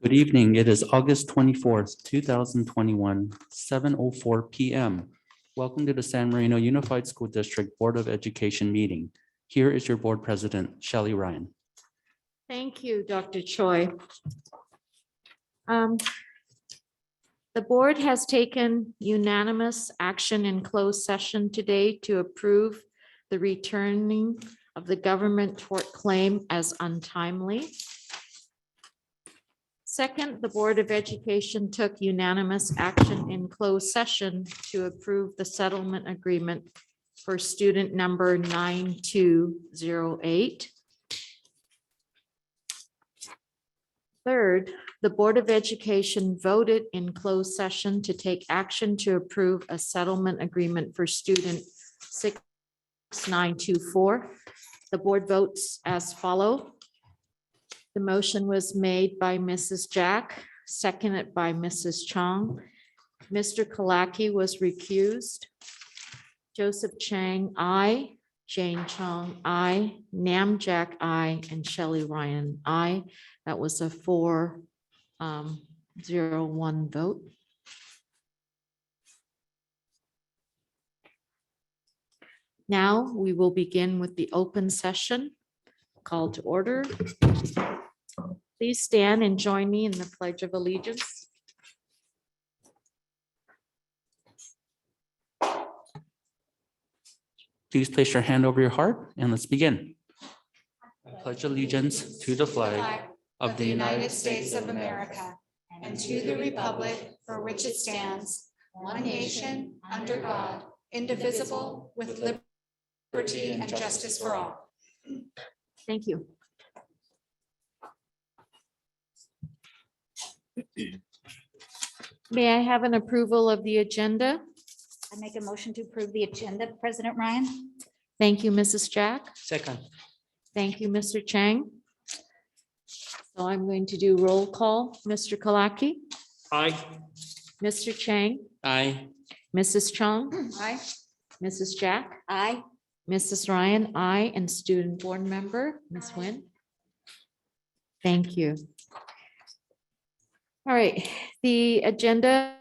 Good evening. It is August 24th, 2021, 7:04 p.m. Welcome to the San Marino Unified School District Board of Education meeting. Here is your board president, Shelley Ryan. Thank you, Dr. Choi. The board has taken unanimous action in closed session today to approve the returning of the government tort claim as untimely. Second, the Board of Education took unanimous action in closed session to approve the settlement agreement for student number 9208. Third, the Board of Education voted in closed session to take action to approve a settlement agreement for student 6924. The board votes as follows. The motion was made by Mrs. Jack, seconded by Mrs. Chang. Mr. Kalaki was recused. Joseph Chang, aye. Jane Chong, aye. Nam Jack, aye. And Shelley Ryan, aye. That was a 4-0-1 vote. Now we will begin with the open session. Call to order. Please stand and join me in the Pledge of Allegiance. Please place your hand over your heart and let's begin. I pledge allegiance to the flag of the United States of America and to the republic for which it stands, one nation, under God, indivisible, with liberty and justice for all. Thank you. May I have an approval of the agenda? I make a motion to approve the agenda, President Ryan. Thank you, Mrs. Jack. Second. Thank you, Mr. Chang. So I'm going to do roll call. Mr. Kalaki, Aye. Mr. Chang, Aye. Mrs. Chong, Aye. Mrs. Jack, Aye. Mrs. Ryan, aye, and student board member, Ms. Nguyen. Thank you. All right, the agenda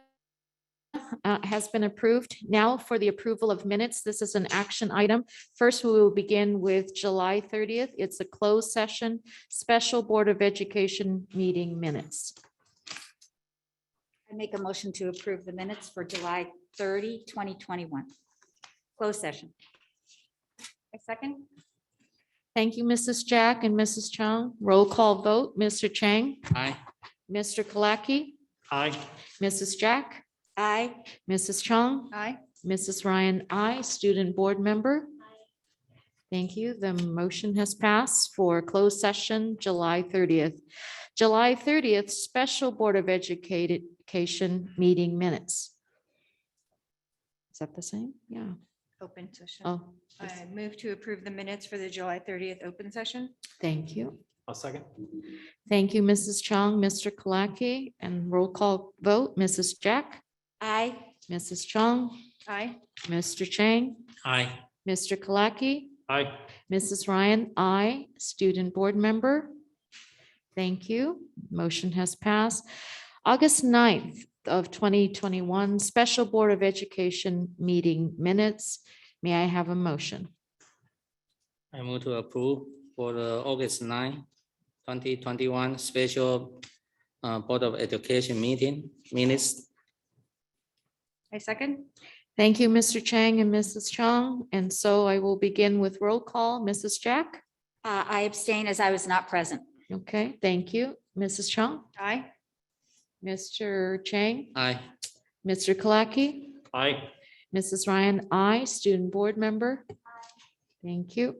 has been approved. Now for the approval of minutes, this is an action item. First, we will begin with July 30th. It's a closed session, special Board of Education meeting minutes. I make a motion to approve the minutes for July 30, 2021. Closed session. A second. Thank you, Mrs. Jack and Mrs. Chong. Roll call vote, Mr. Chang, Aye. Mr. Kalaki, Aye. Mrs. Jack, Aye. Mrs. Chong, Aye. Mrs. Ryan, aye. Student board member. Thank you. The motion has passed for closed session, July 30th. July 30th, special Board of Education meeting minutes. Is that the same? Yeah. Open session. Oh, I move to approve the minutes for the July 30th open session. thank you. I'll second. Thank you, Mrs. Chong, Mr. Kalaki, and roll call vote, Mrs. Jack, Aye. Mrs. Chong, Aye. Mr. Chang, Aye. Mr. Kalaki, Aye. Mrs. Ryan, aye. Student board member. Thank you. Motion has passed. August 9th of 2021, Special Board of Education meeting minutes. May I have a motion? I move to approve for the August 9, 2021 special Board of Education meeting minutes. I second. Thank you, Mr. Chang and Mrs. Chong. And so I will begin with roll call. Mrs. Jack? I abstain as I was not present. Okay, thank you. Mrs. Chong? Aye. Mr. Chang? Aye. Mr. Kalaki? Aye. Mrs. Ryan, aye. Student board member? Thank you.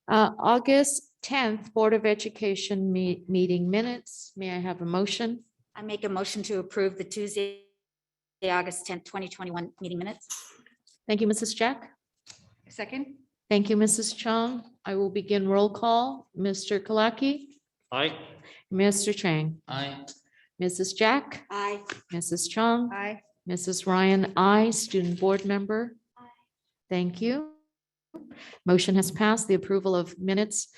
August 10th, Board of Education meeting minutes. May I have a motion? I make a motion to approve the Tuesday, August 10th, 2021 meeting minutes. Thank you, Mrs. Jack. Second. Thank you, Mrs. Chong. I will begin roll call. Mr. Kalaki? Aye. Mr. Chang? Aye. Mrs. Jack? Aye. Mrs. Chong? Aye. Mrs. Ryan, aye. Student board member? Thank you. Motion has passed. The approval of minutes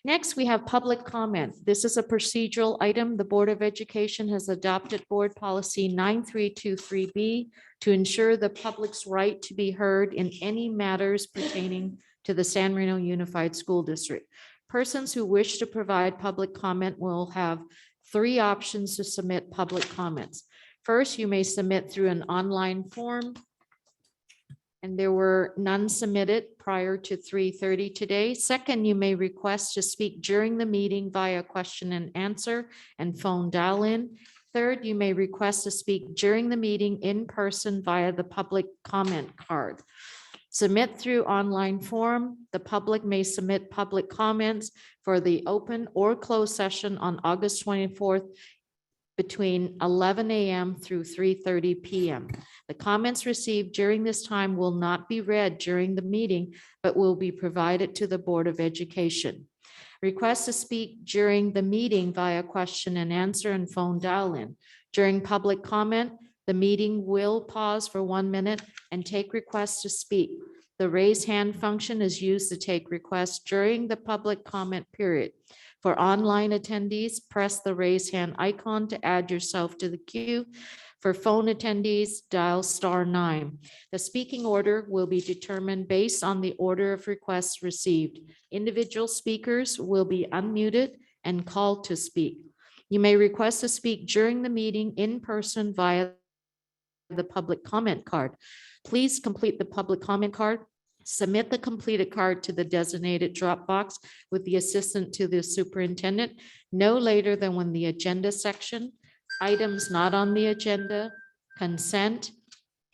Next, we have public comment. This is a procedural item. The Board of Education has adopted Board Policy 9323B to ensure the public's right to be heard in any matters pertaining to the San Marino Unified School District. Persons who wish to provide public comment will have 3 options to submit public comments. First, you may submit through an online form, and there were none submitted prior to 3:30 today. Second, you may request to speak during the meeting via question and answer and phone dial-in. Third, you may request to speak during the meeting in person via the public comment card. Submit through online form. The public may submit public comments for the open or closed session on August 24th between 11 a.m. through 3:30 p.m. The comments received during this time will not be read during the meeting, but will be provided to the Board of Education. Request to speak during the meeting via question and answer and phone dial-in. During public comment, the meeting will pause for 1 minute and take requests to speak. The raise hand function is used to take requests during the public comment period. For online attendees, press the raise hand icon to add yourself to the queue. For phone attendees, dial *9. The speaking order will be determined based on the order of requests received. Individual speakers will be unmuted and called to speak. You may request to speak during the meeting in person via the public comment card. Please complete the public comment card. Submit the completed card to the designated drop box with the assistant to the superintendent no later than when the agenda section, items not on the agenda, consent,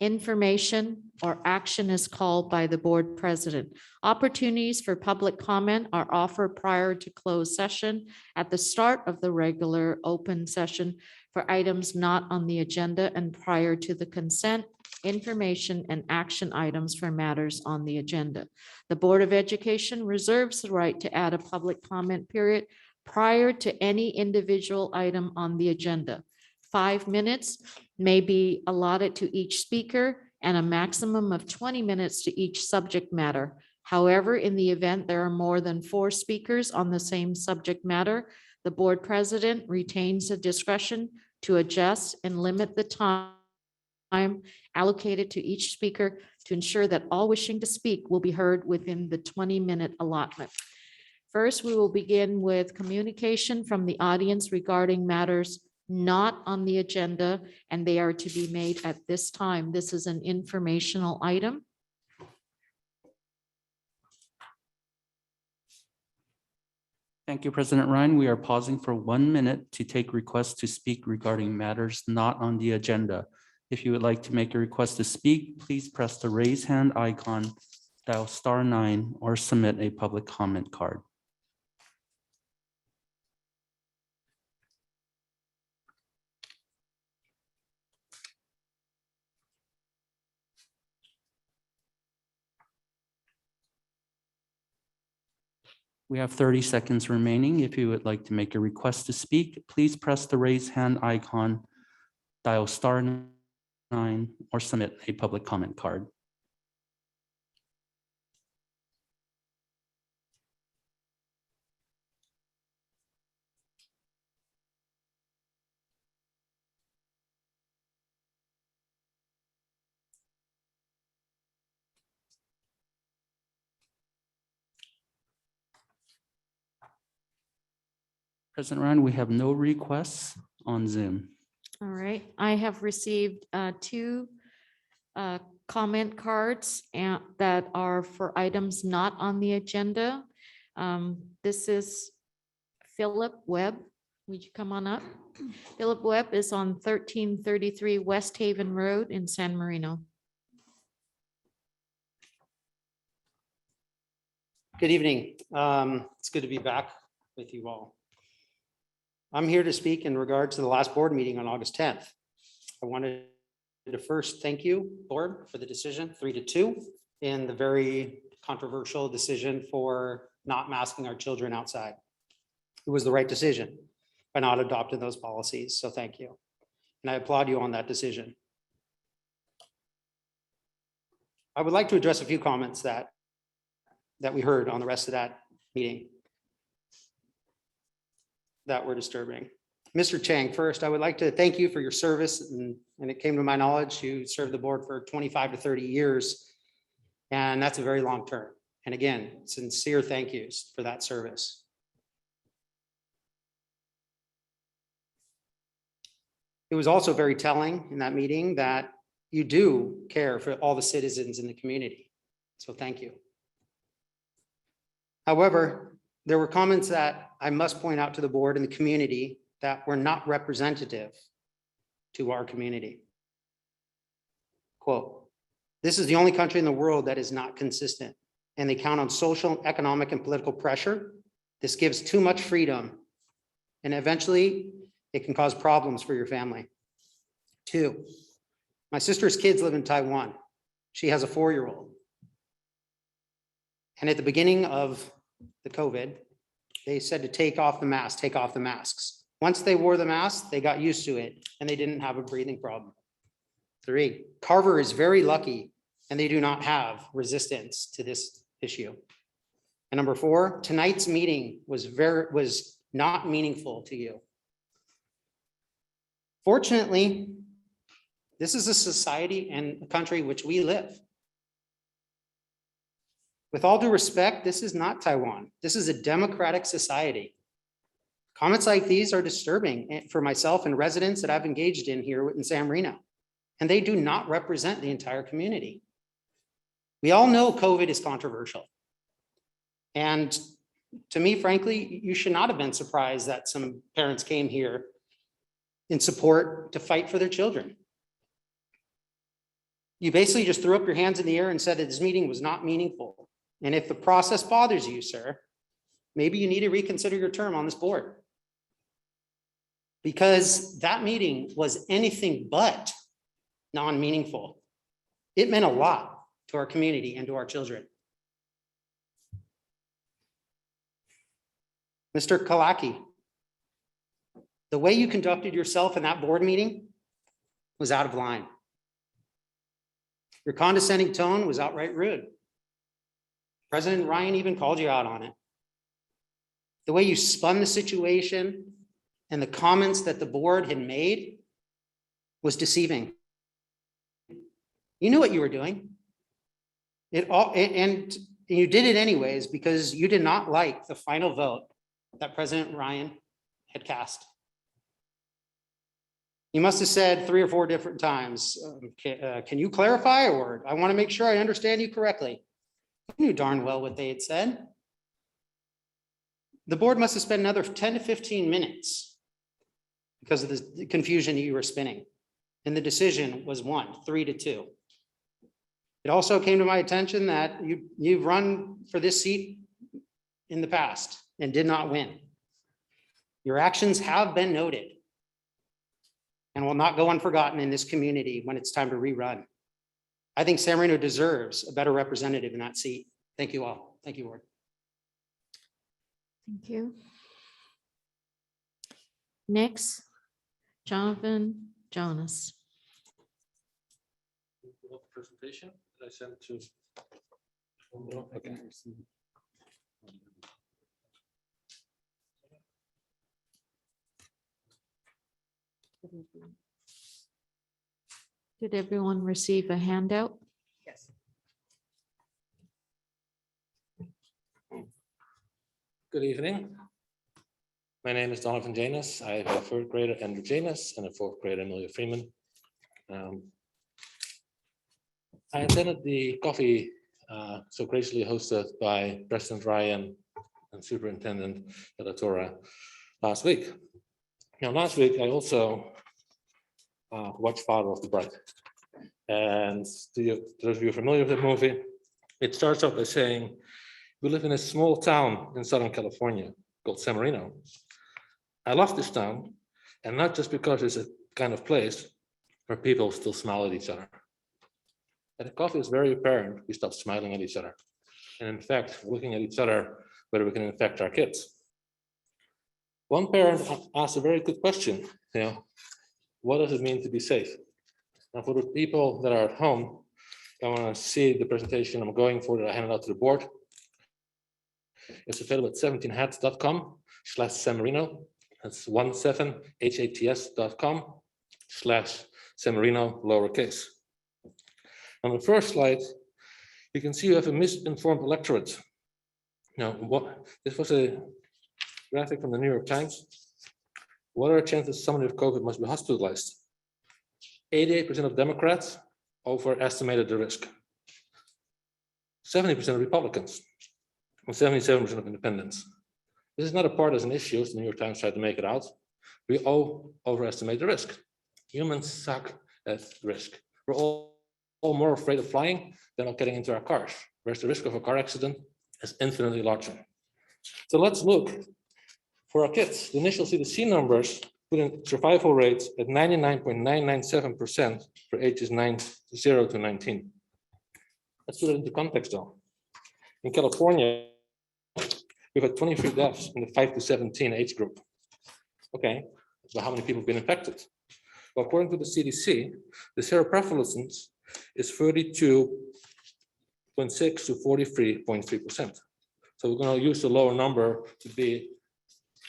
information, or action is called by the board president. Opportunities for public comment are offered prior to closed session at the start of the regular open session for items not on the agenda and prior to the consent, information, and action items for matters on the agenda. The Board of Education reserves the right to add a public comment period prior to any individual item on the agenda. 5 minutes may be allotted to each speaker and a maximum of 20 minutes to each subject matter. However, in the event there are more than 4 speakers on the same subject matter, the board president retains the discretion to adjust and limit the time allocated to each speaker to ensure that all wishing to speak will be heard within the 20-minute allotment. First, we will begin with communication from the audience regarding matters not on the agenda, and they are to be made at this time. This is an informational item. Thank you, President Ryan. We are pausing for 1 minute to take requests to speak regarding matters not on the agenda. If you would like to make a request to speak, please press the raise hand icon, dial *9, or submit a public comment card. We have 30 seconds remaining. If you would like to make a request to speak, please press the raise hand icon, dial *9, or submit a public comment card. President Ryan, we have no requests on Zoom. All right, I have received 2 comment cards that are for items not on the agenda. This is Philip Webb. Would you come on up? Philip Webb is on 1333 West Haven Road in San Marino. Good evening. It's good to be back with you all. I'm here to speak in regard to the last board meeting on August 10th. I wanted to first thank you, board, for the decision 3-2 in the very controversial decision for not masking our children outside. It was the right decision by not adopting those policies, so thank you. And I applaud you on that decision. I would like to address a few comments that we heard on the rest of that meeting. that were disturbing. Mr. Chang, first, I would like to thank you for your service, and it came to my knowledge, you served the board for 25 to 30 years, and that's a very long term. And again, sincere thank yous for that service. It was also very telling in that meeting that you do care for all the citizens in the community. So thank you. However, there were comments that I must point out to the board and the community that were not representative to our community. Quote, "This is the only country in the world that is not consistent, and they count on social, economic, and political pressure. This gives too much freedom, and eventually it can cause problems for your family." 2, my sister's kids live in Taiwan. She has a 4-year-old. And at the beginning of the COVID, they said to take off the mask, take off the masks. Once they wore the mask, they got used to it and they didn't have a breathing problem. 3, Carver is very lucky and they do not have resistance to this issue. And number 4, tonight's meeting was not meaningful to you. Fortunately, this is a society and a country which we live. With all due respect, this is not Taiwan. This is a democratic society. Comments like these are disturbing for myself and residents that I've engaged in here in San Marino, and they do not represent the entire community. We all know COVID is controversial. And to me, frankly, you should not have been surprised that some parents came here in support to fight for their children. You basically just threw up your hands in the air and said that this meeting was not meaningful. And if the process bothers you, sir, maybe you need to reconsider your term on this board. Because that meeting was anything but non-meaningful. It meant a lot to our community and to our children. Mr. Kalaki, the way you conducted yourself in that board meeting was out of line. Your condescending tone was outright rude. President Ryan even called you out on it. The way you spun the situation and the comments that the board had made was deceiving. You knew what you were doing. And you did it anyways because you did not like the final vote that President Ryan had cast. You must have said 3 or 4 different times, can you clarify, or I want to make sure I understand you correctly. You knew darn well what they had said. The board must have spent another 10 to 15 minutes because of the confusion that you were spinning. And the decision was 3-2. It also came to my attention that you've run for this seat in the past and did not win. Your actions have been noted and will not go unforgotten in this community when it's time to rerun. I think San Marino deserves a better representative in that seat. Thank you all. Thank you, Ward. Thank you. Next, Jonathan Janus. Presentation that I sent to. Okay. Did everyone receive a handout? Yes. Good evening. My name is Donovan Janus. I have a 3rd grader, Andrew Janus, and a 4th grader, Amelia Freeman. I attended the coffee so graciously hosted by President Ryan and Superintendent Report last week. Now, last week, I also watched Father of the Bride. And those of you familiar with the movie, it starts off by saying, we live in a small town in Southern California called San Marino. I love this town, and not just because it's a kind of place where people still smile at each other. At the coffee, it's very apparent we stop smiling at each other. And in fact, looking at each other, whether we can infect our kids. One parent asked a very good question, what does it mean to be safe? Now, for the people that are at home, I want to see the presentation I'm going for that I handed out to the board. It's available at 17hats.com/San Marino. That's 17hats.com/San Marino lowercase. On the first slide, you can see you have a misinformed electorate. Now, this was a graphic from the New York Times. What are the chances somebody with COVID must be hospitalized? 88% of Democrats overestimated the risk. 70% of Republicans and 77% of independents. This is not a partisan issue, as the New York Times tried to make it out. We all overestimate the risk. Humans suck at risk. We're all more afraid of flying than of getting into our cars, whereas the risk of a car accident is infinitely larger. So let's look for our kids. The initial CDC numbers put in survival rates at 99.997% for ages 0 to 19. Let's put it into context though. In California, we've had 23 deaths in the 5 to 17 age group. Okay, so how many people have been infected? Well, according to the CDC, the seroprevalence is 32.6 to 43.3%. So we're going to use the lower number to be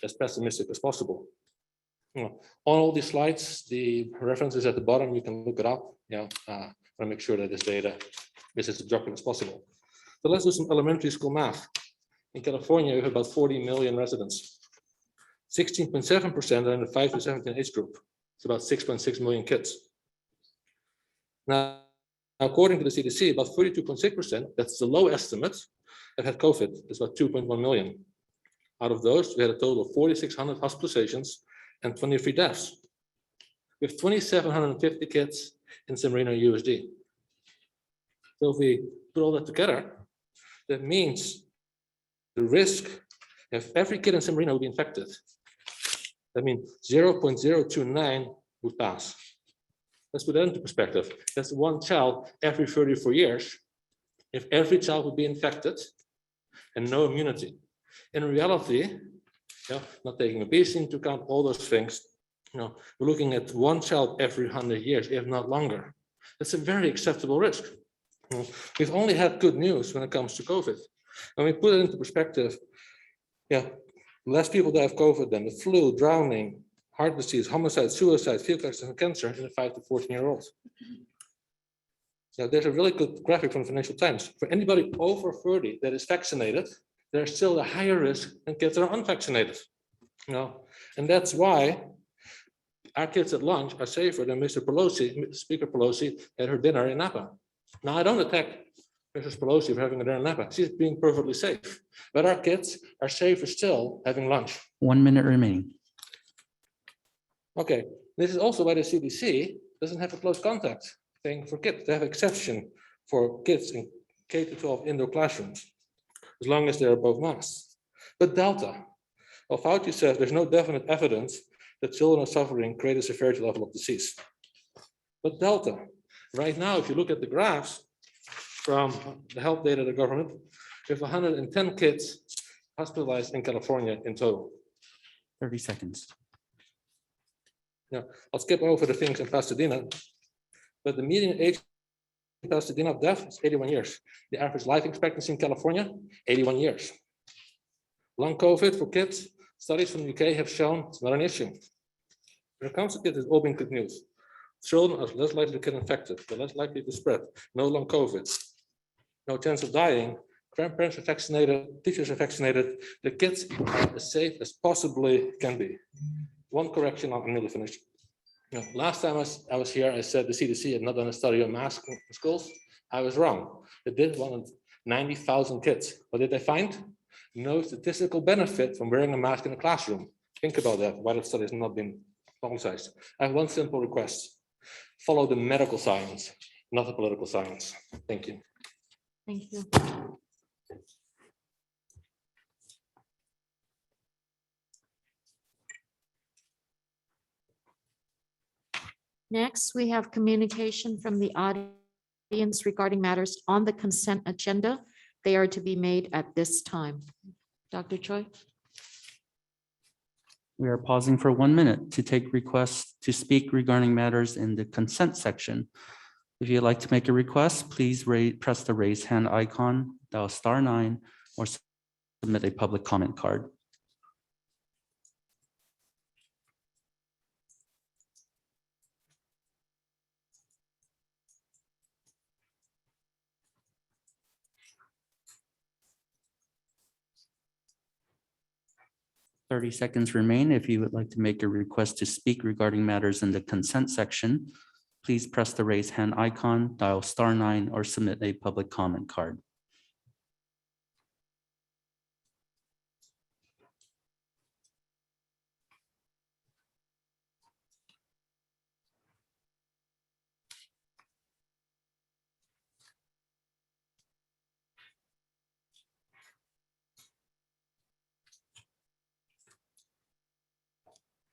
as pessimistic as possible. On all these slides, the references at the bottom, you can look it up. I make sure that this data is as objective as possible. So let's do some elementary school math. In California, we have about 40 million residents. 16.7% are in the 5 to 17 age group. It's about 6.6 million kids. Now, according to the CDC, about 32.6%, that's the low estimate, have had COVID. It's about 2.1 million. Out of those, we had a total of 4,600 hospitalizations and 23 deaths. We have 2,750 kids in San Marino USD. So if we put all that together, that means the risk if every kid in San Marino will be infected, that means 0.029 would pass. Let's put that into perspective. That's one child every 34 years. If every child would be infected and no immunity. In reality, not taking obesity into account, all those things, we're looking at one child every 100 years, if not longer. That's a very acceptable risk. We've only had good news when it comes to COVID. When we put it into perspective, less people die of COVID than the flu, drowning, heart disease, homicide, suicide, field accident, and cancer in the 5 to 14-year-olds. So there's a really good graphic from the Financial Times. For anybody over 30 that is vaccinated, there's still a higher risk than kids that are unvaccinated. And that's why our kids at lunch are safer than Mr. Pelosi, Speaker Pelosi, at her dinner in Napa. Now, I don't attack Mrs. Pelosi for having a dinner in Napa. She's being perfectly safe. But our kids are safer still having lunch. 1 minute remaining. Okay, this is also why the CDC doesn't have a close contact thing for kids. They have exception for kids in K-12 indoor classrooms, as long as they're above masks. But Delta, well, Fauci says there's no definite evidence that children are suffering greater severity level of disease. But Delta, right now, if you look at the graphs from the health data of the government, we have 110 kids hospitalized in California in total. 30 seconds. I'll skip over the things in Pasadena, but the median age in Pasadena of death is 81 years. The average life expectancy in California, 81 years. Long COVID for kids, studies from the UK have shown it's not an issue. When it comes to kids, it's all been good news. Children are less likely to get infected, they're less likely to spread, no long COVID, no chance of dying, grandparents are vaccinated, teachers are vaccinated, the kids are as safe as possibly can be. One correction, I'm nearly finished. Last time I was here, I said the CDC had not done a study on masks in schools. I was wrong. They did one on 90,000 kids. What did they find? No statistical benefit from wearing a mask in a classroom. Think about that, why that study has not been publicized. I have one simple request. Follow the medical science, not the political science. Thank you. Thank you. Next, we have communication from the audience regarding matters on the consent agenda. They are to be made at this time. Dr. Choi? We are pausing for 1 minute to take requests to speak regarding matters in the consent section. If you'd like to make a request, please press the raise hand icon, dial *9, or submit a public comment card. 30 seconds remain. If you would like to make a request to speak regarding matters in the consent section, please press the raise hand icon, dial *9, or submit a public comment card.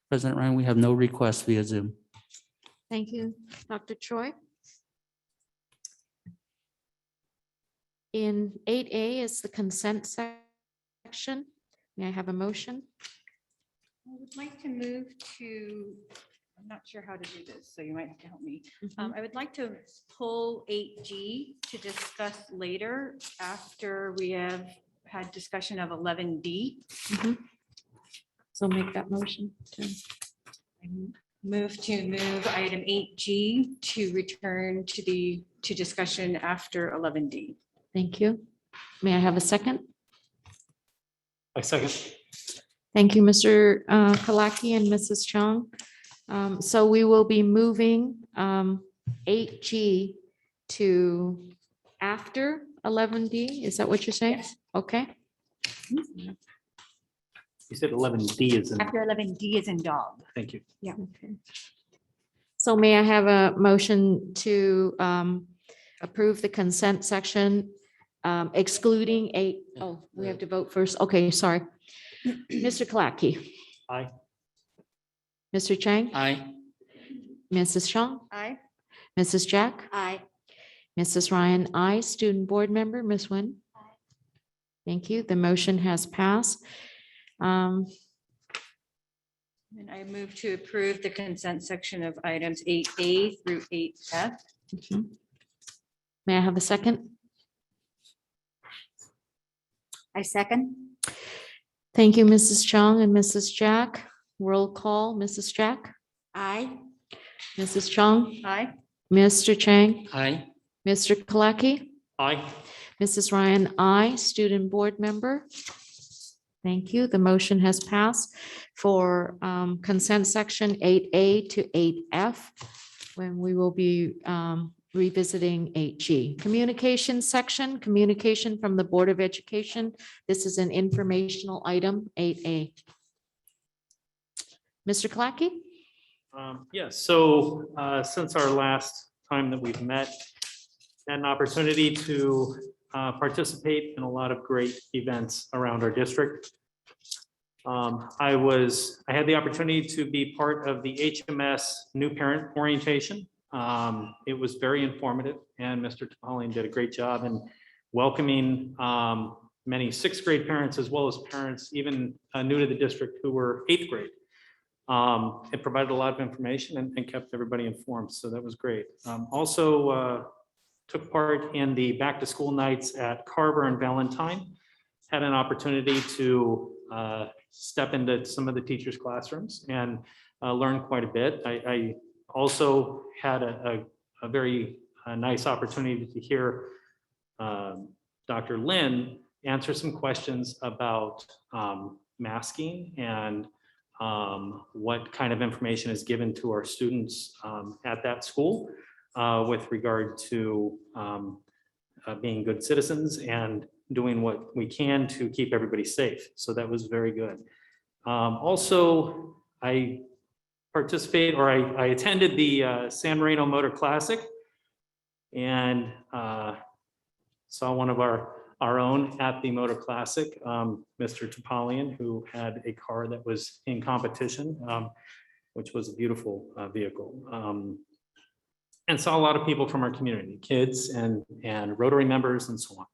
President Ryan, we have no requests via Zoom. Thank you, Dr. Choi. In 8A is the consent section. May I have a motion? I would like to move to, I'm not sure how to do this, so you might have to help me. I would like to pull 8G to discuss later after we have had discussion of 11D. So make that motion. Move item 8G to return to discussion after 11D. Thank you. May I have a second? I second. Thank you, Mr. Kalaki and Mrs. Chang. So we will be moving 8G to after 11D. Is that what you're saying? Yes. Okay. You said 11D is in, After 11D is in dog. thank you. Okay. So may I have a motion to approve the consent section excluding we have to vote first. Okay, sorry. Mr. Kalaki. Aye. Mr. Chang, Aye. Mrs. Chang, Aye. Mrs. Jack, Aye. Mrs. Ryan, I, student board member, Ms. Nguyen. Thank you. The motion has passed. And I move to approve the consent section of items 8A through 8F. May I have a second? I second. Thank you, Mrs. Chang and Mrs. Jack. Roll call, Mrs. Jack, Aye. Mrs. Chang, Aye. Mr. Chang, Aye. Mr. Kalaki, Aye. Mrs. Ryan, I, student board member. Thank you. The motion has passed for consent section 8A to 8F, when we will be revisiting 8G. Communication section, communication from the Board of Education. This is an informational item, 8A. Mr. Kalaki? Yes, so since our last time that we've met, had an opportunity to participate in a lot of great events around our district. I had the opportunity to be part of the HMS new parent orientation. It was very informative, and Mr. Topolian did a great job in welcoming many sixth grade parents as well as parents even new to the district who were eighth grade. It provided a lot of information and kept everybody informed, so that was great. Also took part in the back to school nights at Carver and Valentine. Had an opportunity to step into some of the teachers' classrooms and learn quite a bit. I also had a very nice opportunity to hear Dr. Lin answer some questions about masking and what kind of information is given to our students at that school with regard to being good citizens and doing what we can to keep everybody safe. So that was very good. Also, I attended the San Marino Motor Classic and saw one of our own at the Motor Classic, Mr. Topolian, who had a car that was in competition, which was a beautiful vehicle. And saw a lot of people from our community, kids and Rotary members and so on.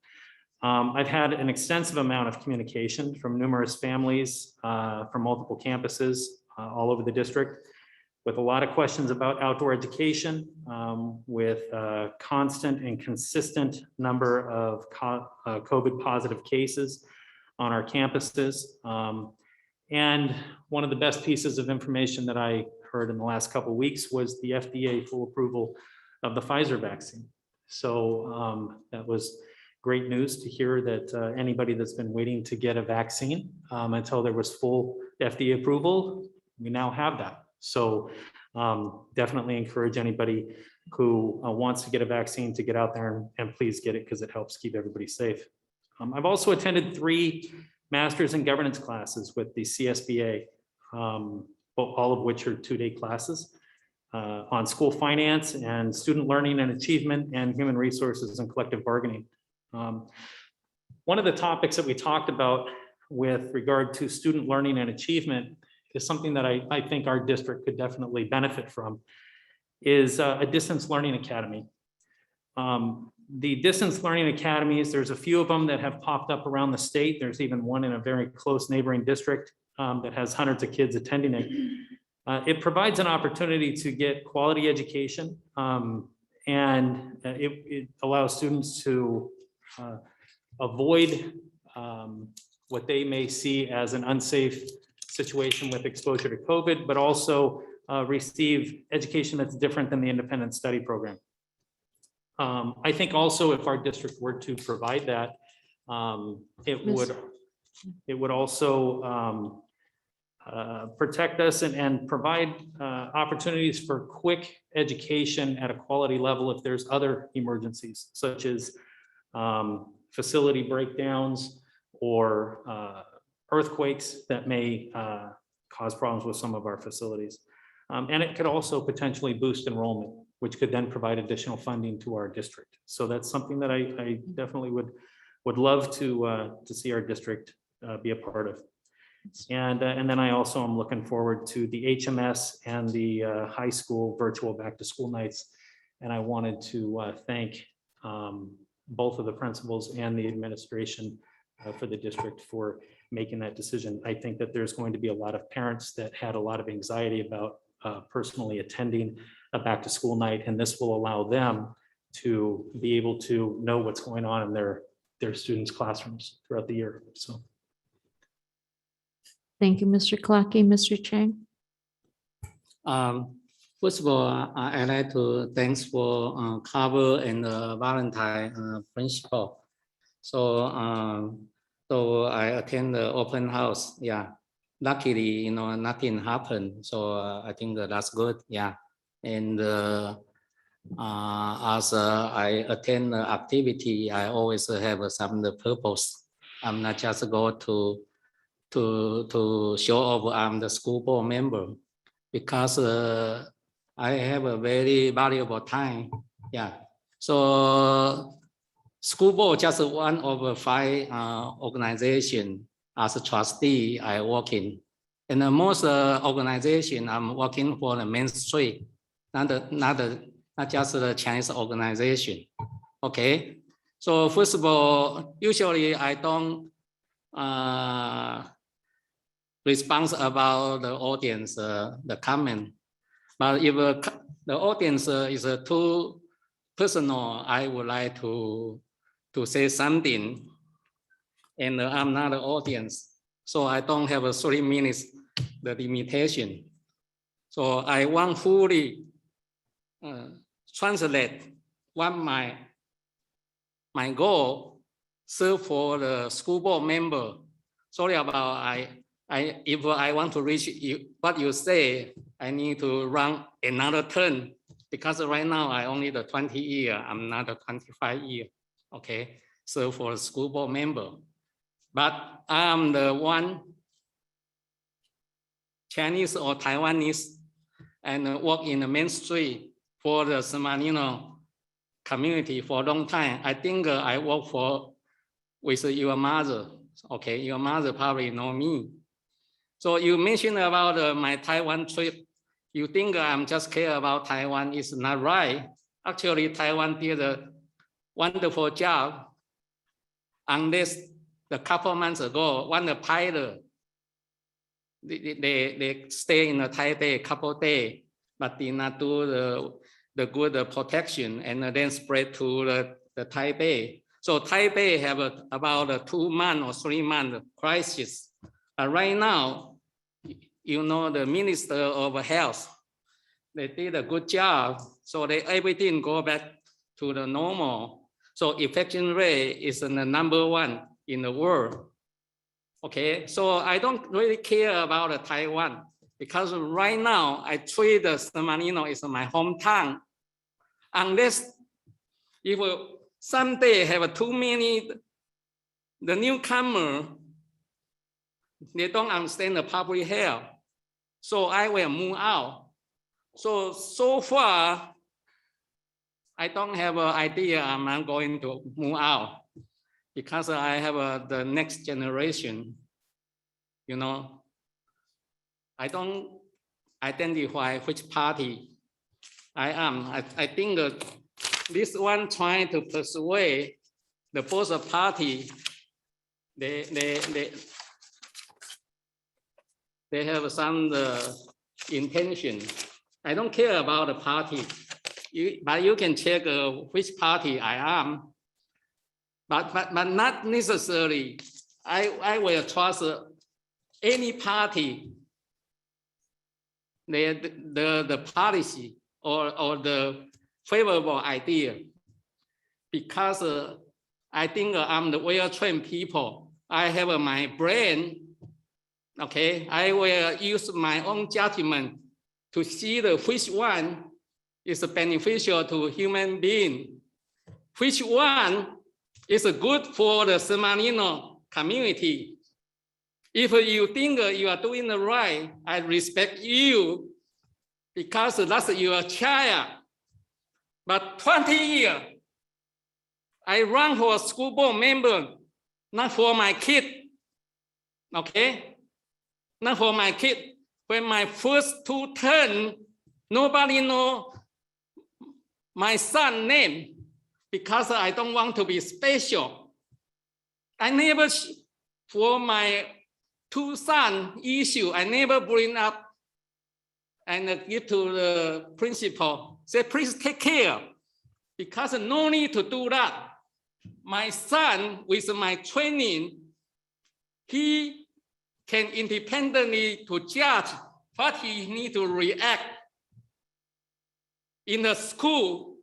I've had an extensive amount of communication from numerous families from multiple campuses all over the district, with a lot of questions about outdoor education, with a constant and consistent number of COVID positive cases on our campuses. And one of the best pieces of information that I heard in the last couple of weeks was the FDA full approval of the Pfizer vaccine. So that was great news to hear that anybody that's been waiting to get a vaccine until there was full FDA approval, we now have that. So definitely encourage anybody who wants to get a vaccine to get out there and please get it because it helps keep everybody safe. I've also attended 3 Masters in Governance classes with the CSBA, all of which are 2-day classes on school finance and student learning and achievement and human resources and collective bargaining. One of the topics that we talked about with regard to student learning and achievement is something that I think our district could definitely benefit from, is a distance learning academy. The distance learning academies, there's a few of them that have popped up around the state. There's even one in a very close neighboring district that has hundreds of kids attending it. It provides an opportunity to get quality education, and it allows students to avoid what they may see as an unsafe situation with exposure to COVID, but also receive education that's different than the independent study program. I think also if our district were to provide that, it would also protect us and provide opportunities for quick education at a quality level if there's other emergencies, such as facility breakdowns or earthquakes that may cause problems with some of our facilities. And it could also potentially boost enrollment, which could then provide additional funding to our district. So that's something that I definitely would love to see our district be a part of. And then I also am looking forward to the HMS and the high school virtual back to school nights. And I wanted to thank both of the principals and the administration for the district for making that decision. I think that there's going to be a lot of parents that had a lot of anxiety about personally attending a back to school night, and this will allow them to be able to know what's going on in their students' classrooms throughout the year. So. Thank you, Mr. Clarke. Mr. Chang. First of all, I'd like to thanks for Carver and Valentine principal. So so I attend the open house. Yeah, luckily, nothing happened. So I think that's good. Yeah, and as I attend the activity, I always have some purpose. I'm not just go to show off I'm the school board member, because I have a very valuable time. Yeah, so school board just one of 5 organizations as a trustee I work in. And most organization I'm working for the Main Street, not just the Chinese organization. Okay, so first of all, usually I don't respond about the audience, the comment. But if the audience is too personal, I would like to say something, and I'm not the audience, so I don't have a 3 minutes the limitation. So I want fully translate what my goal serve for the school board member. Sorry about if I want to reach you, what you say, I need to run another turn, because right now I only the 20 year, I'm not a 25 year. Okay, so for the school board member, but I'm the one Chinese or Taiwanese and work in the Main Street for the Marino community for a long time. I think I work with your mother. Okay, your mother probably know me. So you mentioned about my Taiwan trip. You think I'm just care about Taiwan? It's not right. Actually, Taiwan did a wonderful job. Unless a couple months ago, one of the pilot, they stay in the Taipei a couple of days, but did not do the good protection, and then spread to the Taipei. So Taipei have about a 2 month or 3 month crisis. Right now, the Minister of Health, they did a good job. So everything go back to the normal. So infection rate is the #1 in the world. Okay, so I don't really care about Taiwan because right now I treat San Marino is my hometown. Unless if someday have too many, the newcomer, they don't understand the public health. So I will move out. So far, I don't have an idea I'm not going to move out because I have the next generation, you know. I don't identify which party I am. I think this one trying to persuade the both party, they have some intention. I don't care about the party, but you can check which party I am. But not necessarily. I will trust any party, the policy or the favorable idea, because I think I'm the well-trained people. I have my brain. Okay, I will use my own judgment to see which one is beneficial to human being, which one is good for the San Marino community. If you think you are doing the right, I respect you because that's your child. But 20 years, I run for a school board member, not for my kid. Okay, not for my kid. When my first two turn, nobody know my son name because I don't want to be special. I never, for my two son issue, I never bring up and give to the principal, say, please take care, because no need to do that. My son, with my training, he can independently to judge what he need to react. In the school,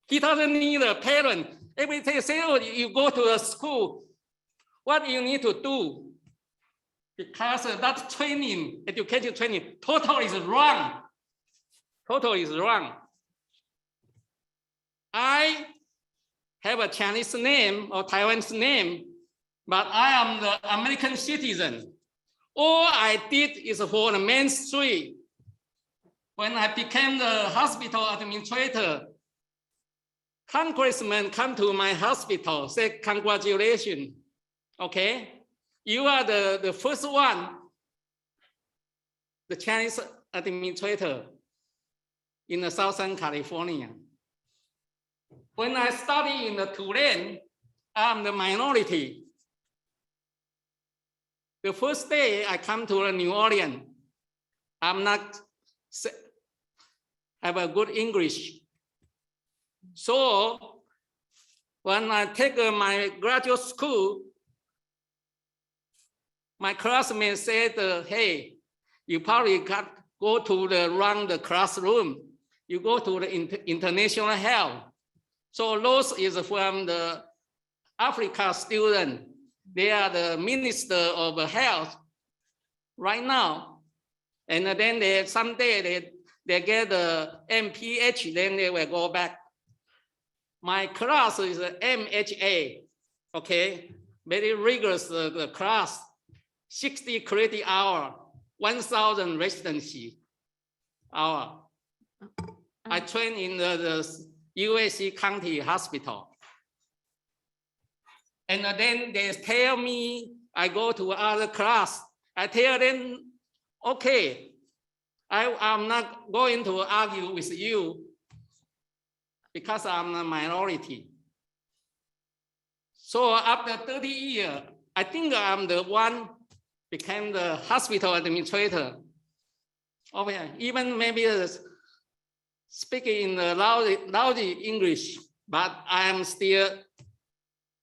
he doesn't need a parent. Every day say, oh, you go to the school, what you need to do? Because that training, education training, totally is wrong. Totally is wrong. I have a Chinese name or Taiwanese name, but I am the American citizen. All I did is for the mainstream. When I became the hospital administrator, congressman come to my hospital, say, congratulations, okay? You are the first one, the Chinese administrator in the Southern California. When I study in the Tulane, I'm the minority. The first day I come to New Orleans, I'm not have a good English. So when I take my graduate school, my classmates said, hey, you probably got go to the classroom. You go to the international health. So those is from the Africa student. They are the minister of health right now. And then they someday they get the MPH, then they will go back. My class is MHA, okay? Very rigorous class, 60 credit hour, 1,000 residency hour. I train in the USC County Hospital. And then they tell me I go to other class. I tell them, okay, I'm not going to argue with you because I'm a minority. So after 30 years, I think I'm the one became the hospital administrator. Okay, even maybe speaking in the lousy English, but I am still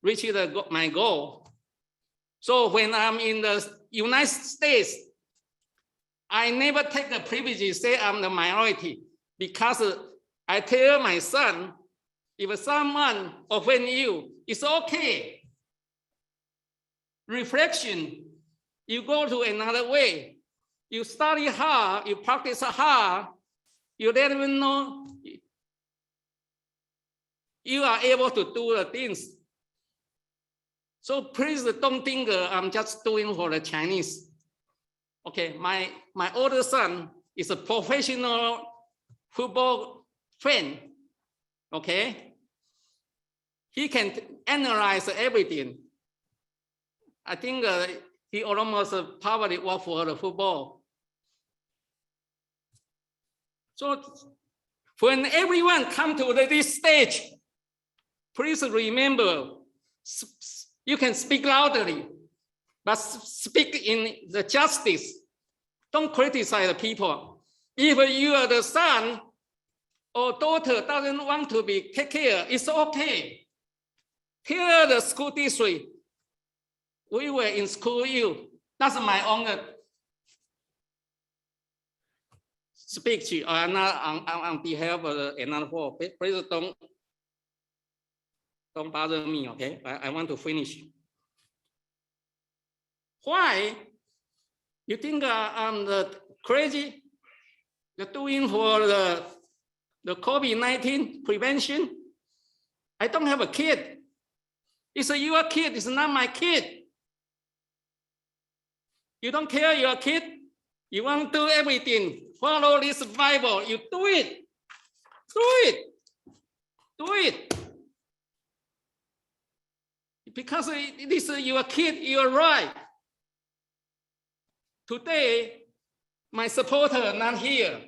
reaching my goal. So when I'm in the United States, I never take the privilege to say I'm the minority because I tell my son, if someone offend you, it's okay. reflection. You go to another way. You study hard, you practice hard, you don't even know you are able to do the things. So please don't think I'm just doing for the Chinese. Okay, my older son is a professional football fan. Okay, he can analyze everything. I think he almost probably work for the football. So when everyone come to this stage, please remember, you can speak loudly, but speak in the justice. Don't criticize the people. If you are the son or daughter doesn't want to be take care, it's okay. Here the school district, we were in school you. That's my own speech on behalf of another four. Please don't bother me, okay? I want to finish. Why? You think I'm crazy? You're doing for the COVID-19 prevention? I don't have a kid. It's your kid, it's not my kid. You don't care your kid? You want to do everything. Follow this Bible, you do it. Do it. Do it. Because this is your kid, you're right. Today, my supporter not here.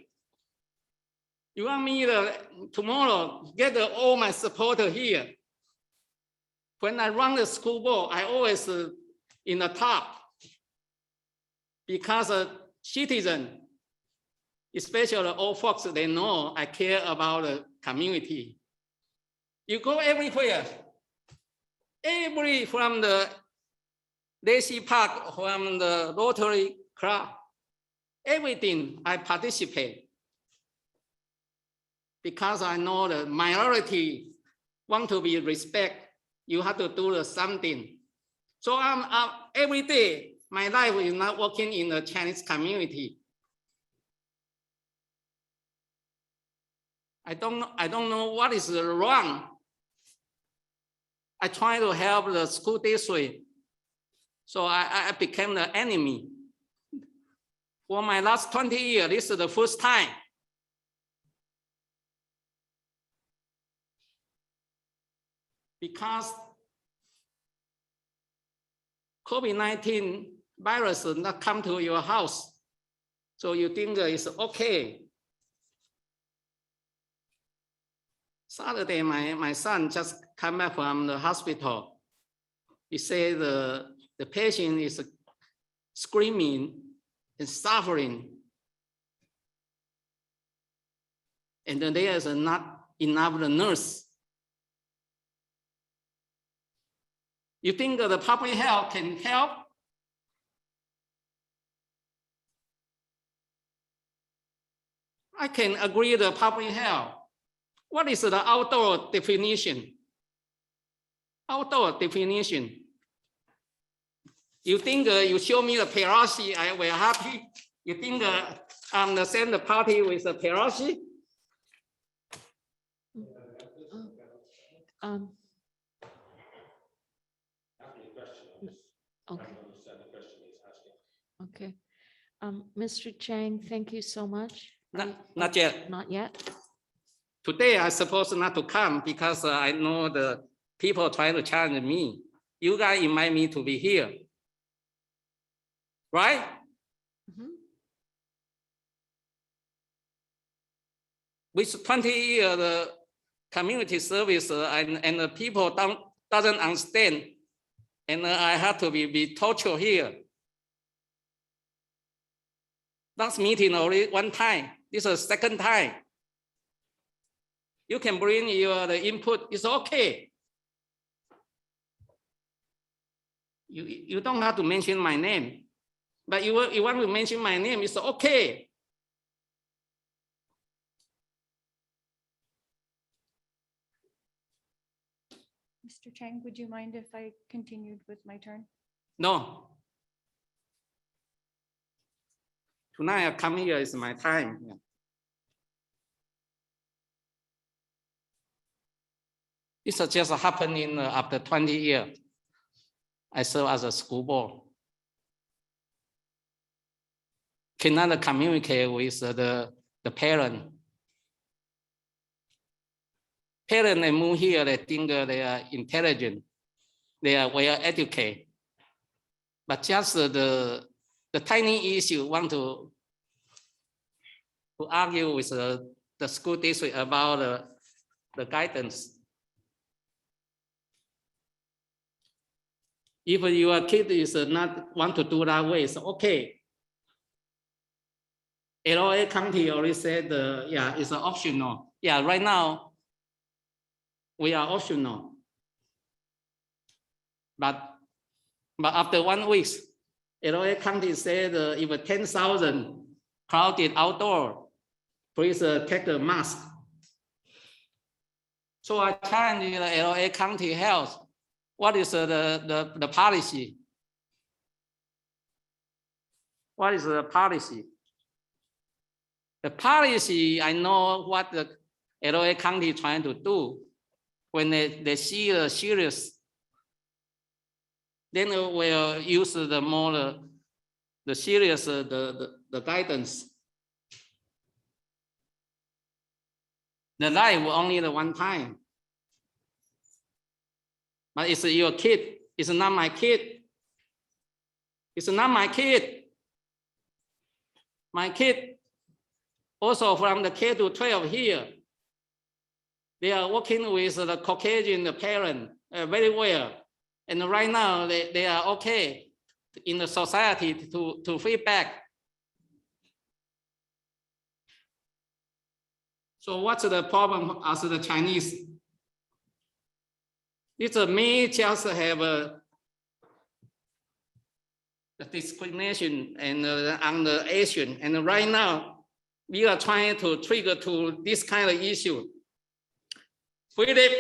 You want me to tomorrow get all my supporter here. When I run the school board, I always in the top. Because citizens, especially old folks, they know I care about the community. You go everywhere. From the Daisy Park, from the Rotary Club, everything I participate. Because I know the minority want to be respected, you have to do something. So I'm every day, my life is not working in the Chinese community. I don't know what is wrong. I try to help the school district. So I became the enemy. For my last 20 years, this is the first time. Because COVID-19 virus not come to your house. So you think it's okay. Saturday, my son just come back from the hospital. He said the patient is screaming and suffering. And then there is not enough nurse. You think the public health can help? I can agree the public health. What is the outdoor definition? Outdoor definition. You think you show me the Pelosi, I will happy? You think I'm the same party with the Pelosi? Okay. Okay. Mr. Chang, thank you so much. Not yet. Not yet. Today I supposed not to come because I know the people trying to challenge me. You guys invite me to be here, right? Mhm. With 20 years the community service and the people doesn't understand, and I have to be tortured here. Last meeting only one time. This is the second time. You can bring your input. It's okay. You don't have to mention my name, but you want to mention my name. It's okay. Mr. Chang, would you mind if I continued with my turn? No. Tonight I come here is my time. Yeah. This has just happened in after 20 years. I serve as a school board. Cannot communicate with the parent. Parents they move here, they think they are intelligent, they are well educated. But just the tiny issue want to argue with the school district about the guidance. If your kid is not want to do that way, it's okay. LA County already said, yeah, it's optional. Yeah, right now, we are optional. But after 1 week, LA County said if 10,000 crowded outdoor, please take the mask. So I challenge the LA County Health. What is the policy? What is the policy? The policy, I know what the LA County trying to do. When they see the serious, then we'll use the more the serious the guidance. The life only the one time. But it's your kid. It's not my kid. It's not my kid. My kid also from the K to 12 here. They are working with the Caucasian parent very well. And right now they are okay in the society to feedback. So what's the problem as the Chinese? It's me just have the discrimination and on the Asian. And right now we are trying to trigger to this kind of issue. Philip,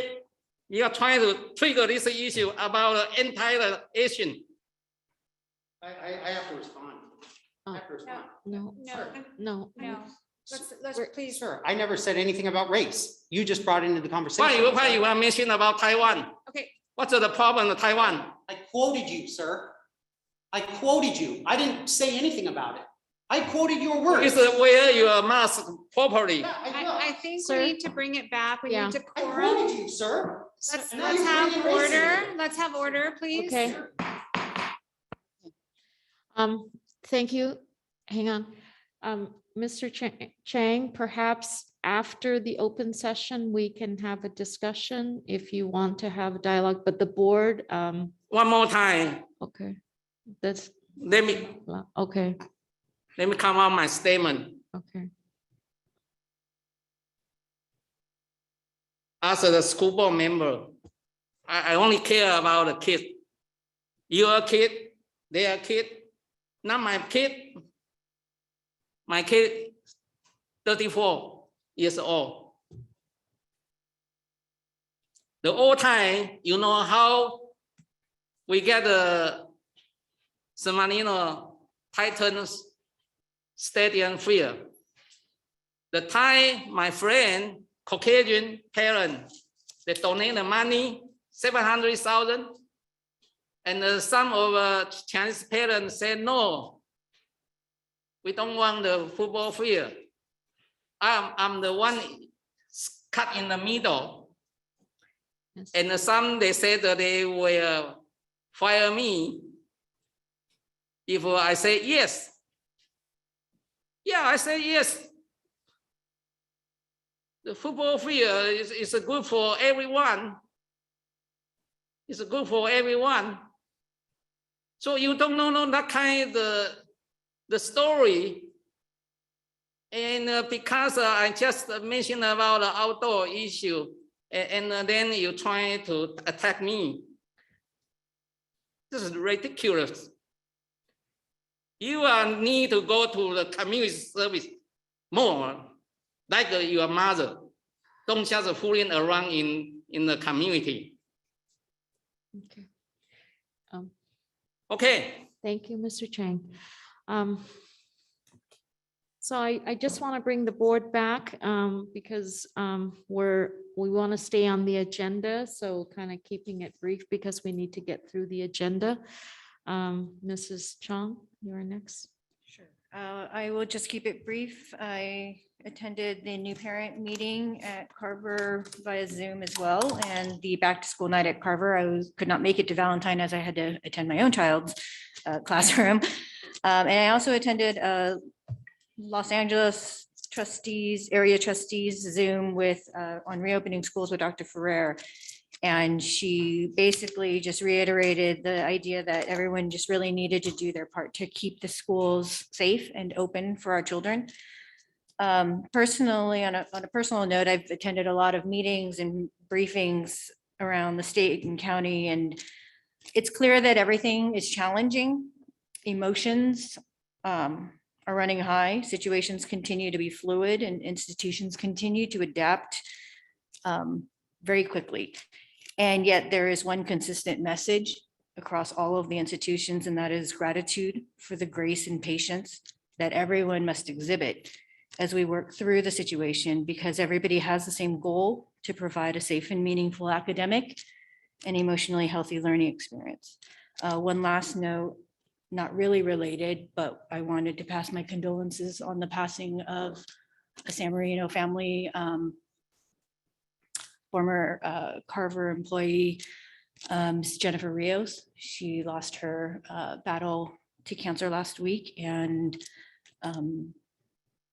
we are trying to trigger this issue about the entire Asian. I have to respond. I have to respond. No, No, no. no. Let's please. Sir, I never said anything about race. You just brought into the conversation. Why you want to mention about Taiwan? Okay. What's the problem with Taiwan? I quoted you, sir. I quoted you. I didn't say anything about it. I quoted your words. Please wear your mask properly. Yeah, I will. I think Sir? we need to bring it back. We Yeah. need to I quorum. quoted you, sir. Let's Now you're have bringing race into order. it. Let's have order, please. Okay. Thank you. Hang on. Mr. Chang, perhaps after the open session, we can have a discussion if you want to have a dialogue, but the board, One more time, okay. That's, let me okay, come out my statement. okay. As a school board member, I only care about the kid. Your kid, their kid, not my kid. My kid, 34 years old. The old time, you know how we get the San Marino Titans stadium field. The time my friend, Caucasian parent, they donate the money, 700,000. And some of Chinese parents said, no, we don't want the football field. I'm the one cut in the middle. Yes. And some they said that they will fire me if I say yes. Yeah, I say yes. The football field is good for everyone. It's good for everyone. So you don't know that kind of the story. And because I just mentioned about the outdoor issue, and then you try to attack me. This is ridiculous. You need to go to the community service more, like your mother. Don't just fooling around in the community. Okay. Okay, Thank you, Mr. Chang. So I just want to bring the board back because we want to stay on the agenda. So kind of keeping it brief because we need to get through the agenda. Mrs. Chang, you're next. Sure. I will just keep it brief. I attended the new parent meeting at Carver via Zoom as well, and the back to school night at Carver. Could not make it to Valentine as I had to attend my own child's classroom. And I also attended Los Angeles area trustees Zoom with on reopening schools with Dr. Ferrer. And she basically just reiterated the idea that everyone just really needed to do their part to keep the schools safe and open for our children. Personally, on a personal note, I've attended a lot of meetings and briefings around the state and county, and it's clear that everything is challenging. Emotions are running high, situations continue to be fluid, and institutions continue to adapt very quickly. And yet there is one consistent message across all of the institutions, and that is gratitude for the grace and patience that everyone must exhibit as we work through the situation, because everybody has the same goal to provide a safe and meaningful academic and emotionally healthy learning experience. One last note, not really related, but I wanted to pass my condolences on the passing of a San Marino family, former Carver employee, Ms. Jennifer Rios. She lost her battle to cancer last week, and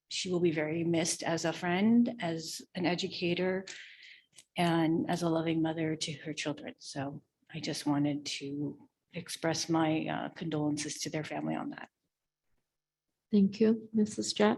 she will be very missed as a friend, as an educator, and as a loving mother to her children. So I just wanted to express my condolences to their family on that. Thank you, Mrs. Jack.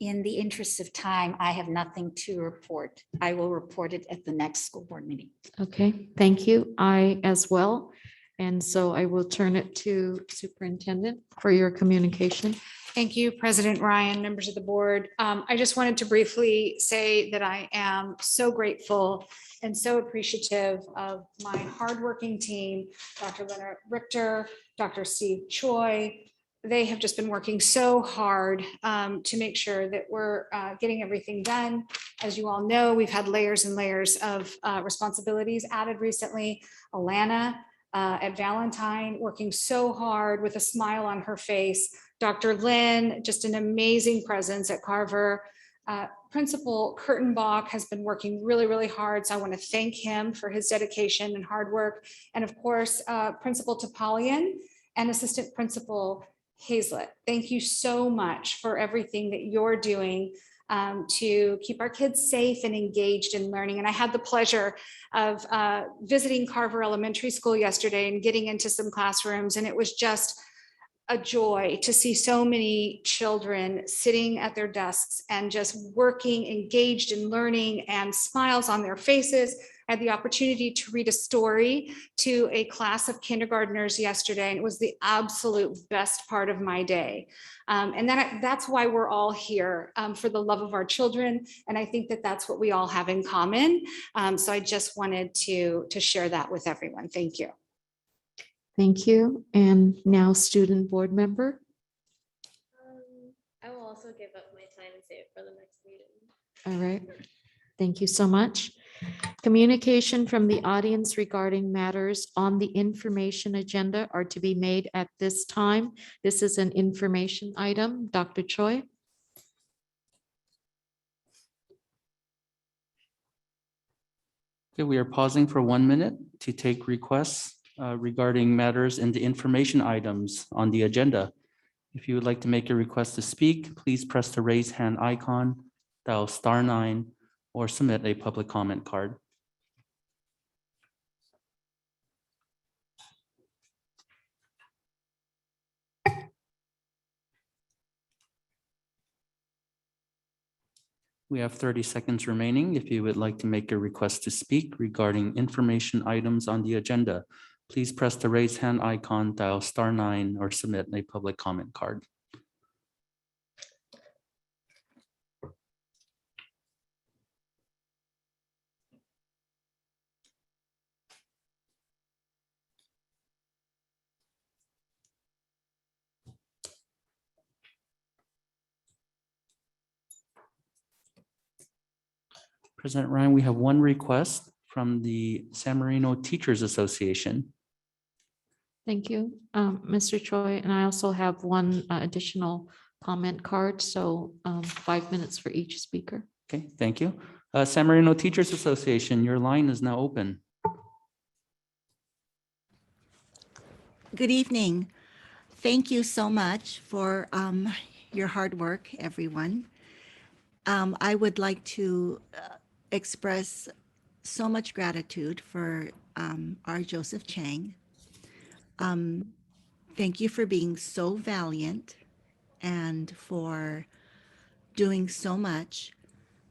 In the interest of time, I have nothing to report. I will report it at the next school board meeting. Okay, thank you. I as well. And so I will turn it to Superintendent for your communication. Thank you, President Ryan, members of the board. I just wanted to briefly say that I am so grateful and so appreciative of my hardworking team, Dr. Leonard Richter, Dr. Steve Choi. They have just been working so hard to make sure that we're getting everything done. As you all know, we've had layers and layers of responsibilities added recently. Alana at Valentine, working so hard with a smile on her face. Dr. Lynn, just an amazing presence at Carver. Principal Kurtenbach has been working really, really hard. So I want to thank him for his dedication and hard work. And of course, Principal Topalian and Assistant Principal Hazlett. Thank you so much for everything that you're doing to keep our kids safe and engaged in learning. And I had the pleasure of visiting Carver Elementary School yesterday and getting into some classrooms, and it was just a joy to see so many children sitting at their desks and just working, engaged in learning, and smiles on their faces. I had the opportunity to read a story to a class of kindergartners yesterday, and it was the absolute best part of my day. And that's why we're all here, for the love of our children. And I think that that's what we all have in common. So I just wanted to share that with everyone. Thank you. Thank you. And now student board member. I will also give up my time and save it for the next meeting. All right. Thank you so much. Communication from the audience regarding matters on the information agenda are to be made at this time. This is an information item. Dr. Choi. Okay, we are pausing for 1 minute to take requests regarding matters in the information items on the agenda. If you would like to make a request to speak, please press the raise hand icon, dial *9, or submit a public comment card. We have 30 seconds remaining. If you would like to make a request to speak regarding information items on the agenda, please press the raise hand icon, dial *9, or submit a public comment card. President Ryan, we have one request from the San Marino Teachers Association. Thank you, Mr. Choi. And I also have one additional comment card, so 5 minutes for each speaker. Okay, thank you. San Marino Teachers Association, your line is now open. Good evening. Thank you so much for your hard work, everyone. I would like to express so much gratitude for our Joseph Chang. Thank you for being so valiant and for doing so much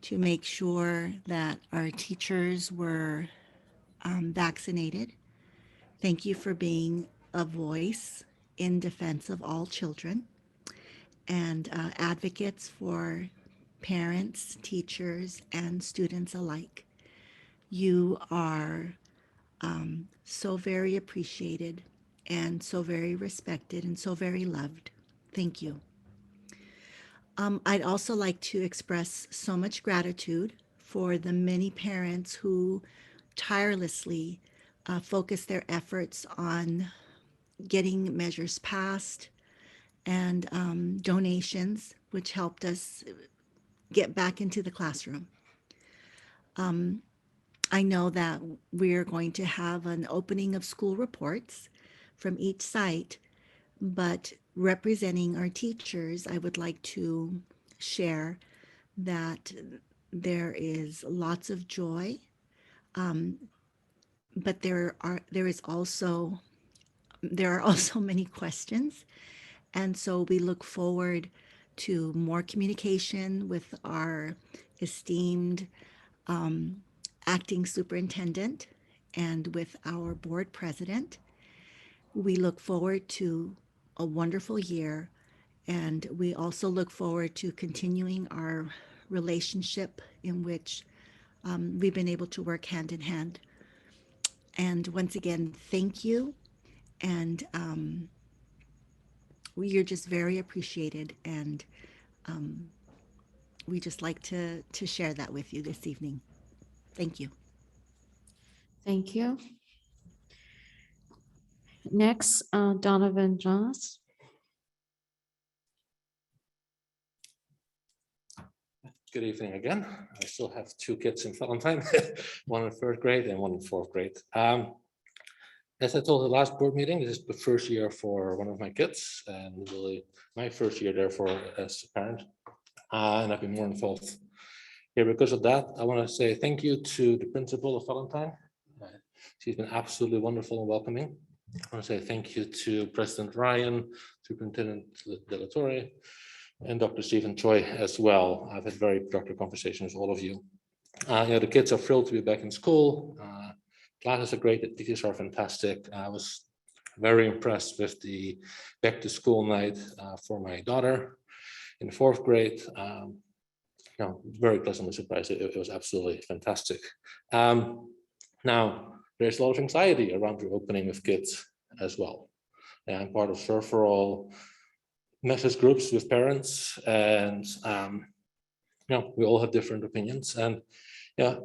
to make sure that our teachers were vaccinated. Thank you for being a voice in defense of all children and advocates for parents, teachers, and students alike. You are so very appreciated and so very respected and so very loved. Thank you. I'd also like to express so much gratitude for the many parents who tirelessly focus their efforts on getting measures passed and donations, which helped us get back into the classroom. I know that we're going to have an opening of school reports from each site, but representing our teachers, I would like to share that there is lots of joy, but there are also many questions, and so we look forward to more communication with our esteemed acting superintendent and with our board president. We look forward to a wonderful year, and we also look forward to continuing our relationship in which we've been able to work hand in hand. And once again, thank you. And you're just very appreciated, and we just like to share that with you this evening. Thank you. Thank you. Next, Donovan Janus. Good evening again. I still have two kids in Valentine, one in third grade and one in fourth grade. As I told the last board meeting, this is the first year for one of my kids, and really my first year therefore as a parent. And I've been more involved here because of that. I want to say thank you to the principal of Valentine. She's been absolutely wonderful and welcoming. I want to say thank you to President Ryan, Superintendent Report, and Dr. Stephen Choi as well. I've had very productive conversations with all of you. The kids are thrilled to be back in school. Classes are great, the teachers are fantastic. I was very impressed with the back to school night for my daughter in the fourth grade. Very pleasantly surprised. It was absolutely fantastic. Now, there's a lot of anxiety around reopening with kids as well. I'm part of several message groups with parents, and we all have different opinions. And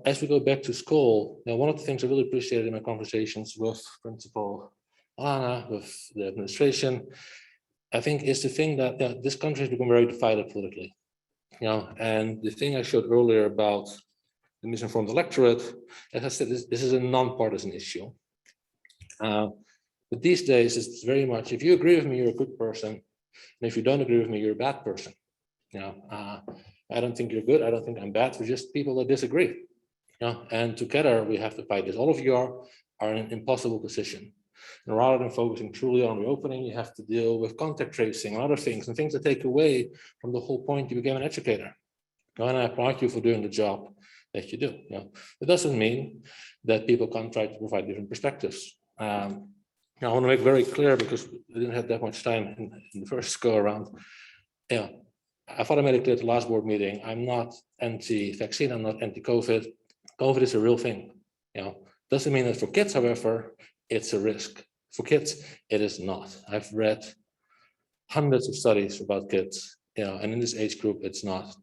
as we go back to school, one of the things I really appreciated in my conversations with Principal Alana, with the administration, I think is the thing that this country has become very divided politically. And the thing I showed earlier about the misinformed electorate, as I said, this is a non-partisan issue. But these days, it's very much, if you agree with me, you're a good person. And if you don't agree with me, you're a bad person. I don't think you're good. I don't think I'm bad. We're just people that disagree. And together we have to fight this. All of you are in an impossible position. And rather than focusing truly on reopening, you have to deal with contact tracing and other things and things that take away from the whole point you became an educator. And I applaud you for doing the job that you do. It doesn't mean that people can't try to provide different perspectives. I want to make very clear, because we didn't have that much time in the first go around. I thought I made it clear at the last board meeting, I'm not anti-vaccine, I'm not anti-COVID. COVID is a real thing. Doesn't mean that for kids, however, it's a risk. For kids, it is not. I've read hundreds of studies about kids, and in this age group, it's not.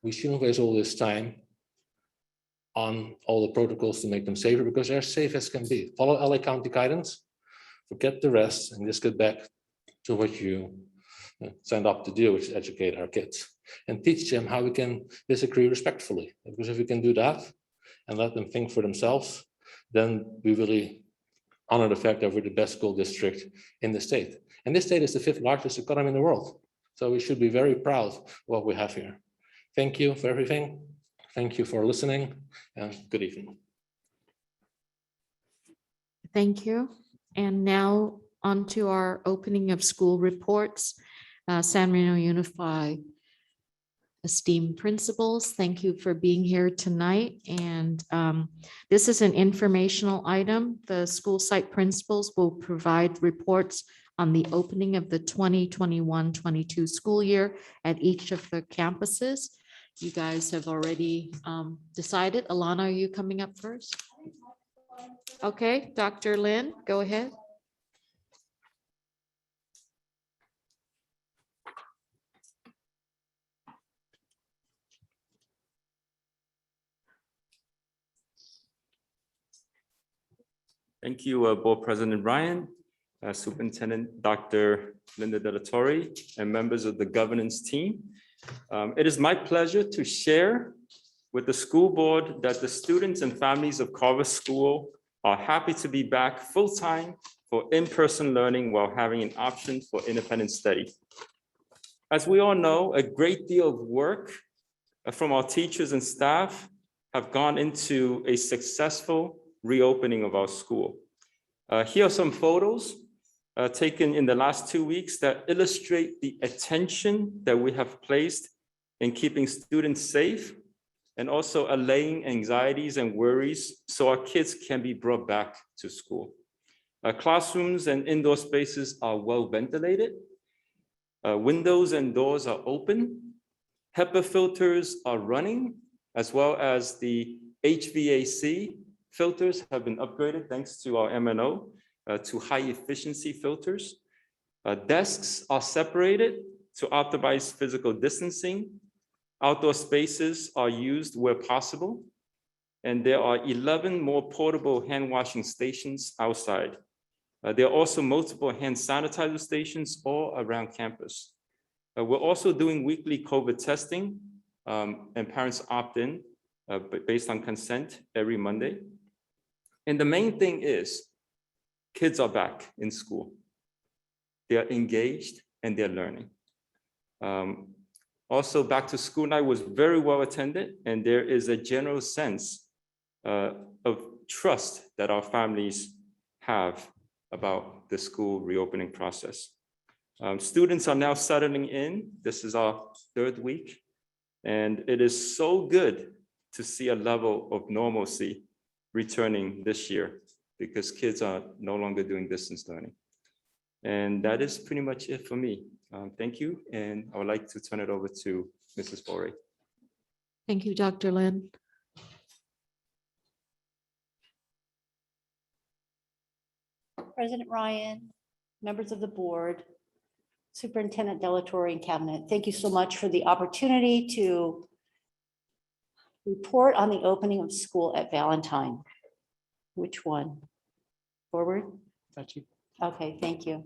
We shouldn't waste all this time on all the protocols to make them safer, because they're safe as can be. Follow LA County guidance, forget the rest, and just get back to what you signed up to do, which is educate our kids and teach them how we can disagree respectfully. Because if we can do that and let them think for themselves, then we really honor the fact that we're the best school district in the state. And this state is the 5th largest economy in the world. So we should be very proud of what we have here. Thank you for everything. Thank you for listening, and good evening. Thank you. And now on to our opening of school reports. San Marino Unified esteemed principals, thank you for being here tonight. And this is an informational item. The school site principals will provide reports on the opening of the 2021-22 school year at each of the campuses. You guys have already decided. Alana, are you coming up first? Okay, Dr. Lin, go ahead. Thank you, Board President Ryan, Superintendent Dr. Linda De La Torre, and members of the governance team. It is my pleasure to share with the school board that the students and families of Carver School are happy to be back full-time for in-person learning while having an option for independent study. As we all know, a great deal of work from our teachers and staff have gone into a successful reopening of our school. Here are some photos taken in the last 2 weeks that illustrate the attention that we have placed in keeping students safe and also allaying anxieties and worries so our kids can be brought back to school. Classrooms and indoor spaces are well ventilated. Windows and doors are open. HEPA filters are running, as well as the HVAC filters have been upgraded thanks to our MNO to high efficiency filters. Desks are separated to optimize physical distancing. Outdoor spaces are used where possible. And there are 11 more portable hand washing stations outside. There are also multiple hand sanitizer stations all around campus. We're also doing weekly COVID testing and parents opt in based on consent every Monday. And the main thing is kids are back in school. They're engaged and they're learning. Also, back to school night was very well attended, and there is a general sense of trust that our families have about the school reopening process. Students are now settling in. This is our 3rd week, and it is so good to see a level of normalcy returning this year because kids are no longer doing distance learning. And that is pretty much it for me. Thank you. And I would like to turn it over to Mrs. Borey. Thank you, Dr. Lin. President Ryan, members of the board, Superintendent De La Torre and Cabinet, thank you so much for the opportunity to report on the opening of school at Valentine. Which one? Forward? Got you. Okay, thank you.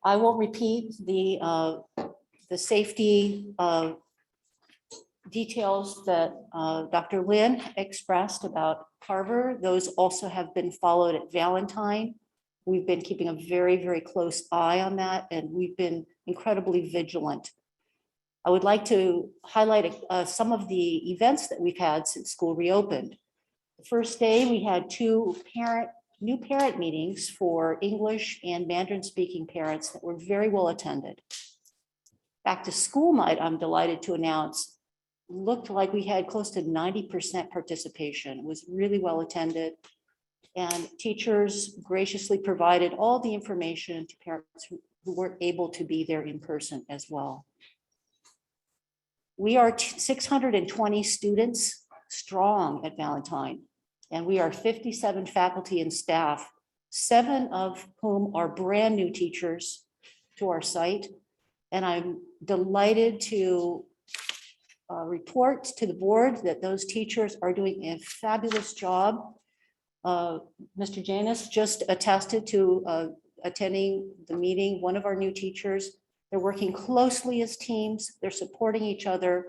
I won't repeat the safety details that Dr. Lin expressed about Carver. Those also have been followed at Valentine. We've been keeping a very, very close eye on that, and we've been incredibly vigilant. I would like to highlight some of the events that we've had since school reopened. The first day, we had 2 new parent meetings for English and Mandarin speaking parents that were very well attended. Back to school night, I'm delighted to announce, looked like we had close to 90% participation. It was really well attended. And teachers graciously provided all the information to parents who weren't able to be there in person as well. We are 620 students strong at Valentine, and we are 57 faculty and staff, 7 of whom are brand new teachers to our site. And I'm delighted to report to the board that those teachers are doing a fabulous job. Mr. Janus just attested to attending the meeting, one of our new teachers. They're working closely as teams. They're supporting each other.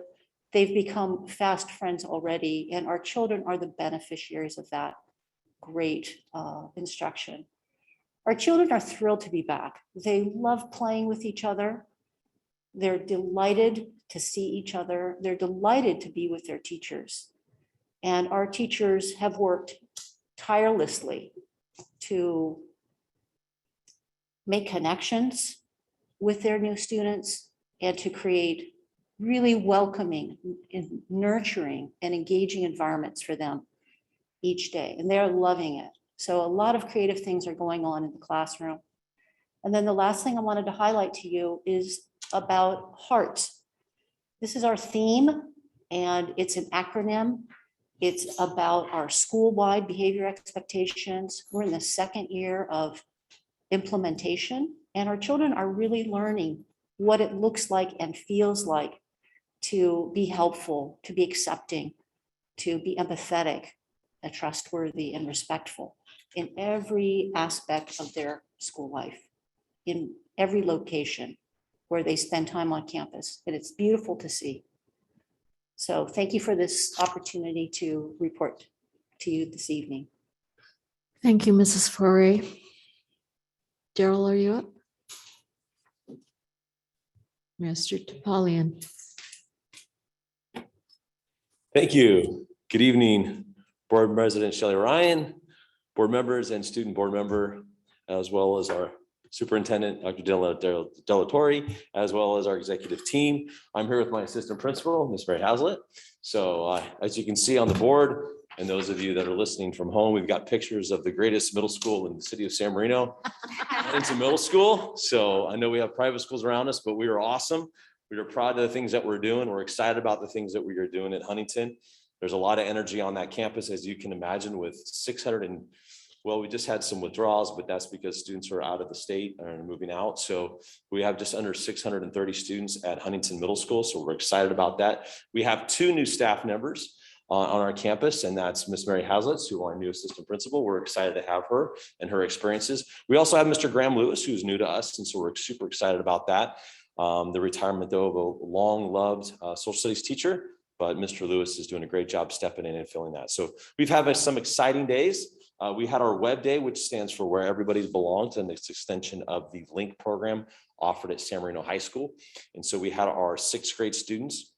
They've become fast friends already, and our children are the beneficiaries of that great instruction. Our children are thrilled to be back. They love playing with each other. They're delighted to see each other. They're delighted to be with their teachers. And our teachers have worked tirelessly to make connections with their new students and to create really welcoming and nurturing and engaging environments for them each day. And they're loving it. So a lot of creative things are going on in the classroom. And then the last thing I wanted to highlight to you is about HEART. This is our theme, and it's an acronym. It's about our school-wide behavior expectations. We're in the second year of implementation, and our children are really learning what it looks like and feels like to be helpful, to be accepting, to be empathetic, and trustworthy and respectful in every aspect of their school life, in every location where they spend time on campus. And it's beautiful to see. So thank you for this opportunity to report to you this evening. Thank you, Mrs. Foray. Daryl, are you up? Mr. Topalian. Thank you. Good evening, Board President Shelley Ryan, board members and student board member, as well as our Superintendent, Dr. Delatorre, as well as our executive team. I'm here with my assistant principal, Ms. Mary Hazlitt. So as you can see on the board, and those of you that are listening from home, we've got pictures of the greatest middle school in the city of San Marino, Huntington Middle School. So I know we have private schools around us, but we are awesome. We are proud of the things that we're doing. We're excited about the things that we are doing at Huntington. There's a lot of energy on that campus, as you can imagine, with 600 and, well, we just had some withdrawals, but that's because students are out of the state and moving out. So we have just under 630 students at Huntington Middle School. So we're excited about that. We have 2 new staff members on our campus, and that's Miss Mary Hazlitt, who our new assistant principal. We're excited to have her and her experiences. We also have Mr. Graham Lewis, who's new to us, and so we're super excited about that. The retirement, though, of a long-loved social studies teacher, but Mr. Lewis is doing a great job stepping in and filling that. So we've had some exciting days. We had our Webb Day, which stands for Where Everybody Belongs, and it's an extension of the LINK program offered at San Marino High School. And so we had our 6th grade students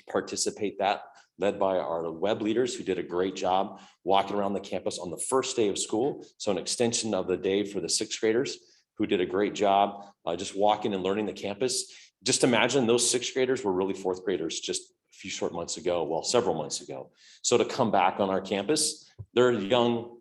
participate that, led by our Webb leaders who did a great job walking around the campus on the first day of school. So an extension of the day for the 6th graders who did a great job just walking and learning the campus. Just imagine those 6th graders were really 4th graders just a few short months ago, well, several months ago. So to come back on our campus, they're young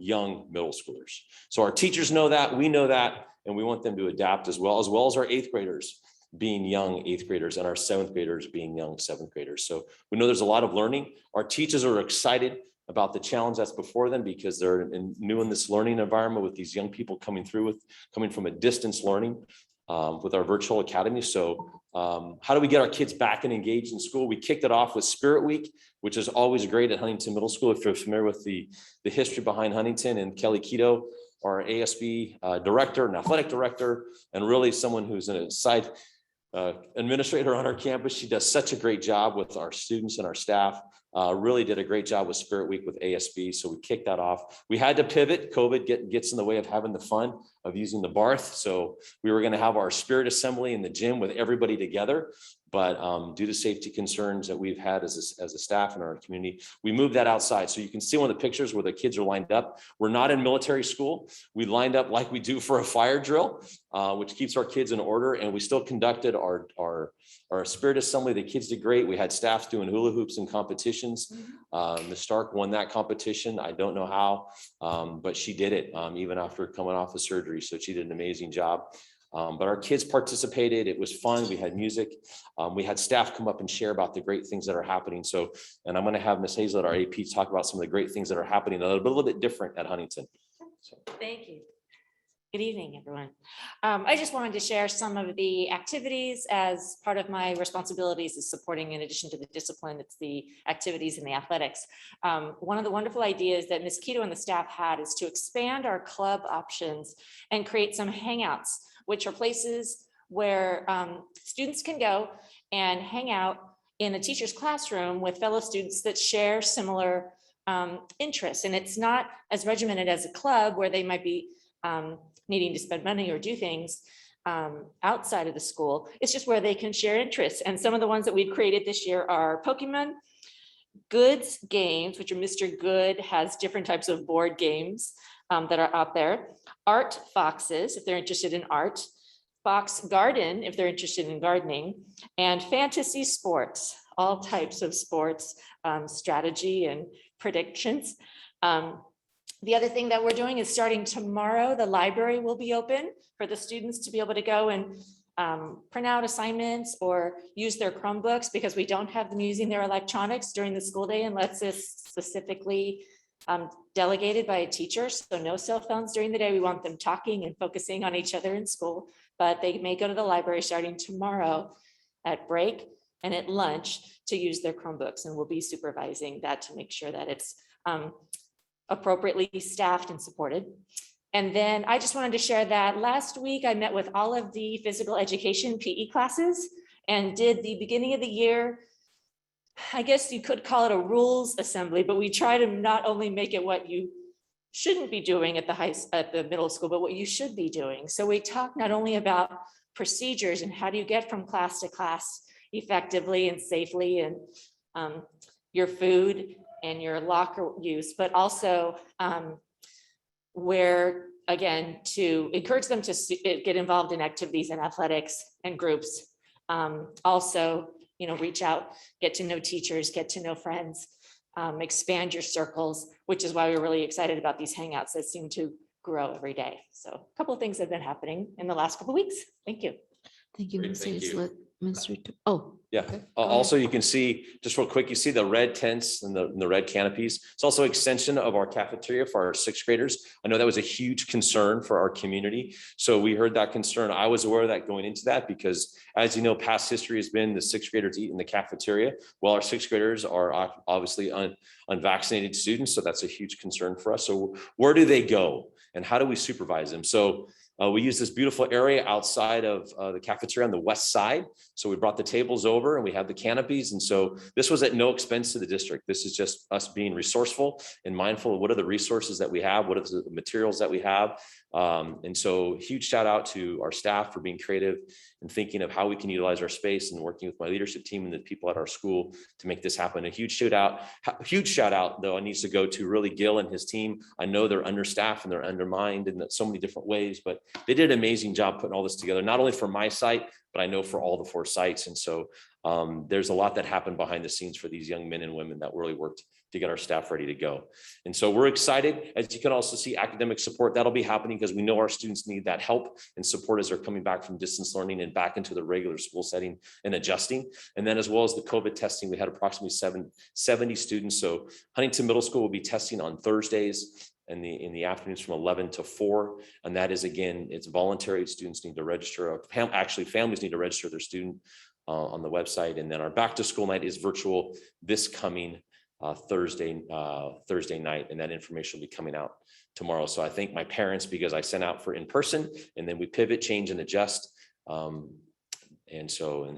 middle schoolers. So our teachers know that, we know that, and we want them to adapt as well as our 8th graders being young 8th graders and our 7th graders being young 7th graders. So we know there's a lot of learning. Our teachers are excited about the challenge that's before them because they're new in this learning environment with these young people coming from a distance learning with our virtual academy. So how do we get our kids back and engaged in school? We kicked it off with Spirit Week, which is always great at Huntington Middle School. If you're familiar with the history behind Huntington, and Kelly Keto, our ASB director and athletic director, and really someone who's a side administrator on our campus. She does such a great job with our students and our staff. Really did a great job with Spirit Week with ASB. So we kicked that off. We had to pivot. COVID gets in the way of having the fun of using the Barth. So we were going to have our Spirit Assembly in the gym with everybody together. But due to safety concerns that we've had as a staff in our community, we moved that outside. So you can see one of the pictures where the kids are lined up. We're not in military school. We lined up like we do for a fire drill, which keeps our kids in order. And we still conducted our Spirit Assembly. The kids did great. We had staff doing hula hoops and competitions. Ms. Stark won that competition. I don't know how, but she did it even after coming off of surgery. So she did an amazing job. But our kids participated. It was fun. We had music. We had staff come up and share about the great things that are happening. So, and I'm going to have Ms. Hazlett, our AP, talk about some of the great things that are happening a little bit different at Huntington. So. Thank you. Good evening, everyone. I just wanted to share some of the activities as part of my responsibilities is supporting, in addition to the discipline, it's the activities and the athletics. One of the wonderful ideas that Ms. Keto and the staff had is to expand our club options and create some hangouts, which are places where students can go and hang out in a teacher's classroom with fellow students that share similar interests. And it's not as regimented as a club where they might be needing to spend money or do things outside of the school. It's just where they can share interests. And some of the ones that we've created this year are Pokemon, Goods games, which are Mr. Good has different types of board games that are out there. Art Foxes, if they're interested in art. Fox Garden, if they're interested in gardening. And fantasy sports, all types of sports, strategy and predictions. The other thing that we're doing is starting tomorrow, the library will be open for the students to be able to go and print out assignments or use their Chromebooks, because we don't have them using their electronics during the school day unless it's specifically delegated by a teacher. So no cell phones during the day. We want them talking and focusing on each other in school, but they may go to the library starting tomorrow at break and at lunch to use their Chromebooks, and we'll be supervising that to make sure that it's appropriately staffed and supported. And then I just wanted to share that last week I met with all of the physical education PE classes and did the beginning of the year, I guess you could call it a rules assembly, but we try to not only make it what you shouldn't be doing at the middle school, but what you should be doing. So we talk not only about procedures and how do you get from class to class effectively and safely, and your food and your locker use, but also where, again, to encourage them to get involved in activities and athletics and groups. Also, reach out, get to know teachers, get to know friends, expand your circles, which is why we're really excited about these hangouts that seem to grow every day. So a couple of things have been happening in the last couple of weeks. Thank you. Thank you, Great, Ms. thank you. Hazlett. Mr. Oh, Yeah, also you can see, just real quick, you see the red tents and the red canopies. It's also extension of our cafeteria for our sixth graders. I know that was a huge concern for our community. So we heard that concern. I was aware of that going into that because, as you know, past history has been the sixth graders eat in the cafeteria. Well, our sixth graders are obviously unvaccinated students. So that's a huge concern for us. So where do they go and how do we supervise them? So we use this beautiful area outside of the cafeteria on the west side. So we brought the tables over and we have the canopies. And so this was at no expense to the district. This is just us being resourceful and mindful of what are the resources that we have, what are the materials that we have. And so huge shout out to our staff for being creative and thinking of how we can utilize our space, and working with my leadership team and the people at our school to make this happen. A huge shout out though, needs to go to really Gil and his team. I know they're understaffed and they're undermined in so many different ways, but they did an amazing job putting all this together, not only for my site, but I know for all the 4 sites. And so there's a lot that happened behind the scenes for these young men and women that really worked to get our staff ready to go. And so we're excited. As you can also see, academic support, that'll be happening because we know our students need that help and support as they're coming back from distance learning and back into the regular school setting and adjusting. And then as well as the COVID testing, we had approximately 70 students. So Huntington Middle School will be testing on Thursdays in the afternoons from 11 to 4. And that is, again, it's voluntary. Students need to register. Actually, families need to register their student on the website. And then our back to school night is virtual this coming Thursday night. And that information will be coming out tomorrow. So I thank my parents because I sent out for in person and then we pivot, change and adjust. And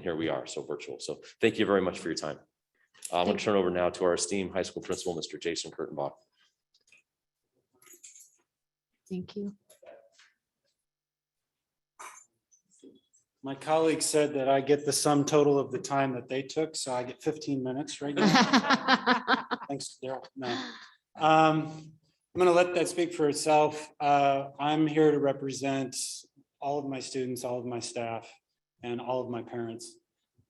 here we are, so virtual. So thank you very much for your time. I'm going to turn over now to our esteemed high school principal, Mr. Jason Kurtenbach. thank you. My colleague said that I get the sum total of the time that they took, so I get 15 minutes right now. Thanks, Daryl. No. I'm going to let that speak for itself. I'm here to represent all of my students, all of my staff, and all of my parents.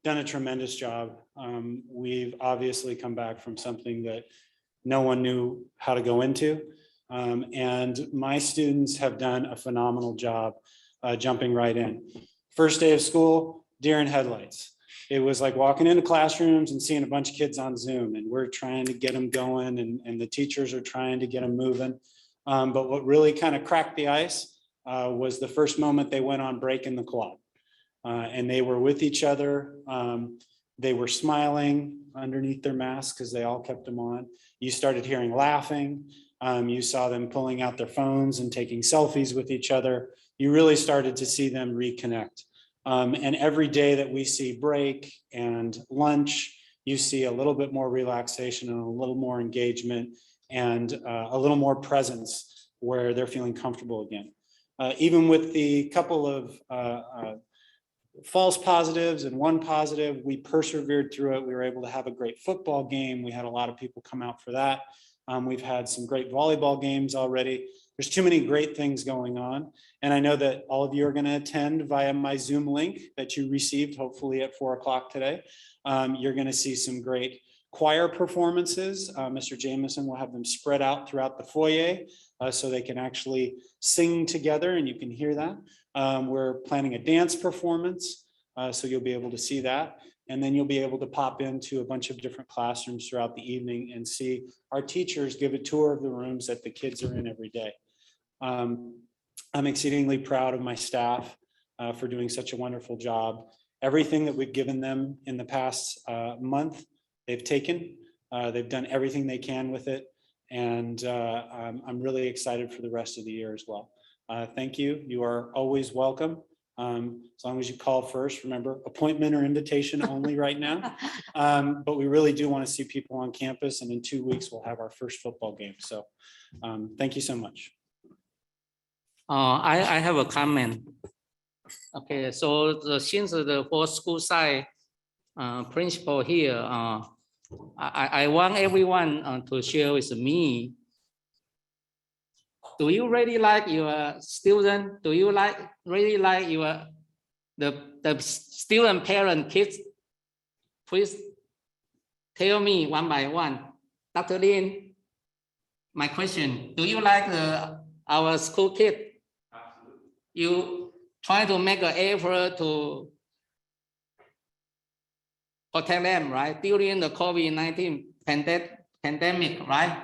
Done a tremendous job. We've obviously come back from something that no one knew how to go into. And my students have done a phenomenal job jumping right in. First day of school, deer in headlights. It was like walking into classrooms and seeing a bunch of kids on Zoom, and we're trying to get them going and the teachers are trying to get them moving. But what really kind of cracked the ice was the first moment they went on break in the quad. And they were with each other. They were smiling underneath their masks because they all kept them on. You started hearing laughing. You saw them pulling out their phones and taking selfies with each other. You really started to see them reconnect. And every day that we see break and lunch, you see a little bit more relaxation and a little more engagement and a little more presence where they're feeling comfortable again. Even with the couple of false positives and one positive, we persevered through it. We were able to have a great football game. We had a lot of people come out for that. We've had some great volleyball games already. There's too many great things going on. And I know that all of you are going to attend via my Zoom link that you received, hopefully at 4 o'clock today. You're going to see some great choir performances. Mr. Jameson will have them spread out throughout the foyer so they can actually sing together and you can hear that. We're planning a dance performance, so you'll be able to see that. And then you'll be able to pop into a bunch of different classrooms throughout the evening and see our teachers give a tour of the rooms that the kids are in every day. I'm exceedingly proud of my staff for doing such a wonderful job. Everything that we've given them in the past month, they've taken. They've done everything they can with it. And I'm really excited for the rest of the year as well. Thank you. You are always welcome. As long as you call first, remember, appointment or invitation only right now. But we really do want to see people on campus, and in 2 weeks, we'll have our first football game. So thank you so much. I have a comment. Okay, so since the whole school side principal here, I want everyone to share with me. Do you really like your student? Do you really like your the student parent kids? Please tell me one by one. Dr. Lin, my question, do you like our school kid? Absolutely. You try to make an effort to protect them, right? During the COVID-19 pandemic, right?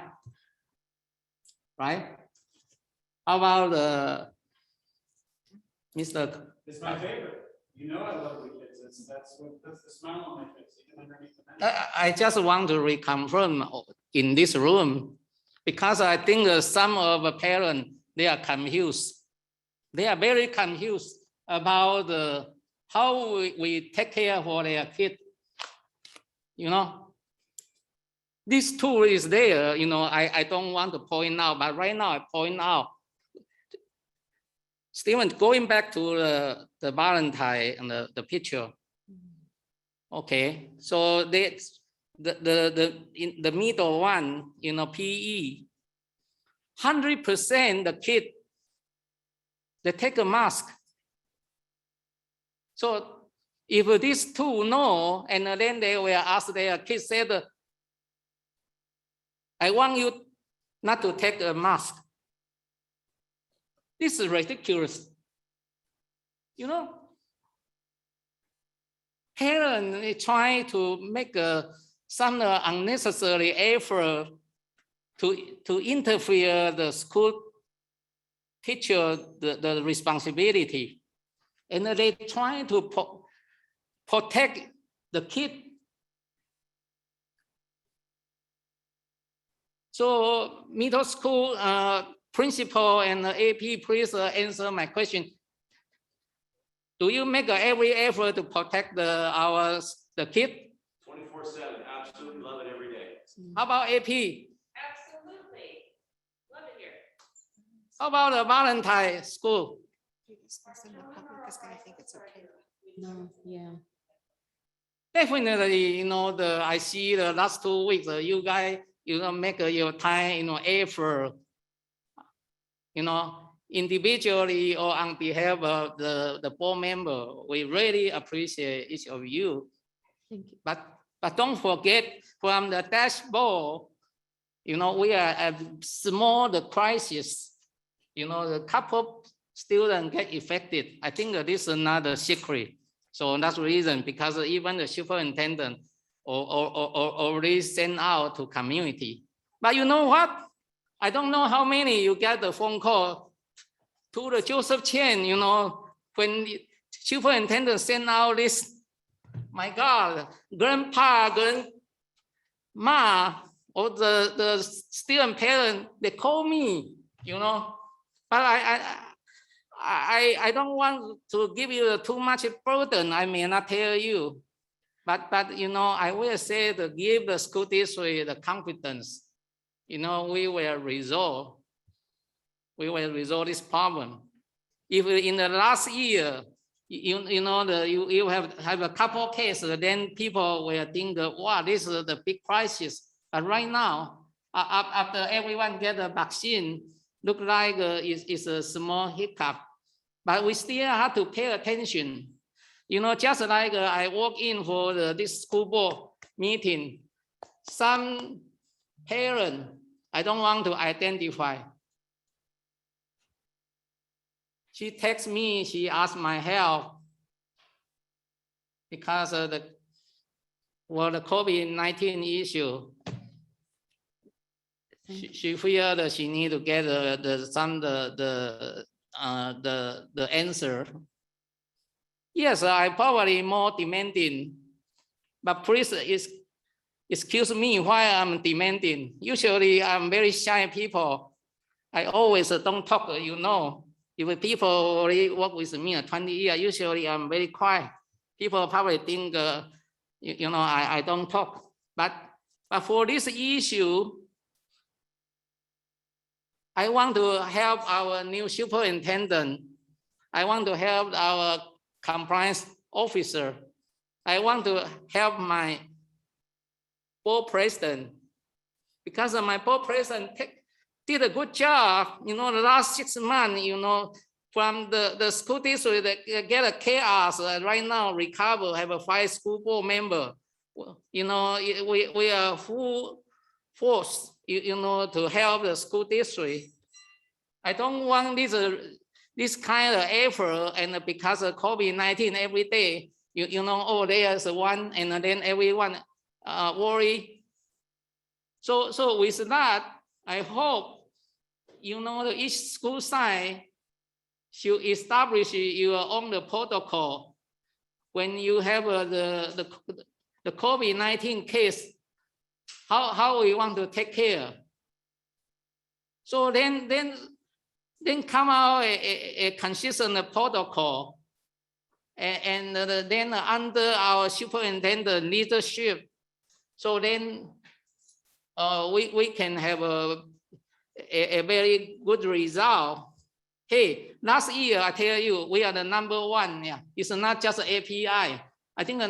Right? How about Mr. It's my favorite. You know I love the kids. That's the smile on my face. Even underneath the mask. I just want to reconfirm in this room because I think some of the parents, they are confused. They are very confused about how we take care for their kid. You know, this tool is there. You know, I don't want to point out, but right now I point out. Steven, going back to the Valentine and the picture. Okay, so in the middle one, you know, PE, 100% the kid, they take a mask. So if these two know, and then they will ask their kids, said, I want you not to take a mask. This is ridiculous. You know, parents try to make some unnecessary effort to interfere the school teacher the responsibility, and they try to protect the kid. So middle school principal and AP, please answer my question. Do you make every effort to protect the kid? 24/7, absolutely love it every day. How about AP? Absolutely. Love it here. How about the Valentine school? No, yeah. Definitely, you know, I see the last 2 weeks, you guys, you know, make your time, you know, effort, you know, individually or on behalf of the board member. We really appreciate each of you. Thank you. But don't forget, from the dashboard, you know, we are at small crisis. You know, the couple students get affected. I think that this is not a secret. So that's the reason, because even the superintendent already sent out to community. But you know what? I don't know how many you get the phone call to the Joseph Chang, when the superintendent sent out this, my God, grandpa, grandma, or the student parent, they call me, but I don't want to give you too much burden. I may not tell you, but I will say to give the school district the confidence. We will resolve this problem. If in the last year, you have a couple cases, then people will think, wow, this is the big crisis. But right now, after everyone get the vaccine, look like it's a small hiccup. But we still have to pay attention. Just like I walk in for this school board meeting, some parent, I don't want to identify. She texts me, she asked my help because of the COVID-19 issue. She feared that she need to get the answer. Yes, I probably more demanding, but please excuse me why I'm demanding. Usually I'm very shy people. I always don't talk, If people already work with me 20 years, usually I'm very quiet. People probably think, I don't talk. But for this issue, I want to help our new superintendent. I want to help our compliance officer. I want to help my board president, because my board president did a good job. The last 6 months, from the school district that get a chaos, right now recover, have a 5 school board member. We are full force, to help the school district. I don't want this kind of effort, and because of COVID-19 every day, there's one, and then everyone worry. So with that, I hope, each school site should establish your own protocol. When you have the COVID-19 case, how we want to take care. So then come out a consistent protocol, and then under our superintendent leadership, so then we can have a very good result. Hey, last year I tell you, we are the #1. Yeah, it's not just API. I think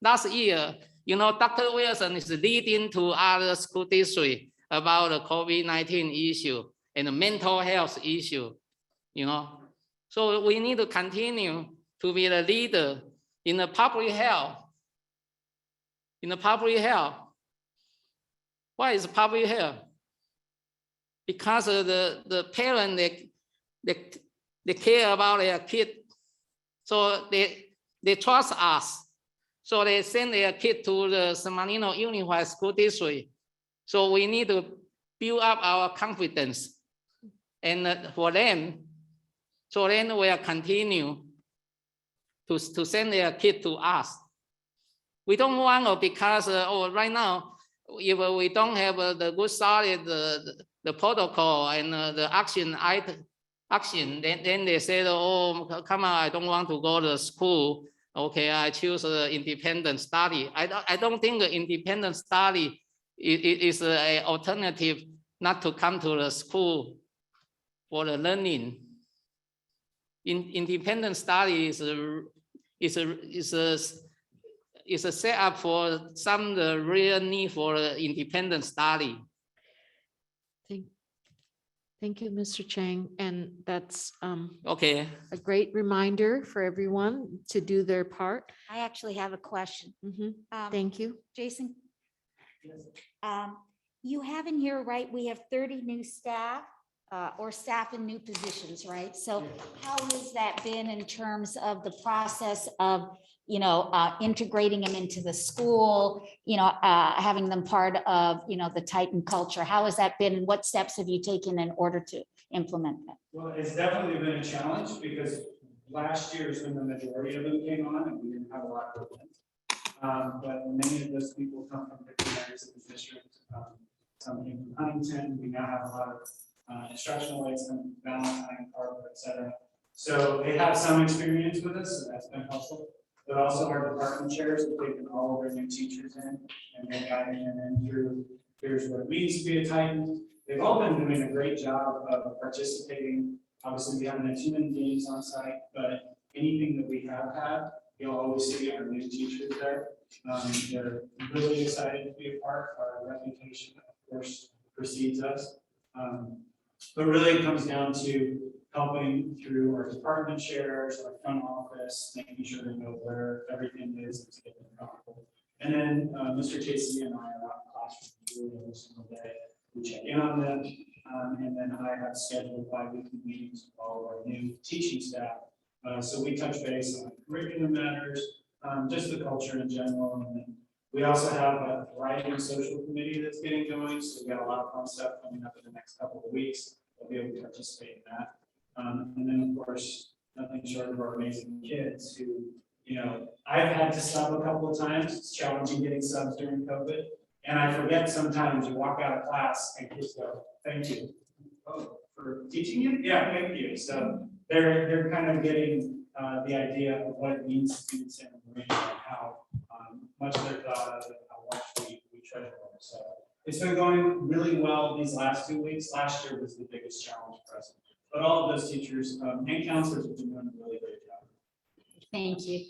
last year, Dr. Wilson is leading to other school districts about the COVID-19 issue and the mental health issue. So we need to continue to be the leader in the public health. Why is public health? Because of the parent, they care about their kid, so they trust us. So they send their kid to the San Marino Unified School District. So we need to build up our confidence, and for them, so then we'll continue to send their kid to us. We don't want because right now, if we don't have the good solid the protocol and the action, then they say, oh, come on, I don't want to go to school. Okay, I choose the independent study. I don't think the independent study is an alternative not to come to the school for the learning. Independent study is a setup for some the real need for independent study. Thank you, Mr. Chang. And that's okay. A great reminder for everyone to do their part. I actually have a question. Thank you. Jason? You have in here, right, we have 30 new staff or staff in new positions, right? So how has that been in terms of the process of, integrating them into the school, having them part of, the Titan culture? How has that been? And what steps have you taken in order to implement that? Well, it's definitely been a challenge because last year is when the majority of them came on and we didn't have a lot of them. But many of those people come from different areas of the district. Some came from Huntington. We now have a lot of instructional aides from Valentine, Carver, et cetera. So they have some experience with us, so that's been helpful. But also our department chairs have taken all of their new teachers in and they're guiding them in through, here's what it means to be a Titan. They've all been doing a great job of participating. Obviously, we haven't had too many games on site, but anything that we have had, you'll always see our new teachers there. They're really excited to be a part. Our reputation, of course, precedes us. But really it comes down to helping through our department chairs, our front office, making sure they know where everything is to get them comfortable. And then Mr. Casey and I are out in the classroom really every single day. We check in on them. And then I have scheduled bi-weekly meetings with all of our new teaching staff. So we touch base on curriculum matters, just the culture in general. And then we also have a thriving social committee that's getting going. So we got a lot of fun stuff coming up in the next couple of weeks. We'll be able to participate in that. And then of course, nothing short of our amazing kids who, you know, I've had to sub a couple of times. It's challenging getting subs during COVID. And I forget sometimes you walk out of class and kids go, thank you. Oh, for teaching you? Yeah, thank you. So they're kind of getting the idea of what it means to be in San Marino and how much they're thought of and how much we treasure them. So it's been going really well these last 2 weeks. Last year was the biggest challenge for us. But all of those teachers and counselors have been doing a really great job. Thank you.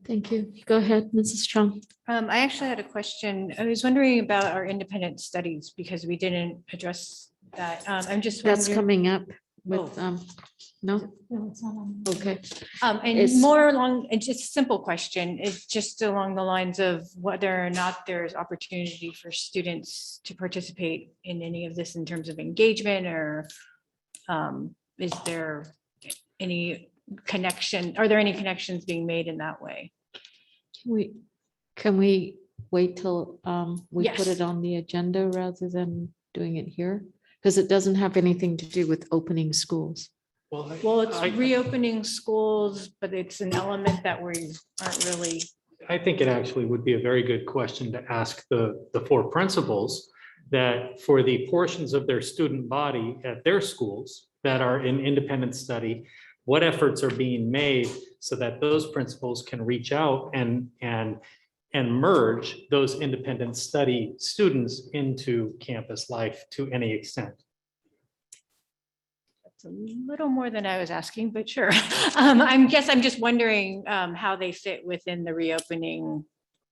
Thank you. Go ahead, Mrs. Chang. I actually had a question. I was wondering about our independent studies because we didn't address that. I'm just That's wondering- coming up with, no? No, it's not on. Okay. And It's- more along, it's just a simple question. It's just along the lines of whether or not there's opportunity for students to participate in any of this in terms of engagement or is there any connection? Are there any connections being made in that way? Can we wait till we put Yes. it on the agenda rather than doing it here? Because it doesn't have anything to do with opening schools. Well, it's reopening schools, but it's an element that we aren't really. I think it actually would be a very good question to ask the four principals that for the portions of their student body at their schools that are in independent study, what efforts are being made so that those principals can reach out and merge those independent study students into campus life to any extent. It's a little more than I was asking, but sure. I'm just wondering how they fit within the reopening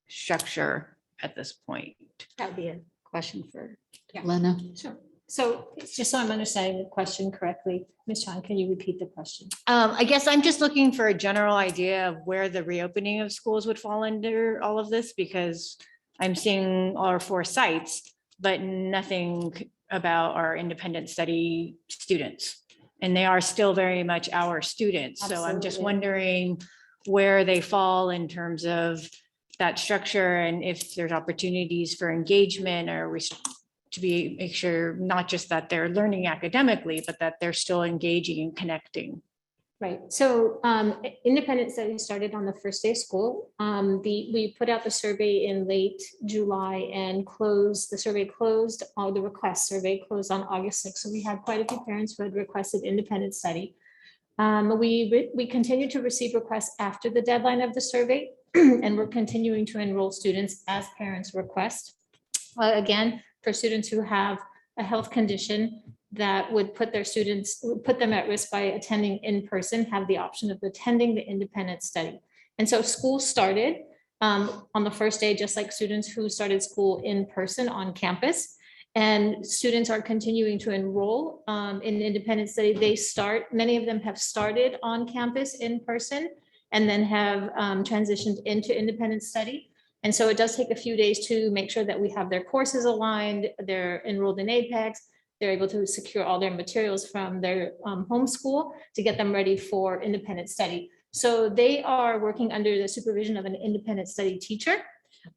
structure at this point. That would be a question for. Lena? Sure. So just so I'm understanding the question correctly, Ms. Chang, can you repeat the question? I guess I'm just looking for a general idea of where the reopening of schools would fall under all of this, because I'm seeing our 4 sites, but nothing about our independent study students. And they are still very much our students. So I'm just Absolutely. wondering where they fall in terms of that structure and if there's opportunities for engagement or make sure not just that they're learning academically, but that they're still engaging and connecting. Right. So independent study started on the first day of school. We put out the survey in late July and the survey closed, all the request survey closed on August 6th. So we had quite a few parents who had requested independent study. We continue to receive requests after the deadline of the survey, and we're continuing to enroll students as parents request. Again, for students who have a health condition that would put them at risk by attending in person, have the option of attending the independent study. And so school started on the first day, just like students who started school in person on campus. And students are continuing to enroll in independent study. Many of them have started on campus in person and then have transitioned into independent study. And so it does take a few days to make sure that we have their courses aligned, they're enrolled in Apex, they're able to secure all their materials from their home school to get them ready for independent study. So they are working under the supervision of an independent study teacher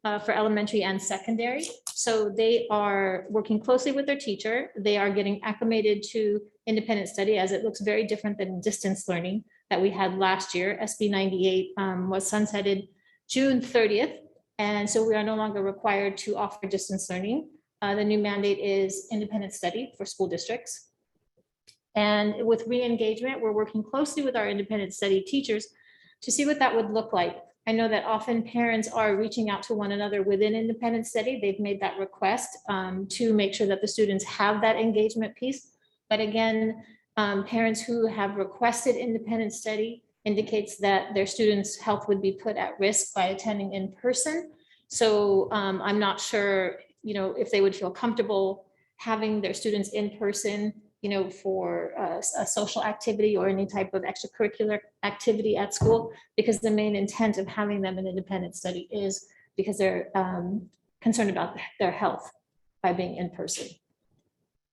for elementary and secondary. So they are working closely with their teacher. They are getting acclimated to independent study as it looks very different than distance learning that we had last year. SB 98 was sunsetted June 30th. And so we are no longer required to offer distance learning. The new mandate is independent study for school districts. And with re-engagement, we're working closely with our independent study teachers to see what that would look like. I know that often parents are reaching out to one another within independent study. They've made that request to make sure that the students have that engagement piece. But again, parents who have requested independent study indicates that their students' health would be put at risk by attending in person. So I'm not sure, if they would feel comfortable having their students in person, for a social activity or any type of extracurricular activity at school, because the main intent of having them in independent study is because they're concerned about their health by being in person.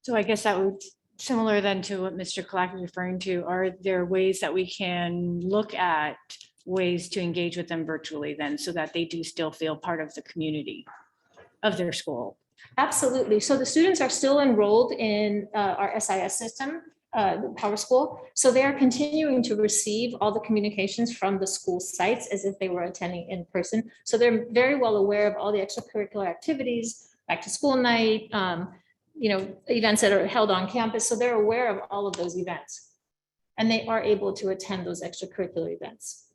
So I guess that would, similar then to what Mr. Kalak is referring to, are there ways that we can look at ways to engage with them virtually then so that they do still feel part of the community of their school? Absolutely. So the students are still enrolled in our SIS system, the Power School. So they are continuing to receive all the communications from the school sites as if they were attending in person. So they're very well aware of all the extracurricular activities, back to school night, events that are held on campus. So they're aware of all of those events. And they are able to attend those extracurricular events.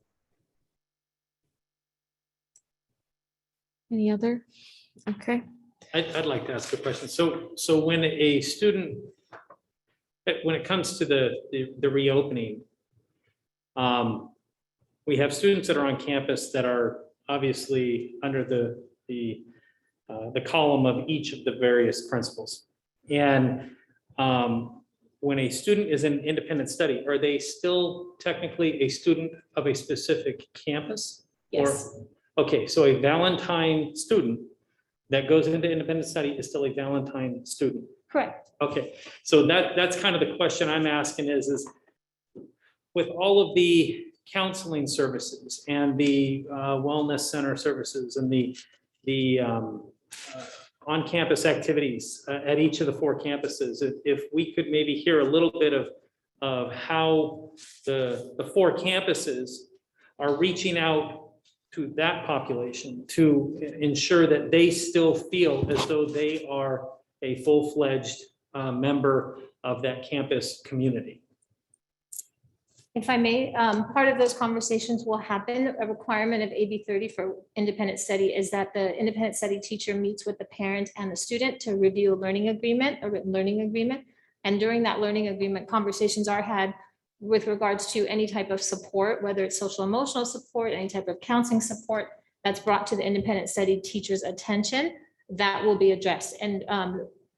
Any other? Okay. I'd like to ask a question. So when a student, when it comes to the reopening, we have students that are on campus that are obviously under the column of each of the various principals. And when a student is in independent study, are they still technically a student of a specific campus? Yes. Or, okay, so a Valentine student that goes into independent study is still a Valentine student. Correct. Okay, so that's kind of the question I'm asking is with all of the counseling services and the wellness center services and the on-campus activities at each of the 4 campuses, if we could maybe hear a little bit of how the 4 campuses are reaching out to that population to ensure that they still feel as though they are a full-fledged member of that campus community. If I may, part of those conversations will happen. A requirement of AB 30 for independent study is that the independent study teacher meets with the parent and the student to review a learning agreement, a written learning agreement. And during that learning agreement, conversations are had with regards to any type of support, whether it's social emotional support, any type of counseling support that's brought to the independent study teacher's attention, that will be addressed. And,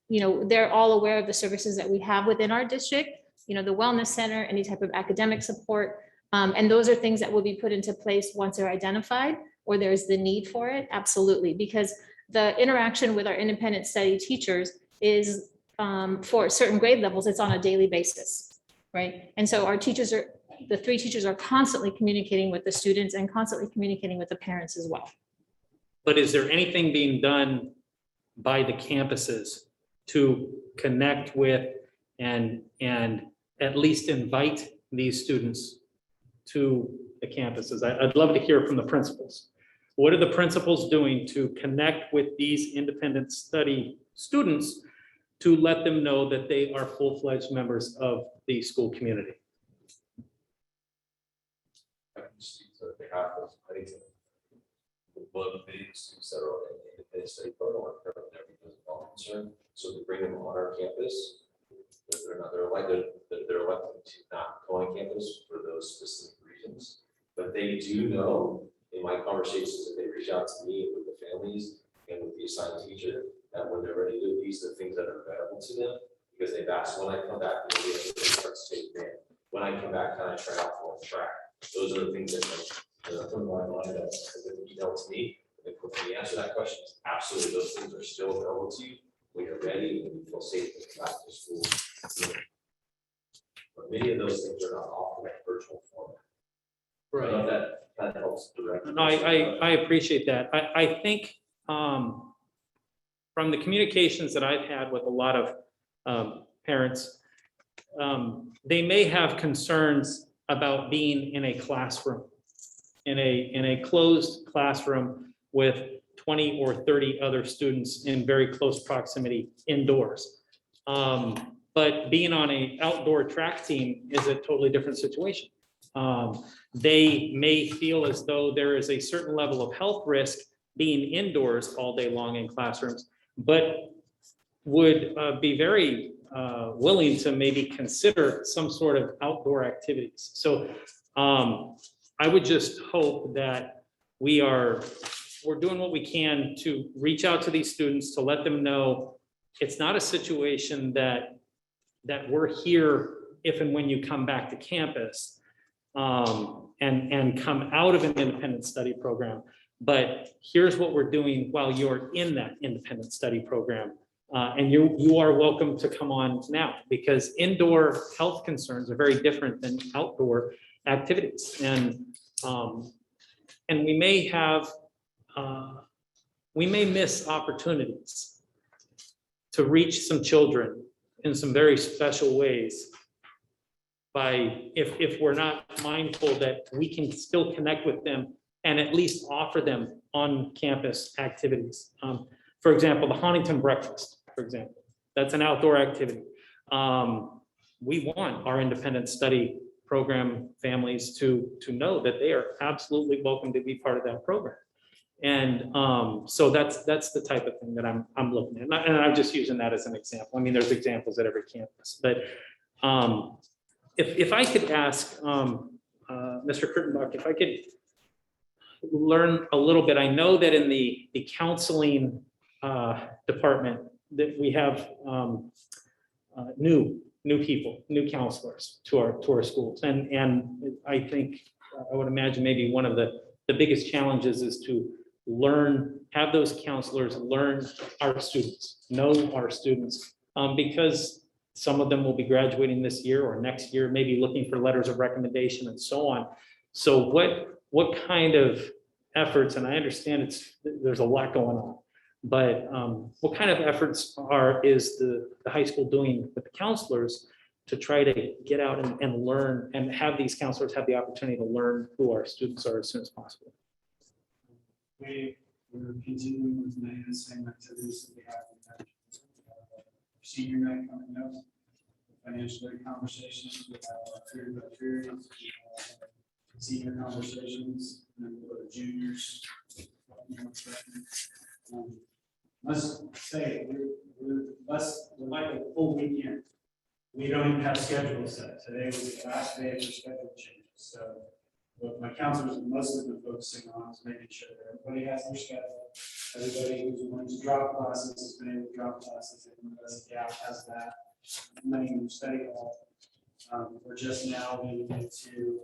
they're all aware of the services that we have within our district, the wellness center, any type of academic support. And those are things that will be put into place once they're identified or there's the need for it. Absolutely. Because the interaction with our independent study teachers is for certain grade levels, it's on a daily basis. Right. And so our teachers the 3 teachers are constantly communicating with the students and constantly communicating with the parents as well. But is there anything being done by the campuses to connect with and at least invite these students to the campuses? I'd love to hear from the principals. What are the principals doing to connect with these independent study students to let them know that they are full-fledged members of the school community? One of the students that are in the independent study program are currently there because of all concern. So to bring them on our campus, they're elected to not go on campus for those specific reasons. But they do know in my conversations that they reach out to me with the families and with the assigned teacher that when they're ready to do these are the things that are available to them, because they've asked when I come back, they'll be able to start state band. When I come back, can I try out for a track? Those are the things that put in my mind that email to me. And the answer to that question is absolutely, those things are still available to you when you're ready and you feel safe to come back to school. But many of those things are not offered in virtual format. Right. That helps No, I appreciate that. I think from the communications that I've had with a lot of parents, they may have concerns about being in a classroom, in a closed classroom with 20 or 30 other students in very close proximity indoors. But being on an outdoor track team is a totally different situation. They may feel as though there is a certain level of health risk being indoors all day long in classrooms, but would be very willing to maybe consider some sort of outdoor activities. So I would just hope that we're doing what we can to reach out to these students, to let them know it's not a situation that we're here if and when you come back to campus and come out of an independent study program. But here's what we're doing while you're in that independent study program. And you are welcome to come on now, because indoor health concerns are very different than outdoor activities. And we may miss opportunities to reach some children in some very special ways by, if we're not mindful that we can still connect with them and at least offer them on-campus activities. For example, the Huntington breakfast, for example, that's an outdoor activity. We want our independent study program families to know that they are absolutely welcome to be part of that program. And so that's the type of thing that I'm looking at. And I'm just using that as an example. I mean, there's examples at every campus, but if I could ask Mr. Kurtenbach, if I could learn a little bit. I know that in the counseling department that we have new people, new counselors to our schools. And I think, I would imagine maybe one of the biggest challenges is to have those counselors learn our students, know our students, because some of them will be graduating this year or next year, maybe looking for letters of recommendation and so on. So what kind of efforts, and I understand there's a lot going on, but what kind of efforts is the high school doing with the counselors to try to get out and learn and have these counselors have the opportunity to learn who our students are as soon as possible? We're continuing with many of the same activities that we have. Senior night coming up, financial aid conversations, we have period by period, senior conversations, and then we'll go to juniors. Let's say we're like a full weekend. We don't even have schedules set. Today was the last day for schedule changes. So what my counselors have mostly been focusing on is making sure that everybody has their schedule. Everybody who's willing to drop classes has been able to drop classes. Everyone has a gap has that. Many in the study hall. We're just now moving into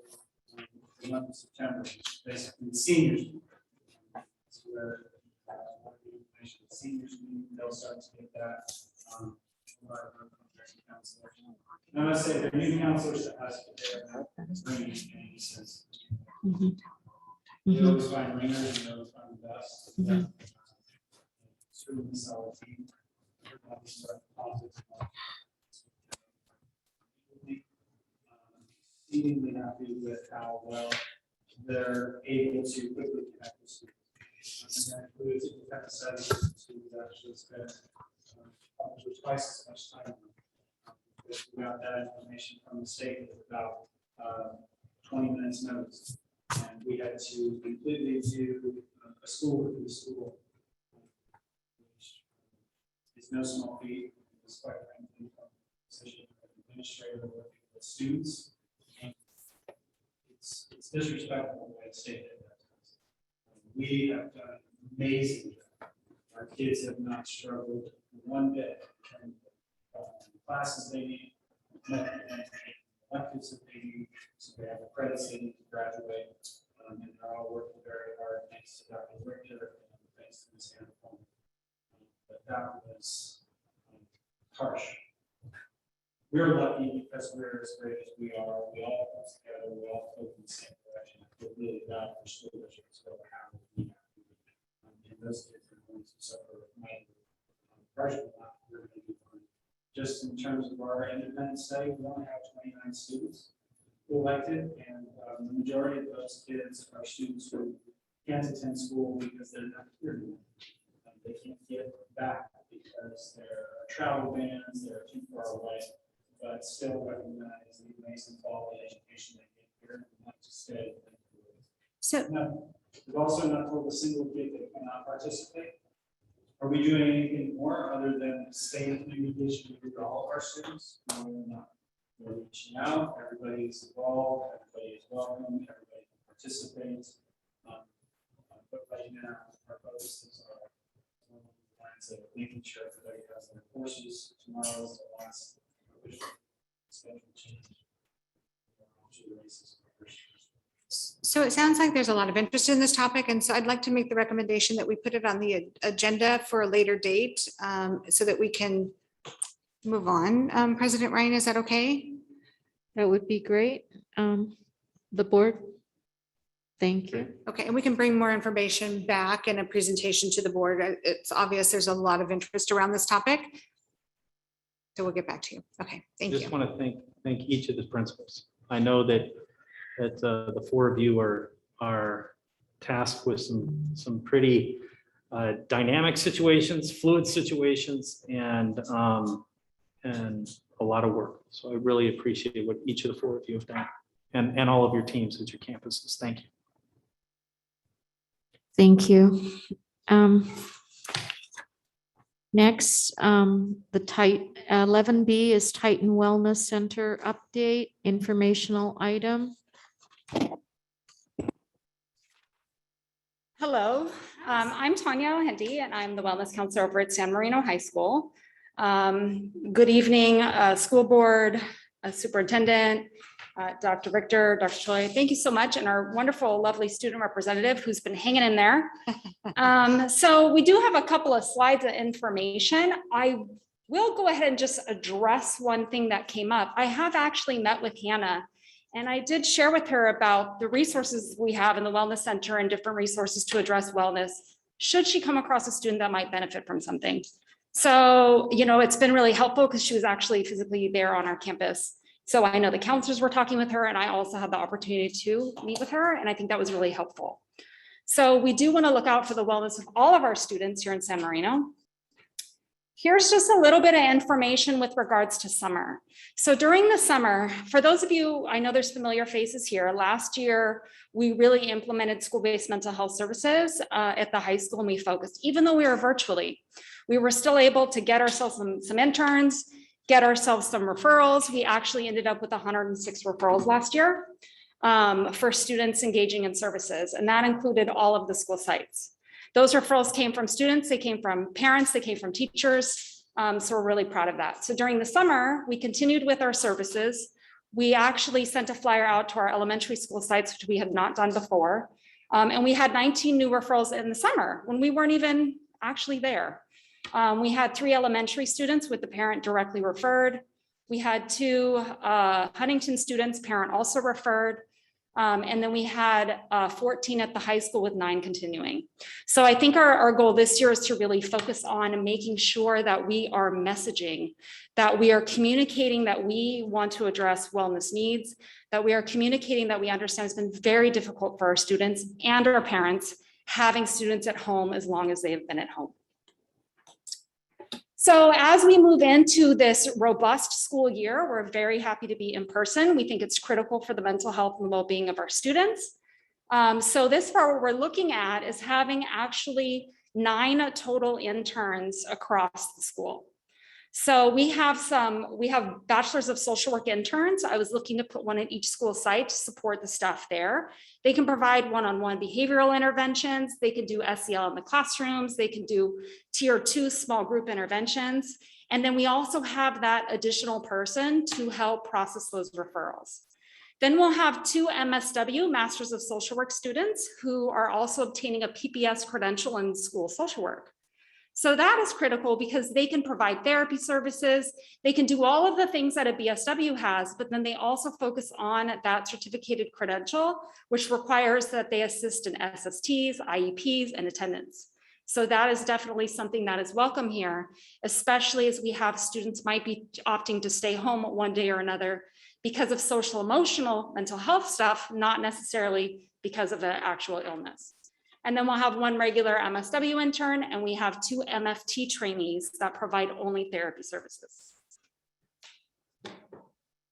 the month of September, basically the seniors. That's where the seniors meet, they'll start to get that. And I say they're new counselors to us, but they're bringing any sense. You always find winners and you always find the best. It's really a solid team. Exceedingly happy with how well they're able to quickly connect with students. And that includes emphasizing students actually spend twice as much time. We got that information from the state with about 20 minutes notice. And we had to completely do a school within the school, which is no small feat. It's quite frankly from the position of administrator working with students. And it's disrespectful the way it's stated. We have done amazing. Our kids have not struggled one bit. And classes they need, electives that they need, so they have the credits they need to graduate, and they're all working very hard thanks to Dr. Richter and thanks to Ms. Hanna. But that was harsh. We're lucky because we're as great as we are. We all come together. We all go in the same direction. really bad for school districts to have. And those kids are going to suffer partially, not really be fine. Just in terms of our independent study, we only have 29 students elected, and the majority of those kids are students who can't attend school because they're not here. They can't get back because there are travel bans, they're too far away, but still recognize the amazing quality education they get here and want to stay. So we've also not told a single kid that cannot participate. Are we doing anything more other than stay in communication with all of our students? No, we're not. We're reaching out, everybody is involved, everybody is welcome, everybody can participate. But right now, our focus is on lines of making sure everybody has their courses. Tomorrow is the last schedule change. So it sounds like there's a lot of interest in this topic, and so I'd like to make the recommendation that we put it on the agenda for a later date so that we can move on. President Ryan, is that okay? That would be great. The board. Thank you. Okay, and we can bring more information back in a presentation to the board. It's obvious there's a lot of interest around this topic. So we'll get back to you. Okay, thank you. Just want to thank each of the principals. I know that the four of you are tasked with some pretty dynamic situations, fluid situations, and a lot of work. So I really appreciate what each of the four of you have done, and all of your teams at your campuses. Thank you. Thank you. Next, the 11B is Titan Wellness Center update, informational item. Hello, I'm Tanya Hendy, and I'm the Wellness Counselor over at San Marino High School. Good evening, school board, superintendent, Dr. Richter, Dr. Choi. Thank you so much, and our wonderful, lovely student representative who's been hanging in there. So we do have a couple of slides of information. I will go ahead and just address one thing that came up. I have actually met with Hannah, and I did share with her about the resources we have in the Wellness Center and different resources to address wellness, should she come across a student that might benefit from something. So, it's been really helpful because she was actually physically there on our campus. So I know the counselors were talking with her, and I also had the opportunity to meet with her, and I think that was really helpful. So we do want to look out for the wellness of all of our students here in San Marino. Here's just a little bit of information with regards to summer. So during the summer, for those of you, I know there's familiar faces here. Last year, we really implemented school-based mental health services at the high school, and we focused, even though we were virtually, we were still able to get ourselves some interns, get ourselves some referrals. We actually ended up with 106 referrals last year for students engaging in services, and that included all of the school sites. Those referrals came from students, they came from parents, they came from teachers. So we're really proud of that. So during the summer, we continued with our services. We actually sent a flyer out to our elementary school sites, which we had not done before. And we had 19 new referrals in the summer when we weren't even actually there. We had 3 elementary students with the parent directly referred. We had 2 Huntington students, parent also referred. And then we had 14 at the high school with 9 continuing. So I think our goal this year is to really focus on making sure that we are messaging, that we are communicating that we want to address wellness needs, that we are communicating that we understand it's been very difficult for our students and our parents having students at home as long as they have been at home. So as we move into this robust school year, we're very happy to be in person. We think it's critical for the mental health and well-being of our students. So this far, what we're looking at is having actually 9 total interns across the school. So we have bachelors of social work interns. I was looking to put one at each school site to support the staff there. They can provide one-on-one behavioral interventions. They can do SEL in the classrooms. They can do tier 2 small group interventions. And then we also have that additional person to help process those referrals. Then we'll have 2 MSW, Masters of Social Work students, who are also obtaining a PPS credential in school social work. So that is critical because they can provide therapy services. They can do all of the things that a BSW has, but then they also focus on that certificated credential, which requires that they assist in SSTs, IEPs, and attendance. So that is definitely something that is welcome here, especially as we have students might be opting to stay home one day or another because of social, emotional, mental health stuff, not necessarily because of an actual illness. And then we'll have one regular MSW intern, and we have 2 MFT trainees that provide only therapy services.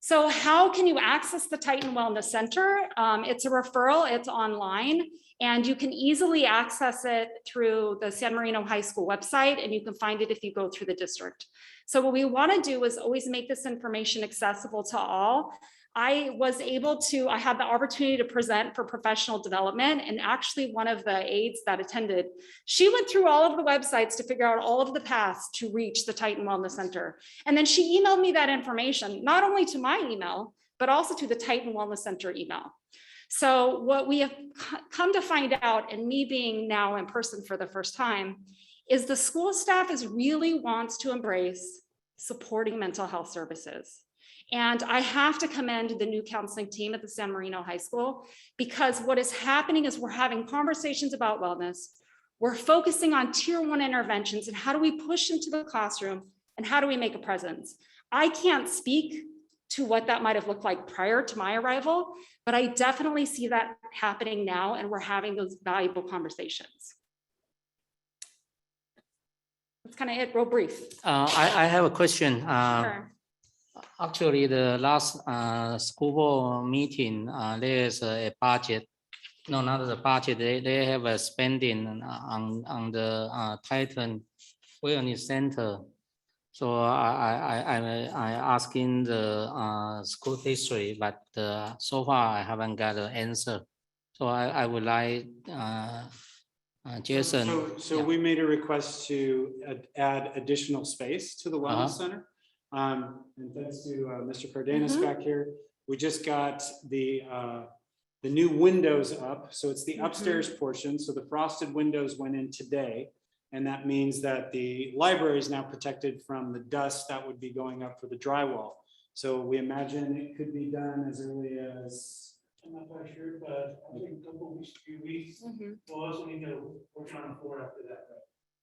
So how can you access the Titan Wellness Center? It's a referral, it's online, and you can easily access it through the San Marino High School website, and you can find it if you go through the district. So what we want to do is always make this information accessible to all. I had the opportunity to present for professional development, and actually one of the aides that attended, she went through all of the websites to figure out all of the paths to reach the Titan Wellness Center. And then she emailed me that information, not only to my email, but also to the Titan Wellness Center email. So what we have come to find out, and me being now in person for the first time, is the school staff really wants to embrace supporting mental health services. And I have to commend the new counseling team at the San Marino High School, because what is happening is we're having conversations about wellness. We're focusing on tier 1 interventions and how do we push into the classroom and how do we make a presence. I can't speak to what that might have looked like prior to my arrival, but I definitely see that happening now, and we're having those valuable conversations. That's kind of it, real brief. I have a question. Sure. Actually, the last school board meeting, there is a budget. No, not the budget. They have a spending on the Titan Wellness Center. So I asking the school district, but so far I haven't got an answer. So I would like Jason. So we made a request to add additional space to the wellness center. And thanks to Mr. Cardenas back here, we just got the new windows up. So it's the upstairs portion. So the frosted windows went in today. And that means that the library is now protected from the dust that would be going up for the drywall. So we imagine it could be done as early as, I'm not quite sure, but I think a couple weeks, 3 weeks. We'll also need to work on the floor after that.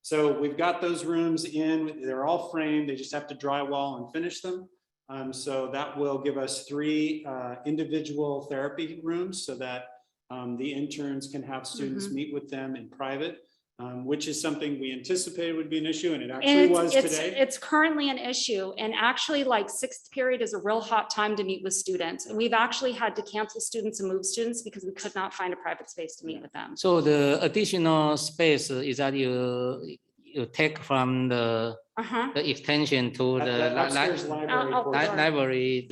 So we've got those rooms in, they're all framed, they just have to drywall and finish them. So that will give us 3 individual therapy rooms so that the interns can have students meet with them in private, which is something we anticipated would be an issue, and it actually was today. It's currently an issue, and actually like 6th period is a real hot time to meet with students. And we've actually had to cancel students and move students because we could not find a private space to meet with them. So the additional space is that you take from the extension to the upstairs library.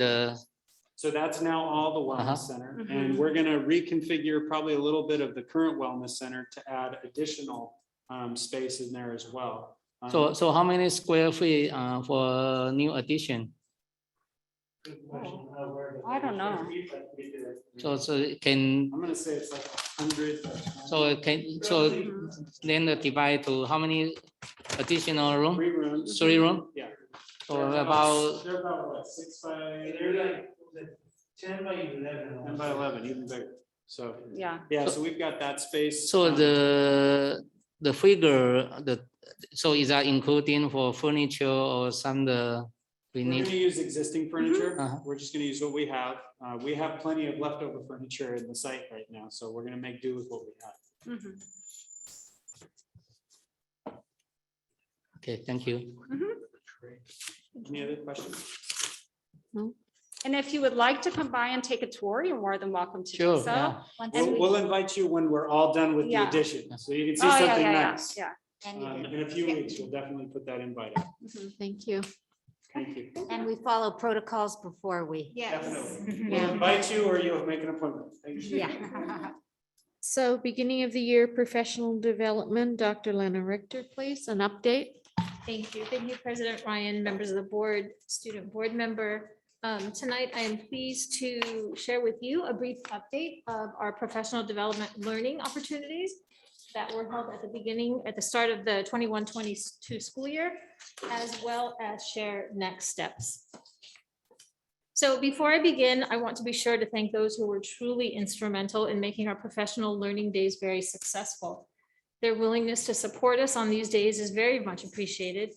So that's now all the wellness center, and we're going to reconfigure probably a little bit of the current wellness center to add additional space in there as well. So how many square feet for new addition? I don't know. So it can. I'm going to say it's like 100. So it can. So then the divide to how many additional room? 3 rooms. 3 room. Yeah. So about. They're about what, 6 by. They're like 10 by 11. 10 by 11, even bigger. So yeah. So we've got that space. So the figure so is that including for furniture or some we We're need? going to use existing furniture. We're just going to use what we have. We have plenty of leftover furniture in the site right now, so we're going to make do with what we have. Okay, thank you. Any other questions? And if you would like to come by and take a tour, you're more than welcome to Sure, do so. yeah. We'll invite you when we're all done with the Yeah. addition, so you can see something nice. Yeah. In a few weeks, we'll definitely put that invite out. Thank you. Thank you. And we follow protocols before we. Definitely. We'll invite you or you'll make an appointment. Thank you. Yeah. So beginning of the year, professional development, Dr. Lena Richter, please, an update. Thank you. Thank you, President Ryan, members of the board, student board member. Tonight, I am pleased to share with you a brief update of our professional development learning opportunities. that were held at the start of the 21-22 school year, as well as share next steps. So before I begin, I want to be sure to thank those who were truly instrumental in making our professional learning days very successful. Their willingness to support us on these days is very much appreciated.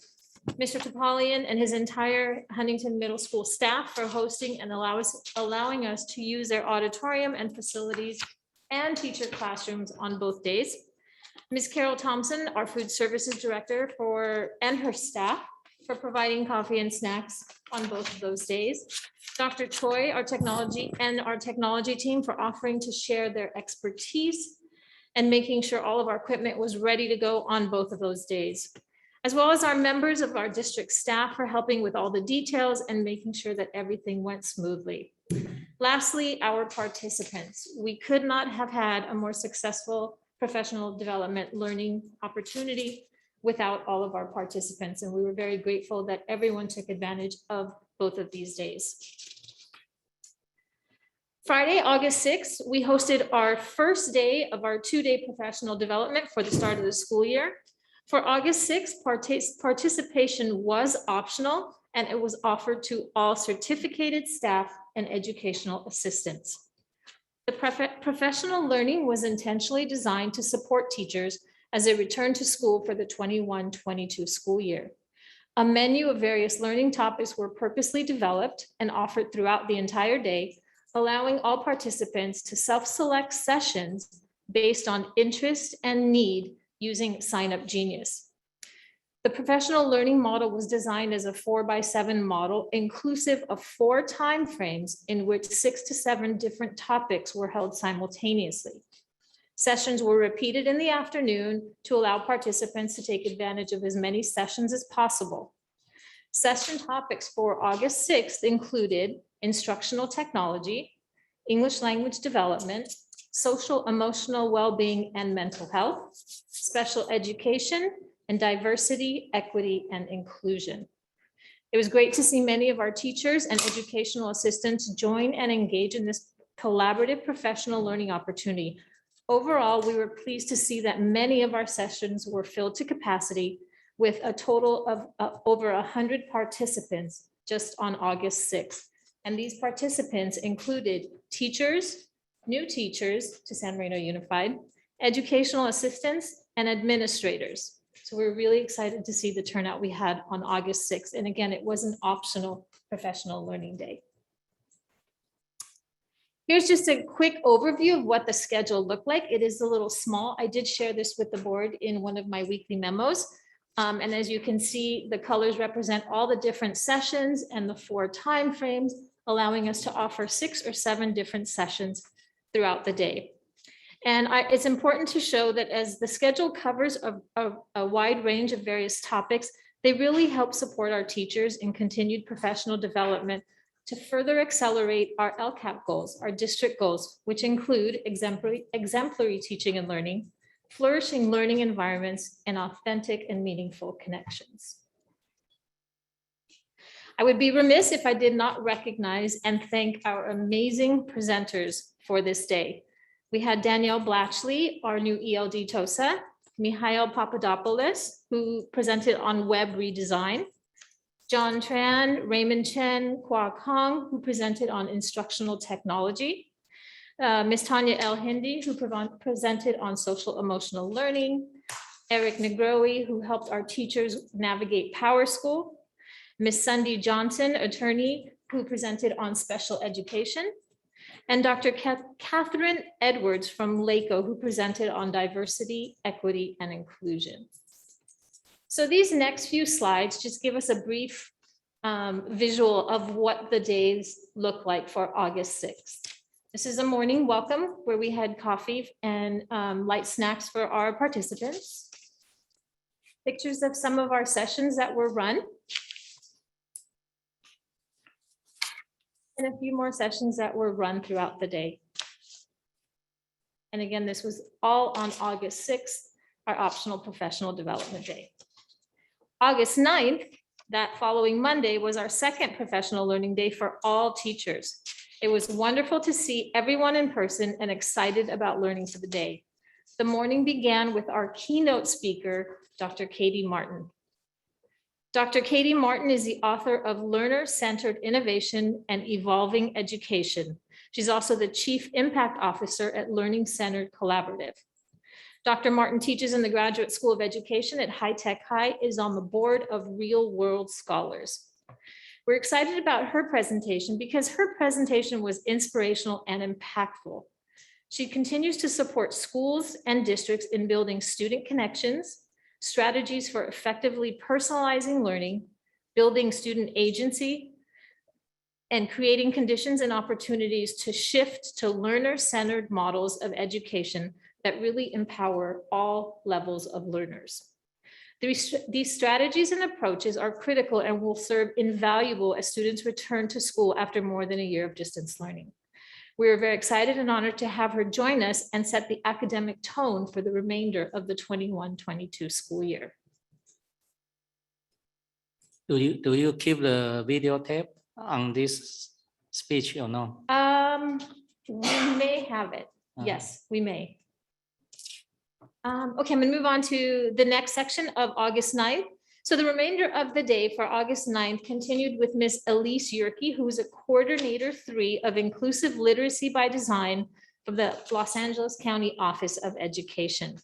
Mr. Topalian and his entire Huntington Middle School staff for hosting and allowing us to use their auditorium and facilities and teacher classrooms on both days. Ms. Carol Thompson, our food services director and her staff for providing coffee and snacks on both of those days. Dr. Choi, our technology team for offering to share their expertise and making sure all of our equipment was ready to go on both of those days, as well as our members of our district staff for helping with all the details and making sure that everything went smoothly. Lastly, our participants. We could not have had a more successful professional development learning opportunity without all of our participants, and we were very grateful that everyone took advantage of both of these days. Friday, August 6th, we hosted our first day of our 2-day professional development for the start of the school year. For August 6th, participation was optional, and it was offered to all certificated staff and educational assistants. The professional learning was intentionally designed to support teachers as they return to school for the 21-22 school year. A menu of various learning topics were purposely developed and offered throughout the entire day, allowing all participants to self-select sessions based on interest and need using Sign Up Genius. The professional learning model was designed as a 4x7 model, inclusive of 4 timeframes in which 6 to 7 different topics were held simultaneously. Sessions were repeated in the afternoon to allow participants to take advantage of as many sessions as possible. Session topics for August 6th included instructional technology, English language development, social emotional well-being and mental health, special education, and diversity, equity, and inclusion. It was great to see many of our teachers and educational assistants join and engage in this collaborative professional learning opportunity. Overall, we were pleased to see that many of our sessions were filled to capacity with a total of over 100 participants just on August 6th. And these participants included teachers, new teachers to San Marino Unified, educational assistants, and administrators. So we're really excited to see the turnout we had on August 6th. And again, it was an optional professional learning day. Here's just a quick overview of what the schedule looked like. It is a little small. I did share this with the board in one of my weekly memos. And as you can see, the colors represent all the different sessions and the 4 timeframes, allowing us to offer 6 or 7 different sessions throughout the day. And it's important to show that as the schedule covers a wide range of various topics, they really help support our teachers in continued professional development to further accelerate our LCAP goals, our district goals, which include exemplary teaching and learning, flourishing learning environments, and authentic and meaningful connections. I would be remiss if I did not recognize and thank our amazing presenters for this day. We had Danielle Blatchley, our new ELD TOSA, Mihail Papadopoulos, who presented on Webb redesign, John Tran, Raymond Chen, Kwa Kong, who presented on instructional technology, Ms. Tanya El Hindi, who presented on social emotional learning, Eric Negroe, who helped our teachers navigate Power School, Ms. Sunday Johnson, attorney, who presented on special education, and Dr. Catherine Edwards from LACO, who presented on diversity, equity, and inclusion. So these next few slides just give us a brief visual of what the days look like for August 6th. This is a morning welcome where we had coffee and light snacks for our participants. Pictures of some of our sessions that were run. And a few more sessions that were run throughout the day. And again, this was all on August 6th, our optional professional development day. August 9th, that following Monday, was our second professional learning day for all teachers. It was wonderful to see everyone in person and excited about learning for the day. The morning began with our keynote speaker, Dr. Katie Martin. Dr. Katie Martin is the author of Learner-Centered Innovation and Evolving Education. She's also the Chief Impact Officer at Learning Centered Collaborative. Dr. Martin teaches in the Graduate School of Education at High Tech High, is on the board of Real World Scholars. We're excited about her presentation because her presentation was inspirational and impactful. She continues to support schools and districts in building student connections, strategies for effectively personalizing learning, building student agency, and creating conditions and opportunities to shift to learner-centered models of education that really empower all levels of learners. These strategies and approaches are critical and will serve invaluable as students return to school after more than a year of distance learning. We are very excited and honored to have her join us and set the academic tone for the remainder of the 21-22 school year. Do you keep the videotape on this speech or no? We may have it. Yes, we may. Okay, I'm gonna move on to the next section of August 9th. So the remainder of the day for August 9th continued with Miss Elise Yerke, who is a Coordinator 3 of Inclusive Literacy by Design from the Los Angeles County Office of Education.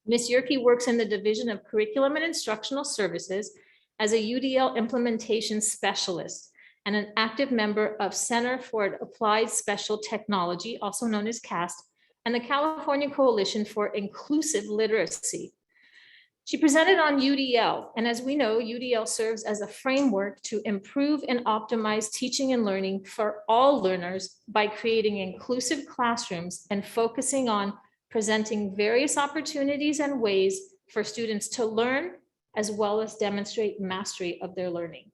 Miss Yerke works in the Division of Curriculum and Instructional Services as a UDL implementation specialist and an active member of Center for Applied Special Technology, also known as CAST, and the California Coalition for Inclusive Literacy. She presented on UDL, and as we know, UDL serves as a framework to improve and optimize teaching and learning for all learners by creating inclusive classrooms and focusing on presenting various opportunities and ways for students to learn, as well as demonstrate mastery of their learning.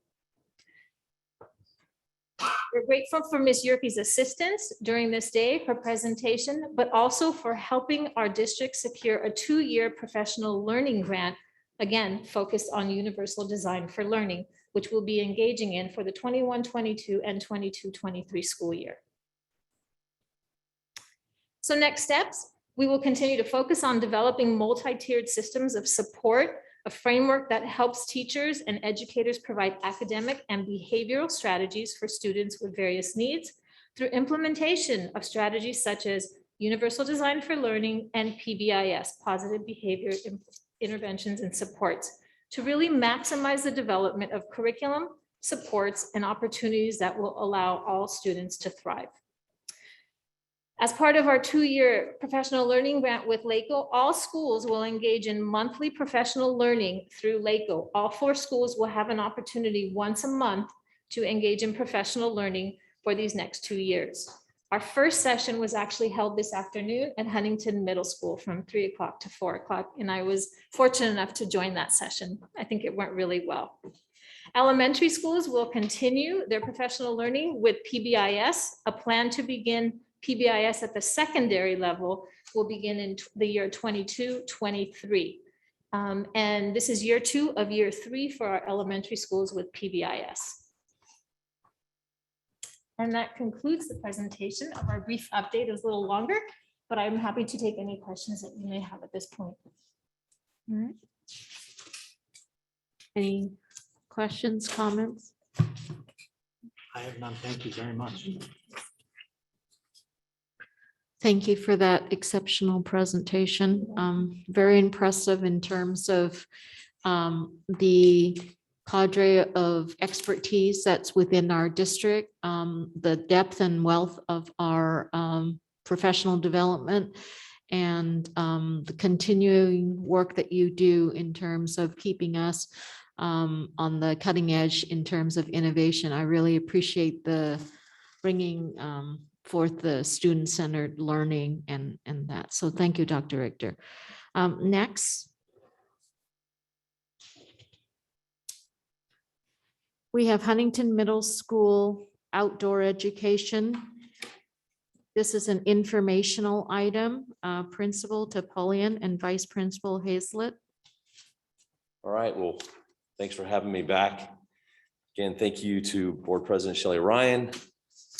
We're grateful for Ms. Yerke's assistance during this day, her presentation, but also for helping our district secure a 2-year professional learning grant, again, focused on universal design for learning, which we'll be engaging in for the 21-22 and 22-23 school year. So next steps, we will continue to focus on developing multi-tiered systems of support, a framework that helps teachers and educators provide academic and behavioral strategies for students with various needs through implementation of strategies such as universal design for learning and PBIS, positive behavior interventions and supports, to really maximize the development of curriculum, supports, and opportunities that will allow all students to thrive. As part of our 2-year professional learning grant with LACO, all schools will engage in monthly professional learning through LACO. All 4 schools will have an opportunity once a month to engage in professional learning for these next 2 years. Our first session was actually held this afternoon at Huntington Middle School from 3 o'clock to 4 o'clock, and I was fortunate enough to join that session. I think it went really well. Elementary schools will continue their professional learning with PBIS, a plan to begin PBIS at the secondary level will begin in the year 22-23. And this is year 2 of year 3 for our elementary schools with PBIS. And that concludes the presentation of our brief update. It was a little longer, but I'm happy to take any questions that you may have at this point. All right. Any questions, comments? I have none. Thank you very much. Thank you for that exceptional presentation. Very impressive in terms of the cadre of expertise that's within our district, the depth and wealth of our professional development, and the continuing work that you do in terms of keeping us on the cutting edge in terms of innovation. I really appreciate the bringing forth the student-centered learning and that. So thank you, Dr. Richter. Next. We have Huntington Middle School outdoor education. This is an informational item, Principal Tapolian and Vice Principal Hazlett. All right, well, thanks for having me back. Again, thank you to Board President Shelley Ryan,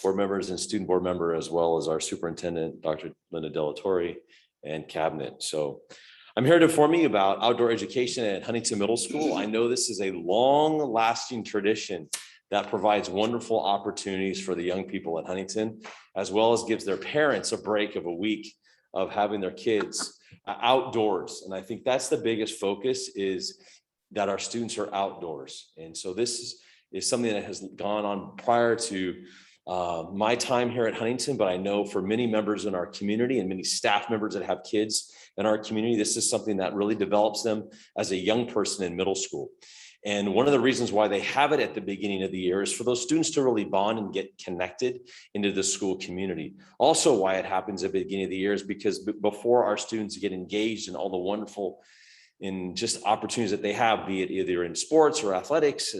board members and student board member, as well as our superintendent, Dr. Linda Delatorre, and cabinet. So I'm here to inform you about outdoor education at Huntington Middle School. I know this is a long-lasting tradition that provides wonderful opportunities for the young people at Huntington, as well as gives their parents a break of a week of having their kids outdoors. And I think that's the biggest focus, is that our students are outdoors. And so this is something that has gone on prior to my time here at Huntington, but I know for many members in our community and many staff members that have kids in our community, this is something that really develops them as a young person in middle school. And one of the reasons why they have it at the beginning of the year is for those students to really bond and get connected into the school community. Also, why it happens at the beginning of the year is because before our students get engaged in all the wonderful and just opportunities that they have, be it either in sports or athletics,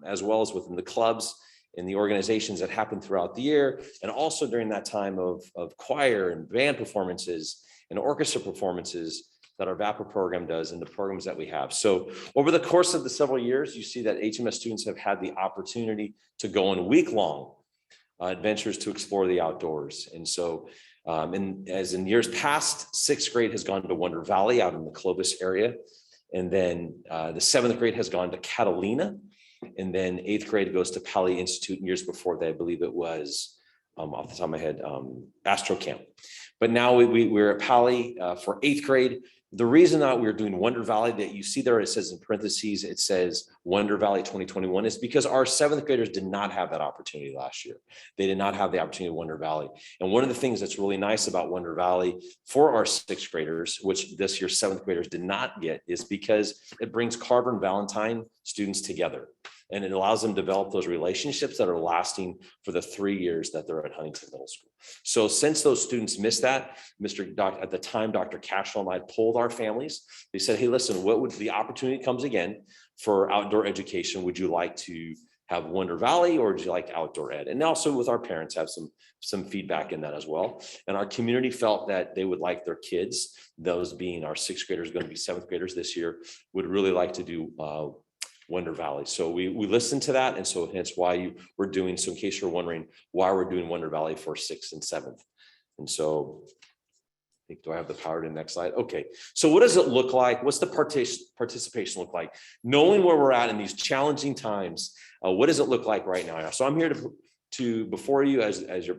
as well as within the clubs and the organizations that happen throughout the year, and also during that time of choir and band performances and orchestra performances that our VAPA program does and the programs that we have. So over the course of the several years, you see that HMS students have had the opportunity to go on week-long adventures to explore the outdoors. And so, as in years past, 6th grade has gone to Wonder Valley out in the Clovis area. And then the 7th grade has gone to Catalina. And then 8th grade goes to Pali Institute. And years before that, I believe it was, off the top of my head, Astro Camp. But now we're at Pali for 8th grade. The reason that we're doing Wonder Valley, that you see there, it says in parentheses, it says Wonder Valley 2021, is because our 7th graders did not have that opportunity last year. They did not have the opportunity of Wonder Valley. And one of the things that's really nice about Wonder Valley for our 6th graders, which this year 7th graders did not get, is because it brings Carver and Valentine students together. And it allows them to develop those relationships that are lasting for the 3 years that they're at Huntington Middle School. So since those students missed that, at the time, Dr. Cashel and I polled our families. They said, hey, listen, what would the opportunity comes again for outdoor education? Would you like to have Wonder Valley, or would you like outdoor ed? And also with our parents have some feedback in that as well. And our community felt that they would like their kids, those being our 6th graders, going to be 7th graders this year, would really like to do Wonder Valley. So we listened to that. And so hence why we're doing, so in case you're wondering why we're doing Wonder Valley for 6th and 7th. And so I think, do I have the power to the next slide? Okay. So what does it look like? What's the participation look like? Knowing where we're at in these challenging times, what does it look like right now? So I'm here to before you as your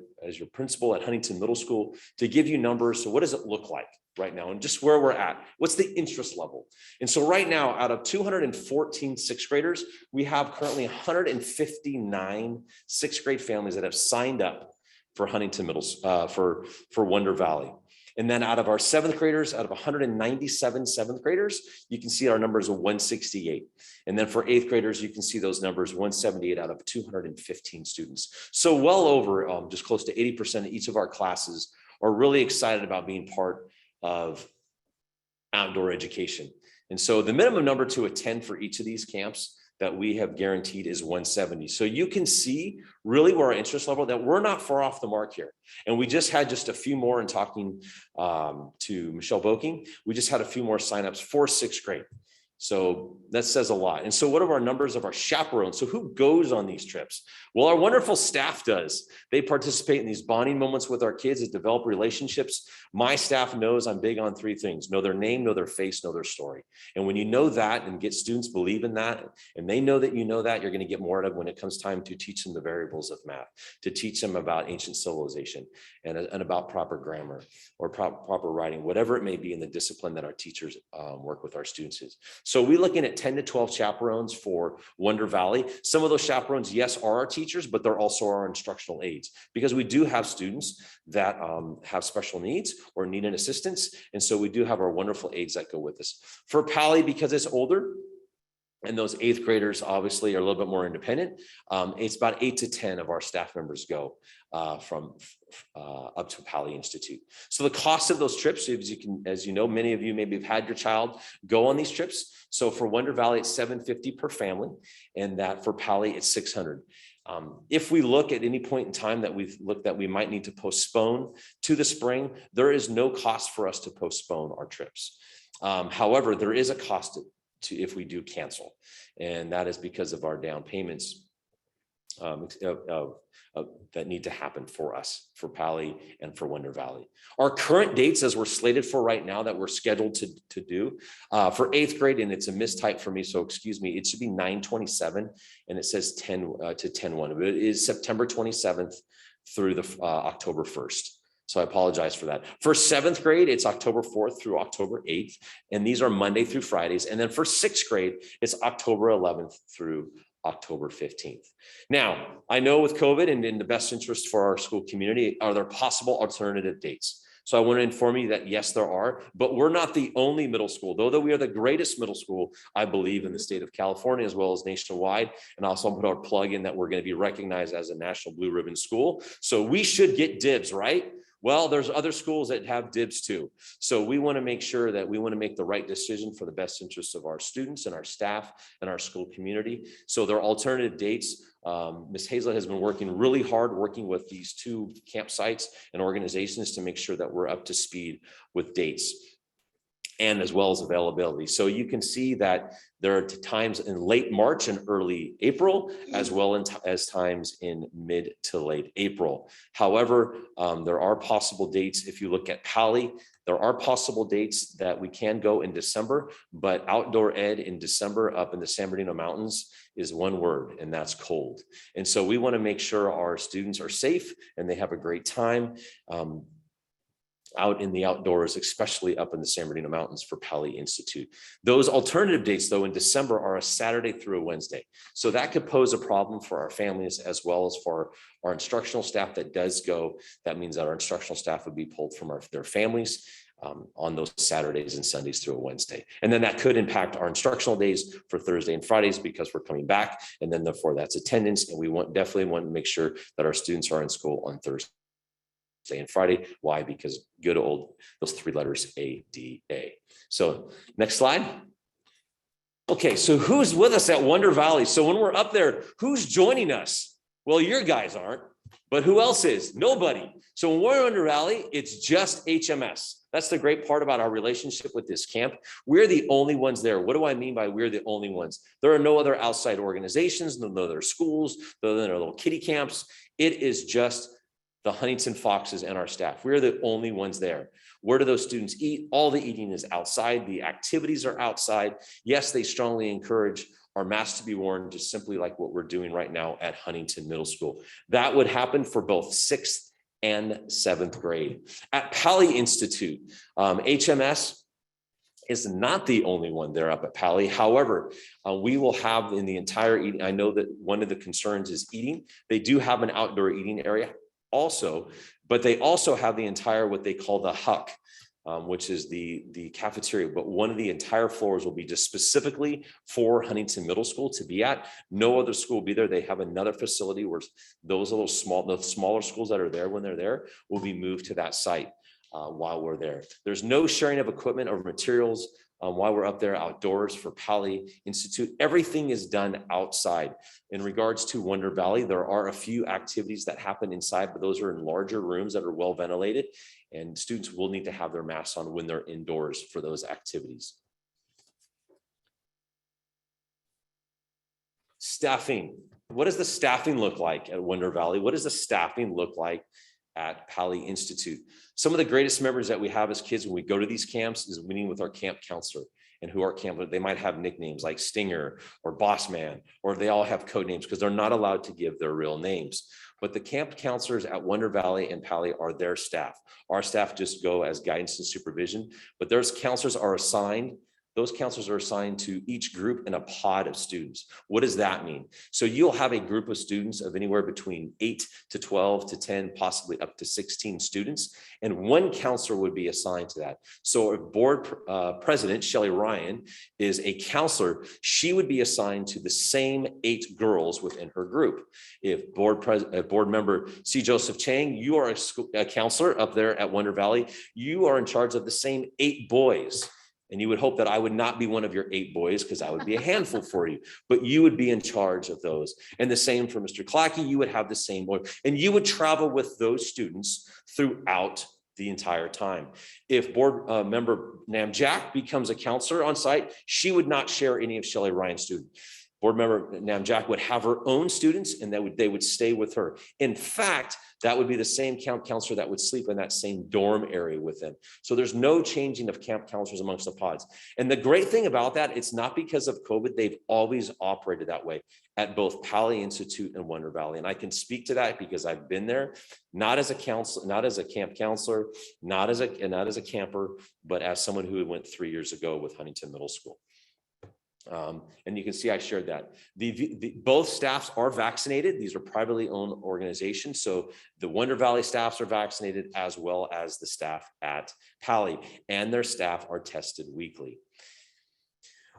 principal at Huntington Middle School to give you numbers. So what does it look like right now and just where we're at? What's the interest level? And so right now, out of 214 6th graders, we have currently 159 6th grade families that have signed up for Huntington Middle for Wonder Valley. And then out of our 7th graders, out of 197 7th graders, you can see our numbers of 168. And then for 8th graders, you can see those numbers, 178 out of 215 students. So well over just close to 80% of each of our classes are really excited about being part of outdoor education. And so the minimum number to attend for each of these camps that we have guaranteed is 170. So you can see really where our interest level, that we're not far off the mark here. And we just had just a few more in talking to Michelle Boking. We just had a few more signups for 6th grade. So that says a lot. And so what are our numbers of our chaperones? So who goes on these trips? Well, our wonderful staff does. They participate in these bonding moments with our kids that develop relationships. My staff knows I'm big on 3 things: know their name, know their face, know their story. And when you know that and get students believe in that, and they know that you know that, you're going to get more of it when it comes time to teach them the variables of math, to teach them about ancient civilization and about proper grammar or proper writing, whatever it may be in the discipline that our teachers work with our students in. So we're looking at 10 to 12 chaperones for Wonder Valley. Some of those chaperones, yes, are our teachers, but they're also our instructional aides, because we do have students that have special needs or need an assistance. And so we do have our wonderful aides that go with us. For Pali, because it's older, and those 8th graders obviously are a little bit more independent, it's about 8 to 10 of our staff members go from up to Pali Institute. So the cost of those trips, as you know, many of you maybe have had your child go on these trips. So for Wonder Valley, it's $750 per family, and that for Pali, it's $600. If we look at any point in time that we've looked that we might need to postpone to the spring, there is no cost for us to postpone our trips. However, there is a cost to if we do cancel, and that is because of our down payments that need to happen for us, for Pali and for Wonder Valley. Our current dates, as we're slated for right now, that we're scheduled to do for 8th grade, and it's a mistype for me, so excuse me, it should be 9/27, and it says 10 to 10/1, but it is September 27th through the October 1st. So I apologize for that. For 7th grade, it's October 4th through October 8th, and these are Monday through Fridays. And then for 6th grade, it's October 11th through October 15th. Now, I know with COVID and in the best interest for our school community, are there possible alternative dates? So I want to inform you that yes, there are, but we're not the only middle school, though we are the greatest middle school, I believe, in the state of California, as well as nationwide. And also put our plug in that we're going to be recognized as a national blue ribbon school. So we should get dibs, right? Well, there's other schools that have dibs too. So we want to make sure that we want to make the right decision for the best interests of our students and our staff and our school community. So there are alternative dates. Ms. Hazlett has been working really hard, working with these 2 campsites and organizations to make sure that we're up to speed with dates and as well as availability. So you can see that there are times in late March and early April, as well as times in mid to late April. However, there are possible dates. If you look at Pali, there are possible dates that we can go in December, but outdoor ed in December up in the San Bernardino Mountains is one word, and that's cold. And so we want to make sure our students are safe and they have a great time out in the outdoors, especially up in the San Bernardino Mountains for Pali Institute. Those alternative dates, though, in December are a Saturday through a Wednesday. So that could pose a problem for our families as well as for our instructional staff that does go. That means that our instructional staff would be pulled from their families on those Saturdays and Sundays through a Wednesday. And then that could impact our instructional days for Thursday and Fridays because we're coming back. And then therefore that's attendance. And we definitely want to make sure that our students are in school on Thursday and Friday. Why? Because good old, those 3 letters, ADA. So next slide. Okay, so who's with us at Wonder Valley? So when we're up there, who's joining us? Well, your guys aren't, but who else is? Nobody. So when we're at Wonder Valley, it's just HMS. That's the great part about our relationship with this camp. We're the only ones there. What do I mean by we're the only ones? There are no other outside organizations, no other schools, no other little kiddie camps. It is just the Huntington Foxes and our staff. We're the only ones there. Where do those students eat? All the eating is outside. The activities are outside. Yes, they strongly encourage our masks to be worn, just simply like what we're doing right now at Huntington Middle School. That would happen for both 6th and 7th grade. At Pali Institute, HMS is not the only one there up at Pali. However, we will have in the entire eating, I know that one of the concerns is eating. They do have an outdoor eating area also, but they also have the entire, what they call the HUC, which is the cafeteria, but one of the entire floors will be just specifically for Huntington Middle School to be at. No other school will be there. They have another facility where those the smaller schools that are there when they're there will be moved to that site while we're there. There's no sharing of equipment or materials while we're up there outdoors for Pali Institute. Everything is done outside. In regards to Wonder Valley, there are a few activities that happen inside, but those are in larger rooms that are well ventilated, and students will need to have their masks on when they're indoors for those activities. Staffing. What does the staffing look like at Wonder Valley? What does the staffing look like at Pali Institute? Some of the greatest memories that we have as kids when we go to these camps is meeting with our camp counselor. And who our camp, they might have nicknames like Stinger or Boss Man, or they all have code names because they're not allowed to give their real names. But the camp counselors at Wonder Valley and Pali are their staff. Our staff just go as guidance and supervision, but those counselors are assigned. Those counselors are assigned to each group in a pod of students. What does that mean? So you'll have a group of students of anywhere between 8 to 12 to 10, possibly up to 16 students, and one counselor would be assigned to that. So if board president Shelly Ryan is a counselor, she would be assigned to the same 8 girls within her group. If board member C. Joseph Chang, you are a counselor up there at Wonder Valley, you are in charge of the same 8 boys. And you would hope that I would not be one of your 8 boys because I would be a handful for you, but you would be in charge of those. And the same for Mr. Clackey, you would have the same boy, and you would travel with those students throughout the entire time. If board member Nam Jack becomes a counselor on site, she would not share any of Shelly Ryan's students. Board member Namjack would have her own students and they would stay with her. In fact, that would be the same camp counselor that would sleep in that same dorm area with them. So there's no changing of camp counselors amongst the pods. And the great thing about that, it's not because of COVID, they've always operated that way at both Pali Institute and Wonder Valley. And I can speak to that because I've been there, not as a counselor, not as a camp counselor, not as a camper, but as someone who went 3 years ago with Huntington Middle School. And you can see I shared that. Both staffs are vaccinated. These are privately owned organizations. So the Wonder Valley staffs are vaccinated as well as the staff at Pali, and their staff are tested weekly.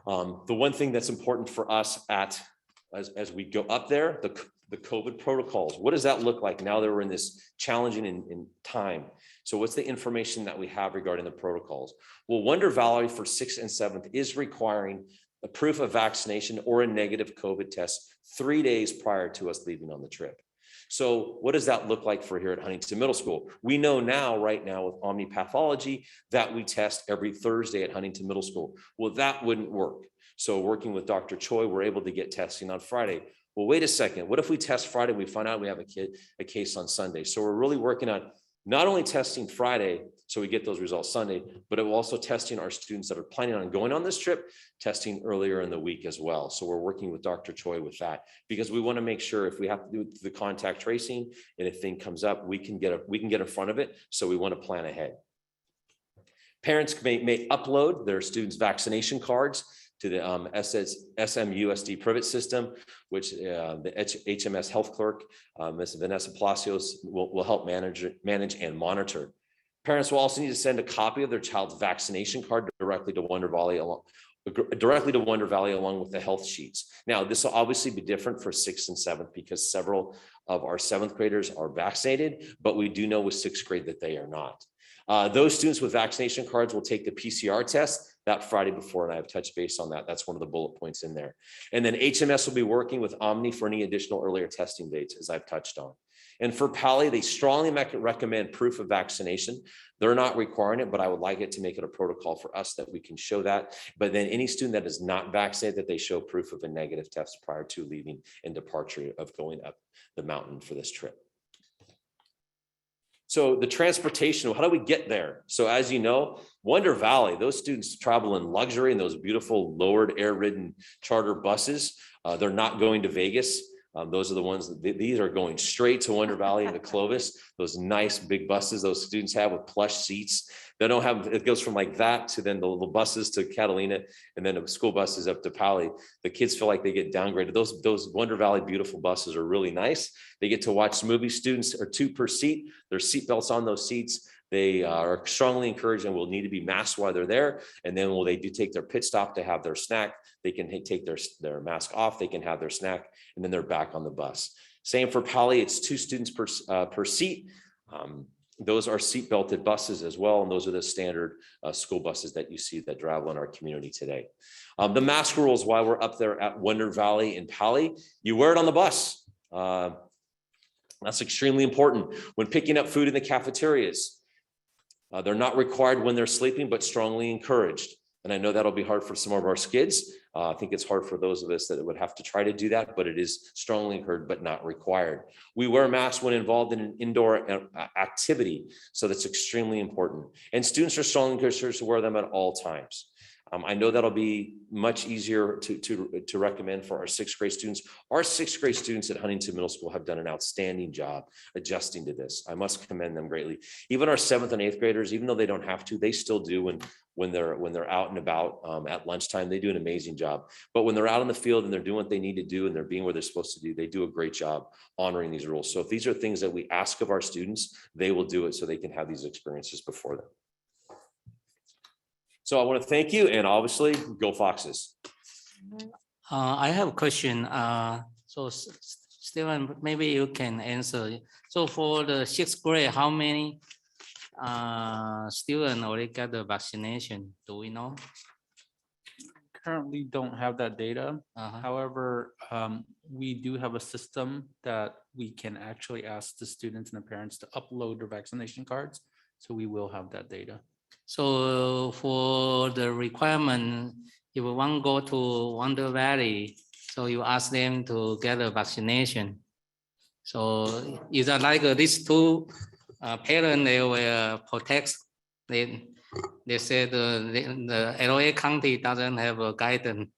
The one thing that's important for us as we go up there, the COVID protocols, what does that look like now that we're in this challenging in time? So what's the information that we have regarding the protocols? Well, Wonder Valley for 6th and 7th is requiring a proof of vaccination or a negative COVID test 3 days prior to us leaving on the trip. So what does that look like for here at Huntington Middle School? We know now, right now with omnipathology, that we test every Thursday at Huntington Middle School. Well, that wouldn't work. So working with Dr. Choi, we're able to get testing on Friday. Well, wait a second. What if we test Friday and we find out we have a case on Sunday? So we're really working on not only testing Friday, so we get those results Sunday, but it will also testing our students that are planning on going on this trip, testing earlier in the week as well. So we're working with Dr. Choi with that because we want to make sure if we have to do the contact tracing and if thing comes up, we can get in front of it. So we want to plan ahead. Parents may upload their students' vaccination cards to the SMUSD Privet system, which the HMS health clerk, Ms. Vanessa Palacios, will help manage and monitor. Parents will also need to send a copy of their child's vaccination card directly to Wonder Valley along with the health sheets. Now, this will obviously be different for 6th and 7th because several of our 7th graders are vaccinated, but we do know with 6th grade that they are not. Those students with vaccination cards will take the PCR test that Friday before, and I have touched base on that. That's one of the bullet points in there. And then HMS will be working with Omni for any additional earlier testing dates, as I've touched on. And for Pali, they strongly recommend proof of vaccination. They're not requiring it, but I would like it to make it a protocol for us that we can show that. But then any student that is not vaccinated, that they show proof of a negative test prior to leaving and departure of going up the mountain for this trip. So the transportation, how do we get there? So as you know, Wonder Valley, those students travel in luxury in those beautiful lowered air-ridden charter buses. They're not going to Vegas. Those are the ones these are going straight to Wonder Valley and to Clovis. Those nice big buses those students have with plush seats. They don't have, it goes from like that to then the little buses to Catalina and then the school buses up to Pali. The kids feel like they get downgraded. Those Wonder Valley beautiful buses are really nice. They get to watch movies. Students are 2 per seat. There's seat belts on those seats. They are strongly encouraged and will need to be masked while they're there. And then when they do take their pit stop to have their snack, they can take their mask off, they can have their snack, and then they're back on the bus. Same for Pali, it's 2 students per seat. Those are seat belted buses as well. And those are the standard school buses that you see that travel in our community today. The mask rules while we're up there at Wonder Valley in Pali, you wear it on the bus. That's extremely important. When picking up food in the cafeterias, they're not required when they're sleeping, but strongly encouraged. And I know that'll be hard for some of our kids. I think it's hard for those of us that would have to try to do that, but it is strongly encouraged, but not required. We wear masks when involved in an indoor activity. So that's extremely important. And students are strongly encouraged to wear them at all times. I know that'll be much easier to recommend for our 6th grade students. Our 6th grade students at Huntington Middle School have done an outstanding job adjusting to this. I must commend them greatly. Even our 7th and 8th graders, even though they don't have to, they still do when they're out and about at lunchtime, they do an amazing job. But when they're out in the field and they're doing what they need to do and they're being where they're supposed to do, they do a great job honoring these rules. So if these are things that we ask of our students, they will do it so they can have these experiences before them. So I want to thank you, and obviously, go Foxes. I have a question. So Stephen, maybe you can answer. So for the 6th grade, how many students already got the vaccination? Do we know? Currently don't have that data. However, we do have a system that we can actually ask the students and the parents to upload their vaccination cards. So we will have that data. So for the requirement, if we want to go to Wonder Valley, So you ask them to get a vaccination. So is that like these two parents, they will protect. They said the LA County doesn't have a guidance.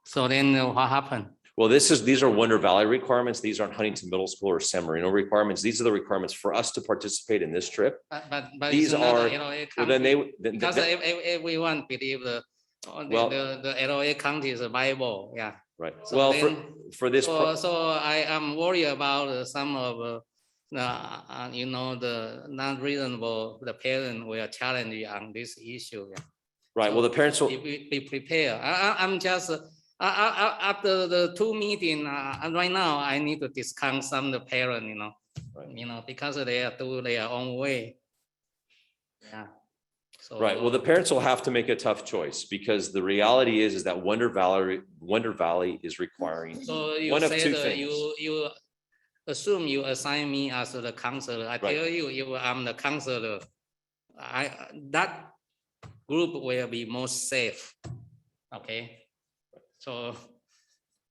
So then what happened? Well, these are Wonder Valley requirements. These aren't Huntington Middle School or San Marino requirements. These are the requirements for us to participate in this trip. But These it's not are, the LA well, then County, they, because everyone believe the LA County is a Bible, yeah. right. So Well, then- for this, So I am worried about some of the not reasonable, the parent will challenge you on this issue. Yeah. right. So Well, the parents will, be prepared. I'm just after the two meeting right now, I need to discount some of the parent, because they are do their own way. Yeah. So, right. Well, the parents will have to make a tough choice because the reality is that Wonder Valley is requiring so you one of say two that things. you assume you assign me as the counselor. I tell you, if I'm the counselor, that group will be most safe. Okay. So.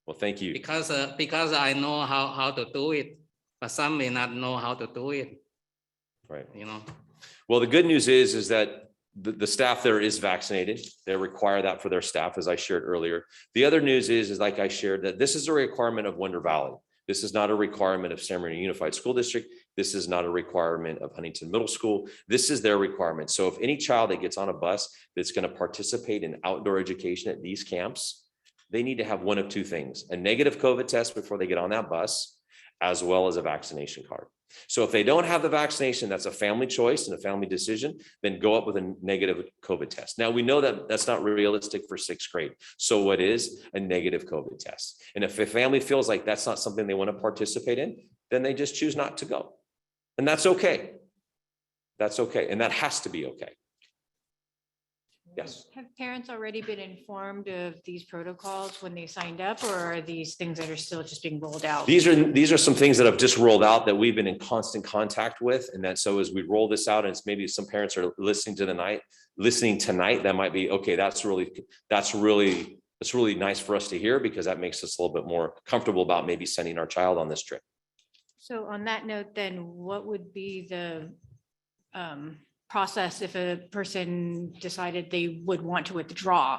Well, thank you. Because I know how to do it, but some may not know how to do it. Right. Well, the good news is that the staff there is vaccinated. They require that for their staff, as I shared earlier. The other news is like I shared, that this is a requirement of Wonder Valley. This is not a requirement of San Marino Unified School District. This is not a requirement of Huntington Middle School. This is their requirement. So if any child that gets on a bus that's going to participate in outdoor education at these camps, they need to have one of two things: a negative COVID test before they get on that bus, as well as a vaccination card. So if they don't have the vaccination, that's a family choice and a family decision, then go up with a negative COVID test. Now, we know that that's not realistic for 6th grade. So what is a negative COVID test? And if a family feels like that's not something they want to participate in, then they just choose not to go. And that's okay. That's okay. And that has to be okay. Yes. Have parents already been informed of these protocols when they signed up, or are these things that are still just being rolled out? These are some things that have just rolled out that we've been in constant contact with. And that so as we roll this out, and it's maybe some parents are listening tonight, that might be, okay, that's really nice for us to hear, because that makes us a little bit more comfortable about maybe sending our child on this trip. So on that note, then what would be the process if a person decided they would want to withdraw?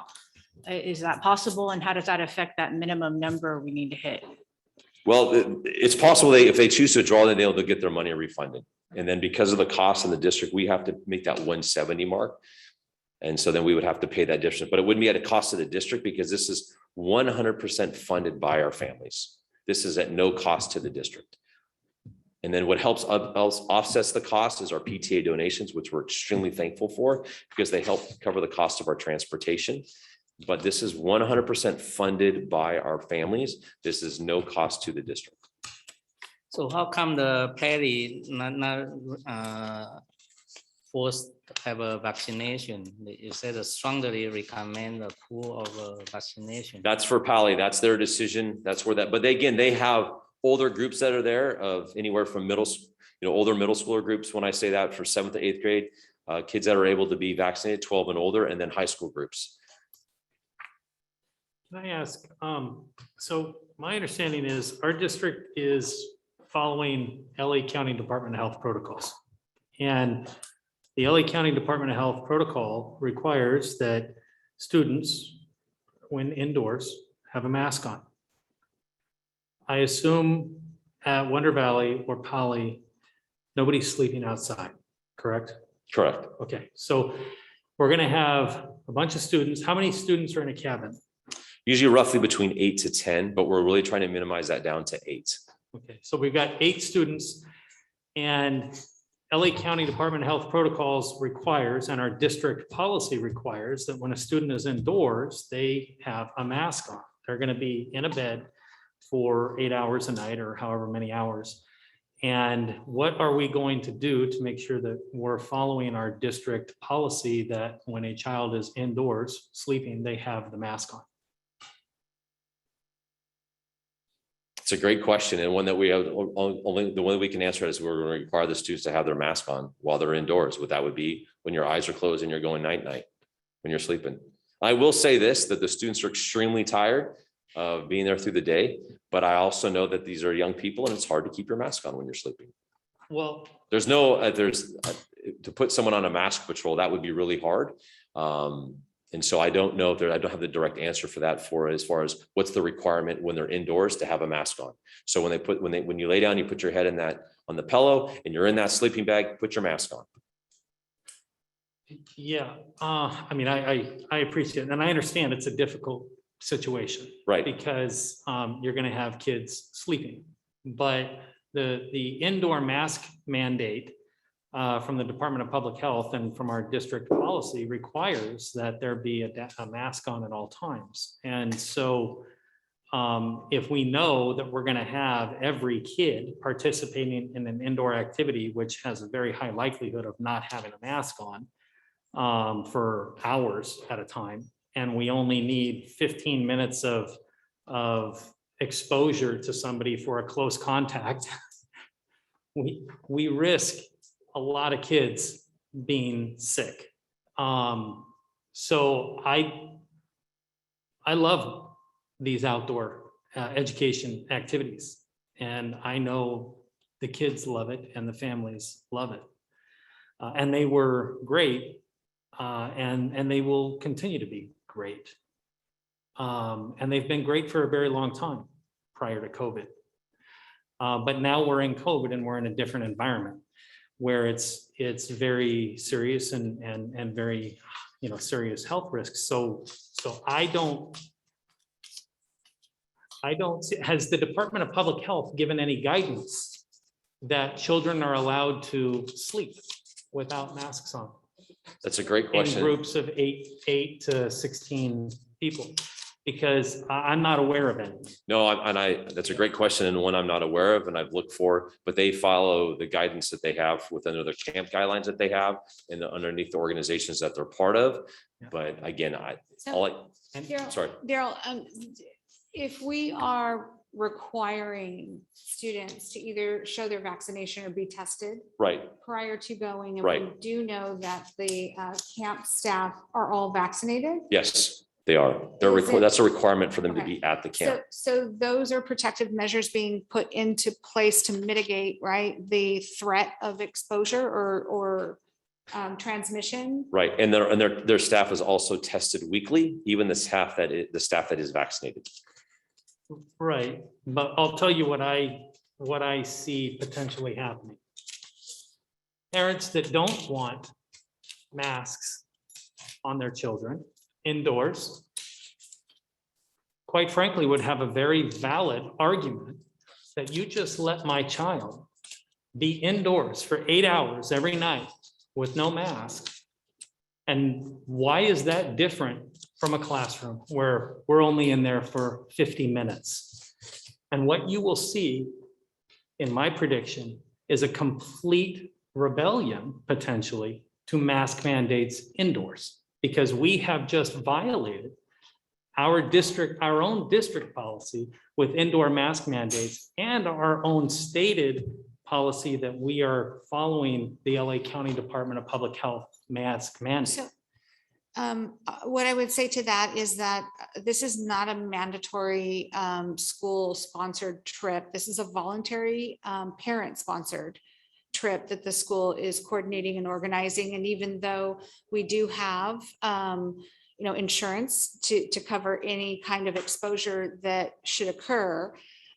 Is that possible? And how does that affect that minimum number we need to hit? Well, it's possible if they choose to withdraw, then they'll get their money refunded. And then because of the cost in the district, we have to make that 170 mark. And so then we would have to pay that difference, but it wouldn't be at a cost to the district, because this is 100% funded by our families. This is at no cost to the district. And then what helps offsets the cost is our PTA donations, which we're extremely thankful for, because they help cover the cost of our transportation. But this is 100% funded by our families. This is no cost to the district. So how come the party not forced to have a vaccination? You said strongly recommend the pool of vaccination. That's for Pali. That's their decision. That's where that. But they have older groups that are there of anywhere from older middle schooler groups. When I say that, for 7th to 8th grade, kids that are able to be vaccinated, 12 and older, and then high school groups. Can I ask, so my understanding is our district is following LA County Department of Health protocols. And the LA County Department of Health protocol requires that students, when indoors, have a mask on. I assume at Wonder Valley or Poly, nobody's sleeping outside, correct? Correct. Okay, so we're gonna have a bunch of students. How many students are in a cabin? Usually roughly between 8 to 10, but we're really trying to minimize that down to 8. Okay, so we've got 8 students, and LA County Department of Health protocols requires, and our district policy requires, that when a student is indoors, they have a mask on. They're gonna be in a bed for 8 hours a night or however many hours. And what are we going to do to make sure that we're following our district policy that when a child is indoors sleeping, they have the mask on? It's a great question, and one that we have only the one that we can answer is we're going to require the students to have their mask on while they're indoors. What that would be when your eyes are closed and you're going night, when you're sleeping. I will say this, that the students are extremely tired. of being there through the day. But I also know that these are young people and it's hard to keep your mask on when you're sleeping. Well, There's no, to put someone on a mask patrol, that would be really hard. And so I don't know if I don't have the direct answer for that as far as what's the requirement when they're indoors to have a mask on. So when you lay down, you put your head on the pillow and you're in that sleeping bag, put your mask on. yeah, I mean, I appreciate it and I understand it's a difficult situation. Right. Because you're gonna have kids sleeping. But the indoor mask mandate from the Department of Public Health and from our district policy requires that there be a mask on at all times. And so if we know that we're gonna have every kid participating in an indoor activity, which has a very high likelihood of not having a mask on for hours at a time, and we only need 15 minutes of exposure to somebody for a close contact, we risk a lot of kids being sick. So I love these outdoor education activities, and I know the kids love it and the families love it. And they were great, and they will continue to be great. And they've been great for a very long time prior to COVID. But now we're in COVID and we're in a different environment where it's very serious and very, serious health risks. So I don't see, has the Department of Public Health given any guidance that children are allowed to sleep without masks on? That's a great question. In groups of 8 to 16 people, because I'm not aware of any. No, that's a great question and one I'm not aware of and I've looked for, but they follow the guidance that they have within the camp guidelines that they have and underneath the organizations that they're part of. Yeah. But again, Daryl, if we are requiring students to either show their vaccination or be tested right. prior to going, and we Right. do know that the camp staff are all vaccinated. Yes, they are. That's a requirement for them to be at the camp. So those are protective measures being put into place to mitigate, right, the threat of exposure or transmission. Right. And their staff is also tested weekly, even the staff that is vaccinated. Right, but I'll tell you what I see potentially happening. Parents that don't want masks on their children indoors, quite frankly, would have a very valid argument that you just let my child be indoors for 8 hours every night with no mask. And why is that different from a classroom where we're only in there for 50 minutes? And what you will see in my prediction is a complete rebellion potentially to mask mandates indoors, because we have just violated our own district policy with indoor mask mandates and our own stated policy that we are following the LA County Department of Public Health mask mandate. What I would say to that is that this is not a mandatory school-sponsored trip. This is a voluntary parent-sponsored trip that the school is coordinating and organizing. And even though we do have insurance to cover any kind of exposure that should occur,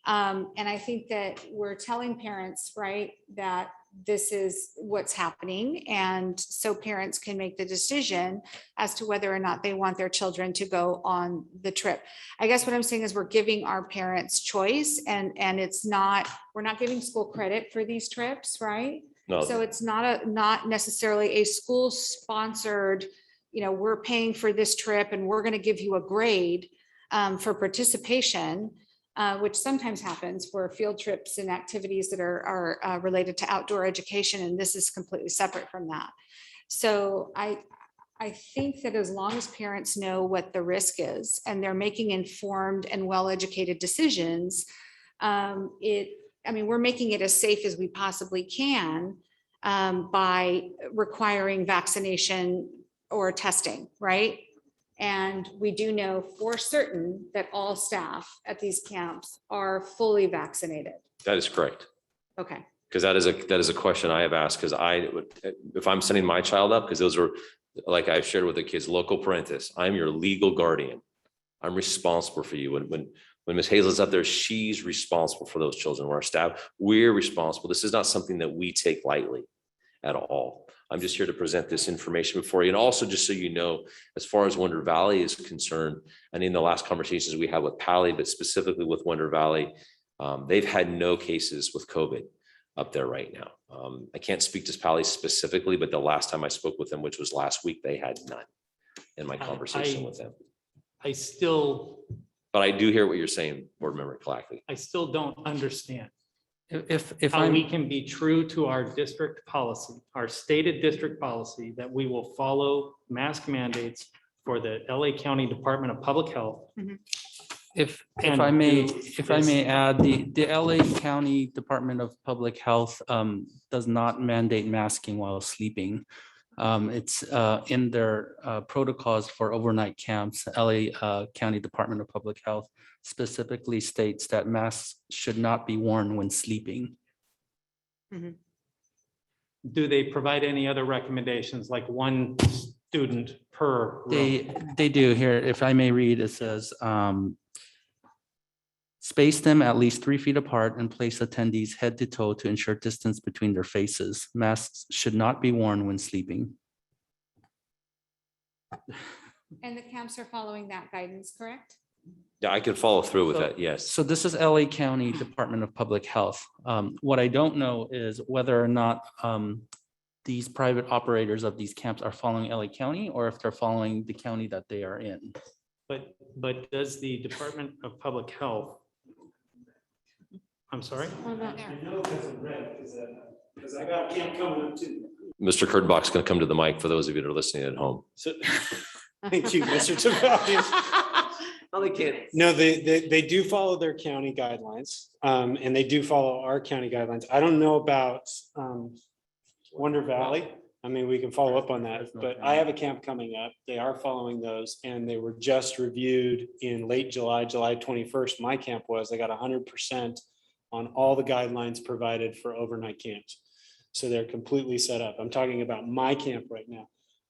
and I think that we're telling parents, right, that this is what's happening. And so parents can make the decision as to whether or not they want their children to go on the trip. I guess what I'm saying is we're giving our parents choice, and we're not giving school credit for these trips, right? No. So it's not necessarily a school sponsored, we're paying for this trip and we're going to give you a grade for participation. Which sometimes happens for field trips and activities that are related to outdoor education, and this is completely separate from that. So I think that as long as parents know what the risk is and they're making informed and well-educated decisions, we're making it as safe as we possibly can by requiring vaccination or testing, right? And we do know for certain that all staff at these camps are fully vaccinated. That is correct. Okay. Because that is a question I have asked, because if I'm sending my child up, because those are, like I've shared with the kids, local parentis, I'm your legal guardian. I'm responsible for you. When Ms. Hazel's up there, she's responsible for those children. Our staff, we're responsible. This is not something that we take lightly at all. I'm just here to present this information before you. And also, just so you know, as far as Wonder Valley is concerned, and in the last conversations we had with Pali, but specifically with Wonder Valley, they've had no cases with COVID up there right now. I can't speak to Pali specifically, but the last time I spoke with them, which was last week, they had none in my conversation with them. But I do hear what you're saying, Board Member Kalaki. I still don't understand If how we can be true to our district policy, our stated district policy, that we will follow mask mandates for the LA County Department of Public Health. If And I may, do if I may add, the LA County Department of Public Health does not mandate masking while sleeping. It's in their protocols for overnight camps. LA County Department of Public Health specifically states that masks should not be worn when sleeping. Do they provide any other recommendations, like one student per room? They do here. If I may read, it says, space them at least 3 feet apart and place attendees head to toe to ensure distance between their faces. Masks should not be worn when sleeping. And the camps are following that guidance, correct? Yeah, I could follow through with that, yes. So this is LA County Department of Public Health. What I don't know is whether or not these private operators of these camps are following LA County, or if they're following the county that they are in. But does the Department of Public Health, I'm sorry? Because I got a camp coming up too. Mr. Kurtenbach's going to come to the mic for those of you that are listening at home. So, thank you, Mr. Tavalius. No, they do follow their county guidelines, and they do follow our county guidelines. I don't know about Wonder Valley. I mean, we can follow up on that, but I have a camp coming up. They are following those, and they were just reviewed in late July, July 21st. My camp was, they got 100% on all the guidelines provided for overnight camps. So they're completely set up. I'm talking about my camp right now.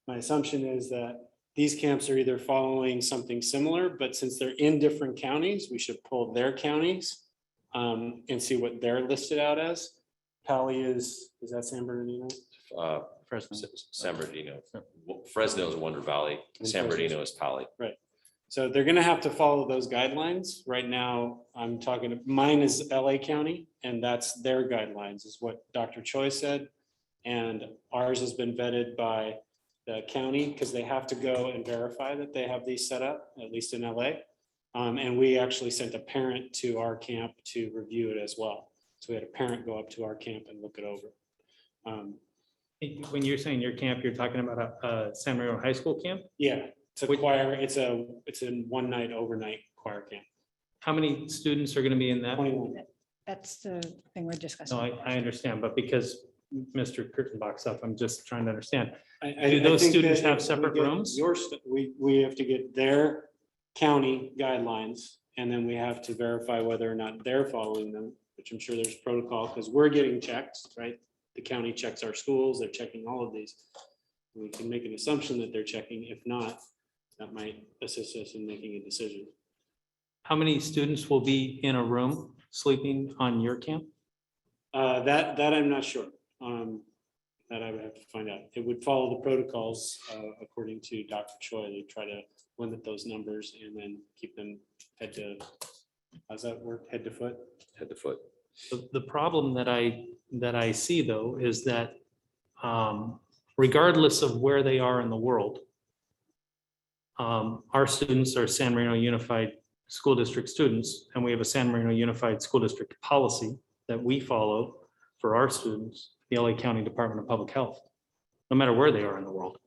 My assumption is that these camps are either following something similar, but since they're in different counties, we should pull their counties and see what they're listed out as. Pali is that San Bernardino? San Bernardino. Fresno is Wonder Valley. San Bernardino is Pali. Right. So they're gonna have to follow those guidelines. Right now, I'm talking, mine is LA County, and that's their guidelines, is what Dr. Choi said. And ours has been vetted by the county, because they have to go and verify that they have these set up, at least in LA. And we actually sent a parent to our camp to review it as well. So we had a parent go up to our camp and look it over. When you're saying your camp, you're talking about a San Marino High School camp? Yeah, it's a choir, it's a one night overnight choir camp. How many students are going to be in that? 21. That's the thing we're discussing. No, I understand, but because Mr. Kurtenbach's up, I'm just trying to understand. I Do those think students that have if we separate get rooms? We have to get their county guidelines, and then we have to verify whether or not they're following them, which I'm sure there's protocol, because we're getting checks, right? The county checks our schools, they're checking all of these. We can make an assumption that they're checking. If not, that might assist us in making a decision. How many students will be in a room sleeping on your camp? That I'm not sure. That I would have to find out. It would follow the protocols according to Dr. Choi. They try to limit those numbers and then keep them head to, how's that work? Head to foot? Head to foot. The problem that I see, though, is that regardless of where they are in the world, our students are San Marino Unified School District students, and we have a San Marino Unified School District policy that we follow for our students, the LA County Department of Public Health, no matter where they are in the world,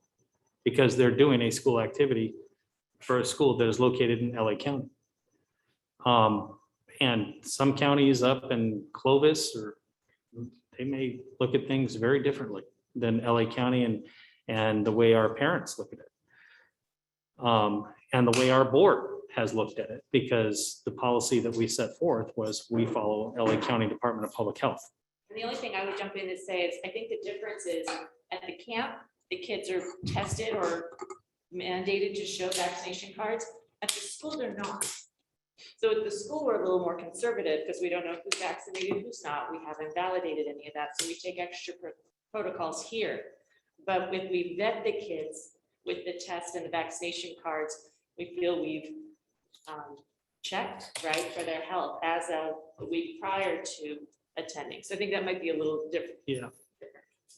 because they're doing a school activity for a school that is located in LA County. And some counties up in Clovis, or they may look at things very differently than LA County and the way our parents look at it. and the way our board has looked at it, because the policy that we set forth was we follow LA County Department of Public Health. And the only thing I would jump in to say is, I think the difference is at the camp, the kids are tested or mandated to show vaccination cards. At the school, they're not. So at the school, we're a little more conservative because we don't know who's vaccinated, who's not. We haven't validated any of that. So we take extra protocols here. But if we vet the kids with the test and the vaccination cards, we feel we've checked, right, for their health as of a week prior to attending. So I think that might be a little different. Yeah.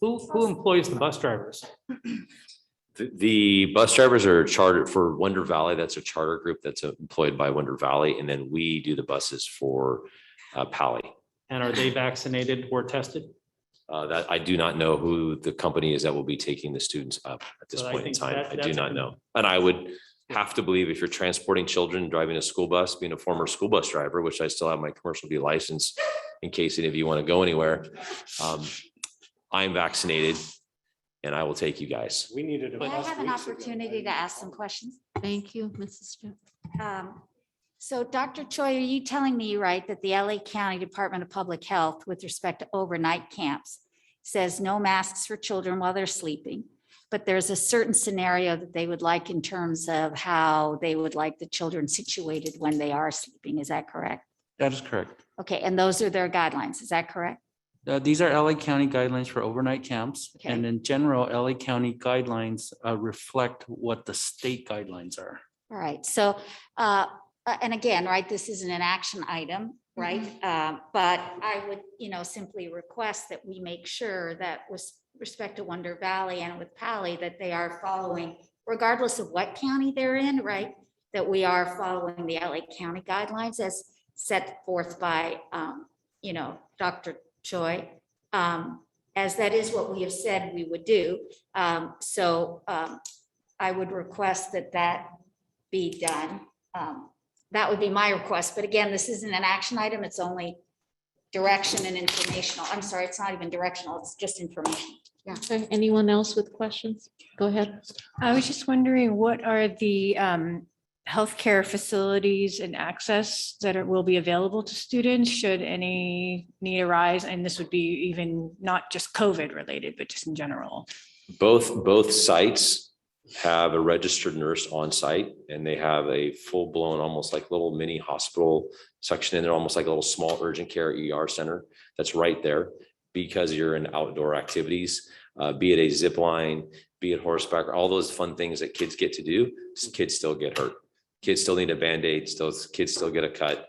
Who employs the bus drivers? The bus drivers are chartered for Wonder Valley. That's a charter group that's employed by Wonder Valley. And then we do the buses for Pali. And are they vaccinated or tested? That I do not know who the company is that will be taking the students up at this So I point in think time. I do that's not gonna- know. And I would have to believe if you're transporting children, driving a school bus, being a former school bus driver, which I still have my commercial B license in case any of you want to go anywhere. I'm vaccinated and I will take you guys. We needed. May I have an opportunity to ask some questions? Thank you, Mrs. Jones. So Dr. Choi, are you telling me, right, that the LA County Department of Public Health with respect to overnight camps says no masks for children while they're sleeping, but there's a certain scenario that they would like in terms of how they would like the children situated when they are sleeping? Is that correct? That is correct. Okay, and those are their guidelines, is that correct? These are LA County guidelines for overnight camps. Okay. And in general, LA County guidelines reflect what the state guidelines are. All right, so, and again, right, this isn't an action item, right? But I would, simply request that we make sure that with respect to Wonder Valley and with Pali, that they are following, regardless of what county they're in, right? That we are following the LA County guidelines as set forth by, Dr. Choi, as that is what we have said we would do. So I would request that that be done. That would be my request. But again, this isn't an action item. It's only direction and informational. I'm sorry, it's not even directional. It's just information. Yeah. Okay, anyone else with questions? Go ahead. I was just wondering, what are the healthcare facilities and access that will be available to students should any need arise? And this would be even not just COVID related, but just in general. Both sites have a registered nurse on site and they have a full blown, almost like little mini hospital section in there, almost like a little small urgent care ER center that's right there because you're in outdoor activities, be it a zip line, be it horseback, all those fun things that kids get to do. Kids still get hurt. Kids still need a Band-Aid, kids still get a cut.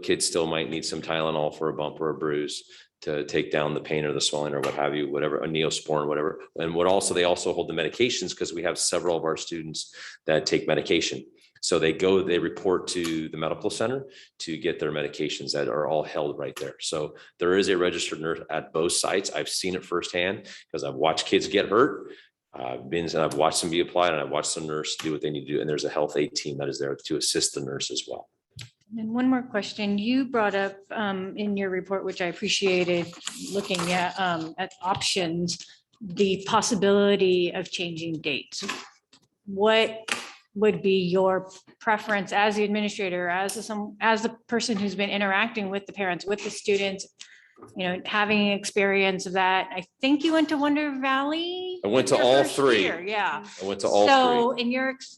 Kids still might need some Tylenol for a bump or a bruise to take down the pain or the swelling or what have you, whatever, a Neosporin, whatever. And they also hold the medications because we have several of our students that take medication. So they report to the medical center to get their medications that are all held right there. So there is a registered nurse at both sites. I've seen it firsthand because I've watched kids get hurt. I've watched them be applied and I've watched the nurse do what they need to do. And there's a health aid team that is there to assist the nurse as well. And one more question. You brought up in your report, which I appreciated, looking at options, the possibility of changing dates. What would be your preference as the administrator, as the person who's been interacting with the parents, with the students, having experience of that? I think you went to Wonder Valley. I went to all three. Yeah. I went to all So three.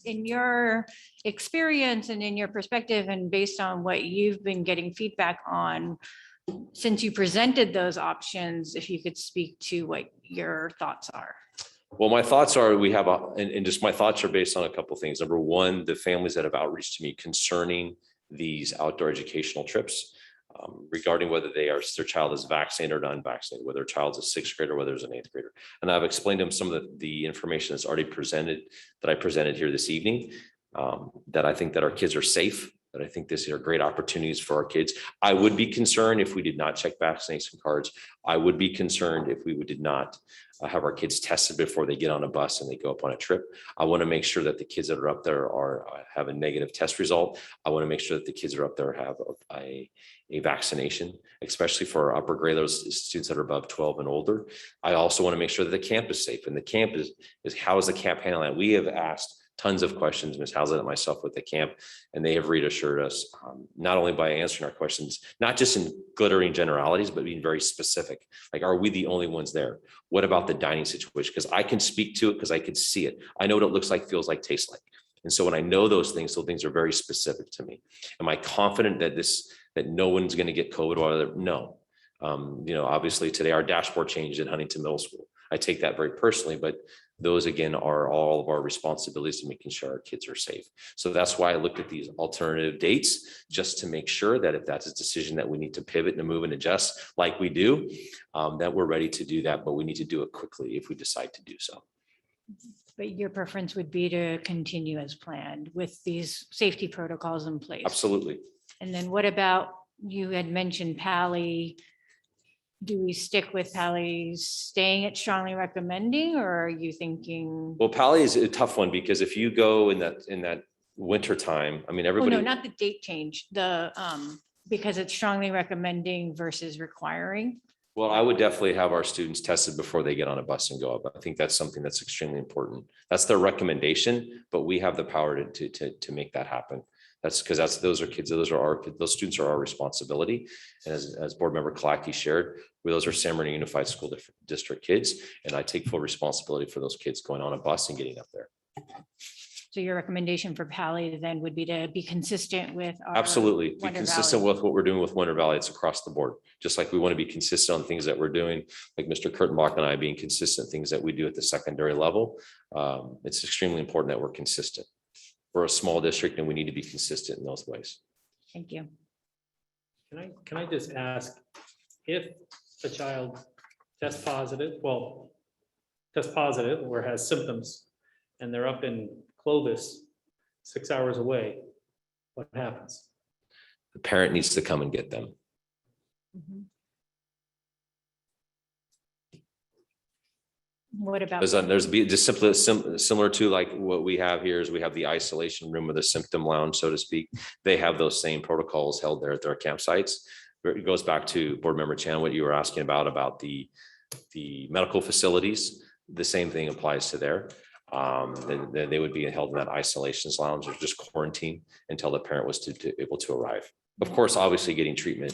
in your experience and in your perspective and based on what you've been getting feedback on, since you presented those options, if you could speak to what your thoughts are. Well, my thoughts are my thoughts are based on a couple of things. Number one, the families that have outreached to me concerning these outdoor educational trips. Regarding whether their child is vaccinated or unvaccinated, whether a child's a sixth grader, whether it's an eighth grader. And I've explained to them some of the information that's already that I presented here this evening, that I think that our kids are safe, that I think these are great opportunities for our kids. I would be concerned if we did not check vaccination cards. I would be concerned if we did not have our kids tested before they get on a bus and they go up on a trip. I want to make sure that the kids that are up there have a negative test result. I want to make sure that the kids that are up there have a vaccination, especially for our upper grade, those students that are above 12 and older. I also want to make sure that the camp is safe, and the camp is how is the camp handling it? We have asked tons of questions, Ms. Hazlitt and myself with the camp, and they have reassured us, not only by answering our questions, not just in glittering generalities, but being very specific. Like, are we the only ones there? What about the dining situation? Because I can speak to it because I can see it. I know what it looks like, feels like, tastes like. And so when I know those things are very specific to me. Am I confident that no one's going to get COVID? Or no. Obviously today our dashboard changed at Huntington Middle School. I take that very personally, but those again are all of our responsibilities to making sure our kids are safe. So that's why I looked at these alternative dates, just to make sure that if that's a decision that we need to pivot and move and adjust like we do, that we're ready to do that, but we need to do it quickly if we decide to do so. But your preference would be to continue as planned with these safety protocols in place? Absolutely. And then what about, you had mentioned Pally. Do we stick with Pally staying at strongly recommending, or are you thinking? Well, Pally is a tough one because if you go in that winter time, I mean, Oh, everybody. no, not the date change, because it's strongly recommending versus requiring. Well, I would definitely have our students tested before they get on a bus and go up. I think that's something that's extremely important. That's their recommendation, but we have the power to make that happen. That's because those are kids, those students are our responsibility. And as Board Member Kalaki shared, those are San Marino Unified School District kids, and I take full responsibility for those kids going on a bus and getting up there. So your recommendation for Pally then would be to be consistent with our. Absolutely, be Wonder consistent Valley. with what we're doing with Wonder Valley. It's across the board. Just like we want to be consistent on things that we're doing, like Mr. Kurtenbach and I being consistent, things that we do at the secondary level. It's extremely important that we're consistent. We're a small district and we need to be consistent in those ways. Thank you. Can I just ask, if a child tests positive or has symptoms and they're up in Clovis 6 hours away, what happens? The parent needs to come and get them. What about? There's just simply similar to like what we have here is we have the isolation room or the symptom lounge, so to speak. They have those same protocols held there at their campsites. It goes back to Board Member Chan, what you were asking about the medical facilities. The same thing applies to there. Then they would be held in that isolations lounge or just quarantine until the parent was able to arrive. Of course, obviously getting treatment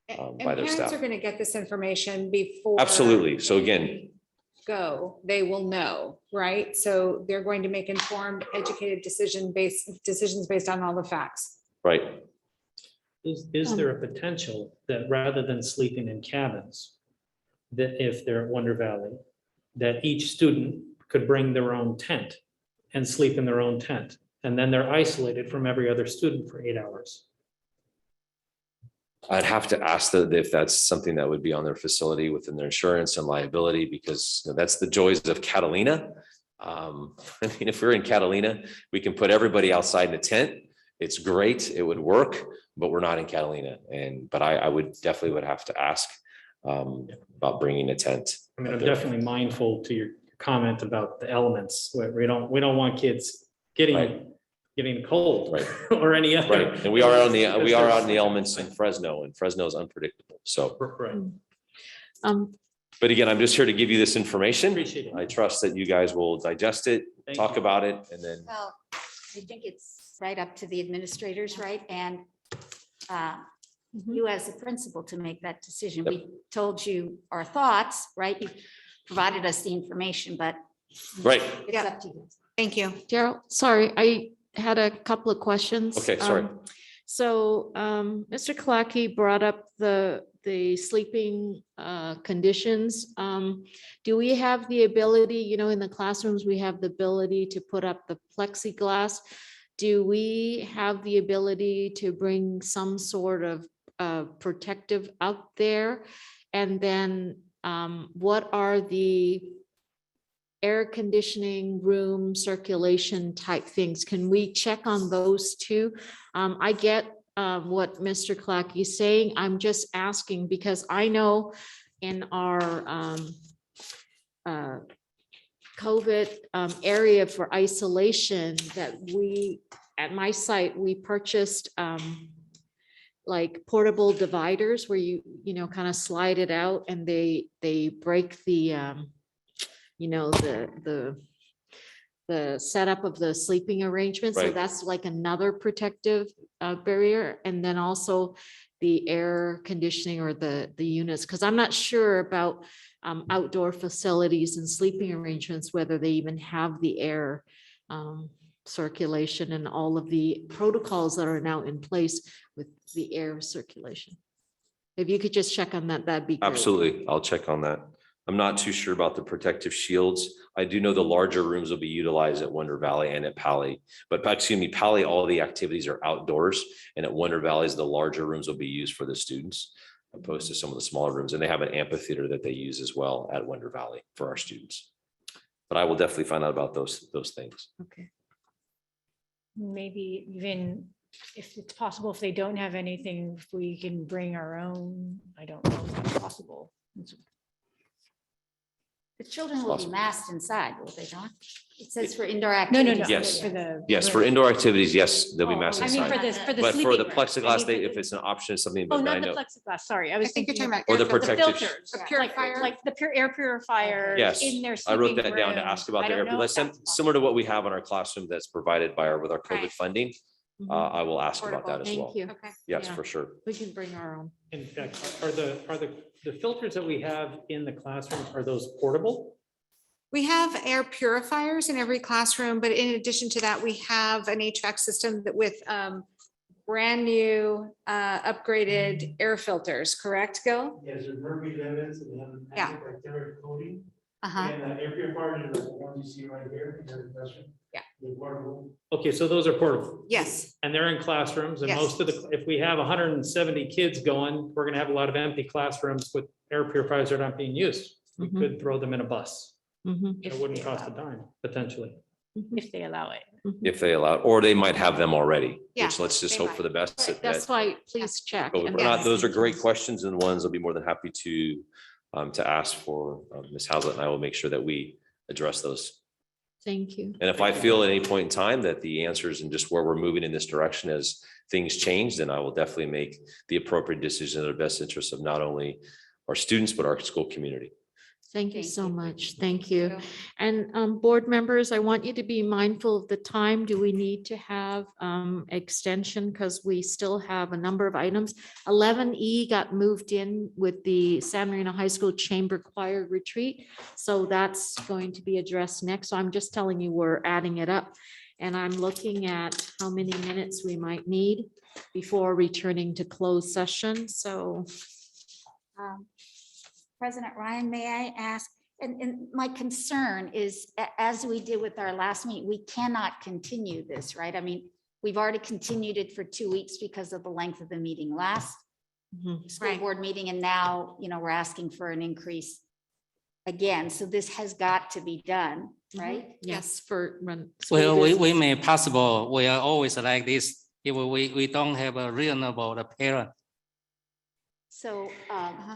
by their staff. Parents are going to get this information before. Absolutely. So again, they will know, right? So they're going to make informed, educated decisions based on all the facts. right. Is there a potential that rather than sleeping in cabins, that if they're at Wonder Valley, that each student could bring their own tent and sleep in their own tent, and then they're isolated from every other student for 8 hours? I'd have to ask that if that's something that would be on their facility within their insurance and liability, because that's the joys of Catalina. I mean, if we're in Catalina, we can put everybody outside in a tent. It's great. It would work, but we're not in Catalina. But I would definitely have to ask about bringing a tent. I mean, I'm definitely mindful to your comment about the elements. We don't want kids getting cold, right, or any other. Right, and we are out in the elements in Fresno, and Fresno is unpredictable. So, right. But again, I'm just here to give you this information. Appreciate it. I trust that you guys will digest it, talk about it, and then. Well, I think it's right up to the administrators, right? And you as a principal to make that decision. We told you our thoughts, right? You provided us the information, but right, it's up to you. Thank you. Daryl, sorry, I had a couple of questions. Okay, sorry. So Mr. Kalaki brought up the sleeping conditions. Do we have the ability, in the classrooms, we have the ability to put up the plexiglass? Do we have the ability to bring some sort of protective out there? And then what are the air conditioning, room circulation type things? Can we check on those too? I get what Mr. Kalaki is saying. I'm just asking because I know in our COVID area for isolation that at my site, we purchased like portable dividers where you kind of slide it out and they break the the setup of the sleeping arrangement. So Right. that's like another protective barrier. And then also the air conditioning or the units, because I'm not sure about outdoor facilities and sleeping arrangements, whether they even have the air circulation and all of the protocols that are now in place with the air circulation. If you could just check on that, that'd be great. Absolutely. I'll check on that. I'm not too sure about the protective shields. I do know the larger rooms will be utilized at Wonder Valley and at Pali. But excuse me, Pali, all the activities are outdoors, and at Wonder Valley's, the larger rooms will be used for the students opposed to some of the smaller rooms. And they have an amphitheater that they use as well at Wonder Valley for our students. But I will definitely find out about those things. Okay. Maybe even if it's possible, if they don't have anything, if we can bring our own, I don't know if that's possible. The children will be masked inside, will they not? It says for indoor No, activities. no, no. Yes. For the. Yes, for indoor activities, yes, they'll be masked I mean, inside. for the But for sleeping the room. plexiglass, I mean, they, for if the- it's an option, something, Oh, but I not the know. plexiglass, sorry. I was think you're thinking talking about Or the protective. filters. A Like- purifier? Like the air purifiers Yes, in their I wrote sleeping that down to rooms. ask about I the don't air, know if that's that's similar to what we have in our classroom that's provided by with our COVID Right. funding. I will ask about that as Thank well. you. Okay. Yes, Yeah. for sure. We can bring our own. In fact, are the filters that we have in the classroom, are those portable? We have air purifiers in every classroom, but in addition to that, we have an HVAC system that with brand new upgraded air filters, correct, Gil? Yes, there's mercury evidence and they have an Yeah. antibacterial coating. Uh-huh. And air purifier is the one you see right here. Yeah. The portable. Okay, so those are portable. Yes. And they're in classrooms and Yes. most of the, if we have 170 kids going, we're gonna have a lot of empty classrooms with air purifiers that aren't being used. We Mhm. could throw them in a bus. Mhm. It wouldn't cost a dime, potentially. If they allow it. If they allow, or they might have them already, Yeah, which let's just they hope for the best. That's why, please check. But and we're not, ask those are them. great questions and ones I'll be more than happy to ask for Ms. Hazlett, and I will make sure that we address those. Thank you. And if I feel at any point in time that the answers and just where we're moving in this direction as things change, then I will definitely make the appropriate decision in the best interest of not only our students, but our school community. Thank you Thank so you. much. Thank you. And board members, I want you to be mindful of the time. Do we need to have extension? Because we still have a number of items. 11E got moved in with the San Marino High School Chamber Choir Retreat. So that's going to be addressed next. So I'm just telling you, we're adding it up. And I'm looking at how many minutes we might need before returning to closed session. So President Ryan, may I ask, and my concern is, as we did with our last meeting, we cannot continue this, right? I mean, we've already continued it for 2 weeks because of the length of the meeting last school Right. board meeting, and now, we're asking for an increase again, so this has got to be done, right? yes, for run. Well, we business. may possible, we are always like this, if we don't have a reasonable parent. So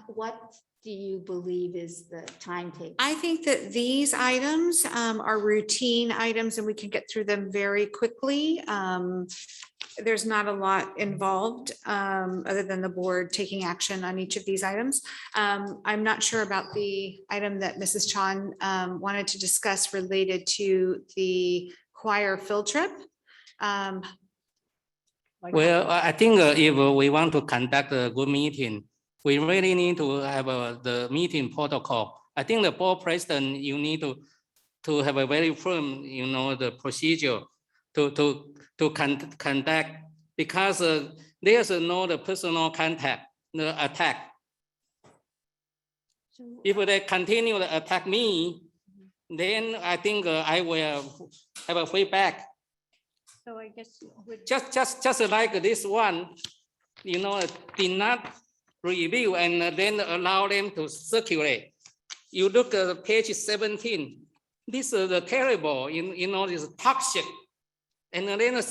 what do you believe is the timetable? I think that these items are routine items and we can get through them very quickly. There's not a lot involved other than the board taking action on each of these items. I'm not sure about the item that Mrs. Chang wanted to discuss related to the choir field trip. Well, I think if we want to conduct a good meeting, we really need to have the meeting protocol. I think the board president, you need to have a very firm, the procedure to conduct, because there's no the personal contact, the attack. If they continue to attack me, then I think I will have a feedback. So I guess. Just like this one, did not review and then allow them to circulate. You look at page 17. This is terrible, this toxic, and then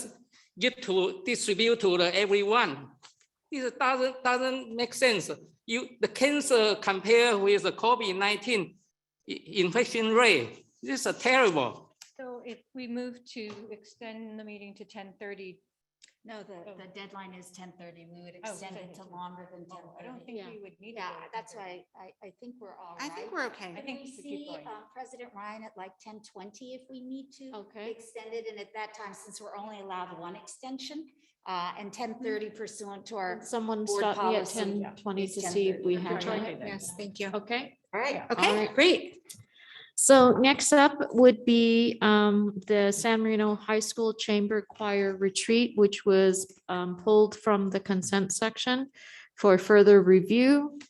give to distribute to everyone. This doesn't make sense. The cancer compared with the COVID-19 infection rate, this is terrible. So if we move to extend the meeting to 10:30, No, the deadline is 10:30. We would extend it to longer than 10:30. I don't think we would need. to Yeah, go to that's 10:30. why I think we're all I right. think we're okay. I think We we should keep see going. President Ryan at like 10:20 if we need to. Okay. Extend it, and at that time, since we're only allowed one extension, and 10:30 pursuant to our. Someone board stop me at policy, 10:20 is to see if we 10:30. have Okay, that. then. Yes, thank you. Okay. All right. Okay, All right. great. So next up would be the San Marino High School Chamber Choir Retreat, which was pulled from the consent section for further review.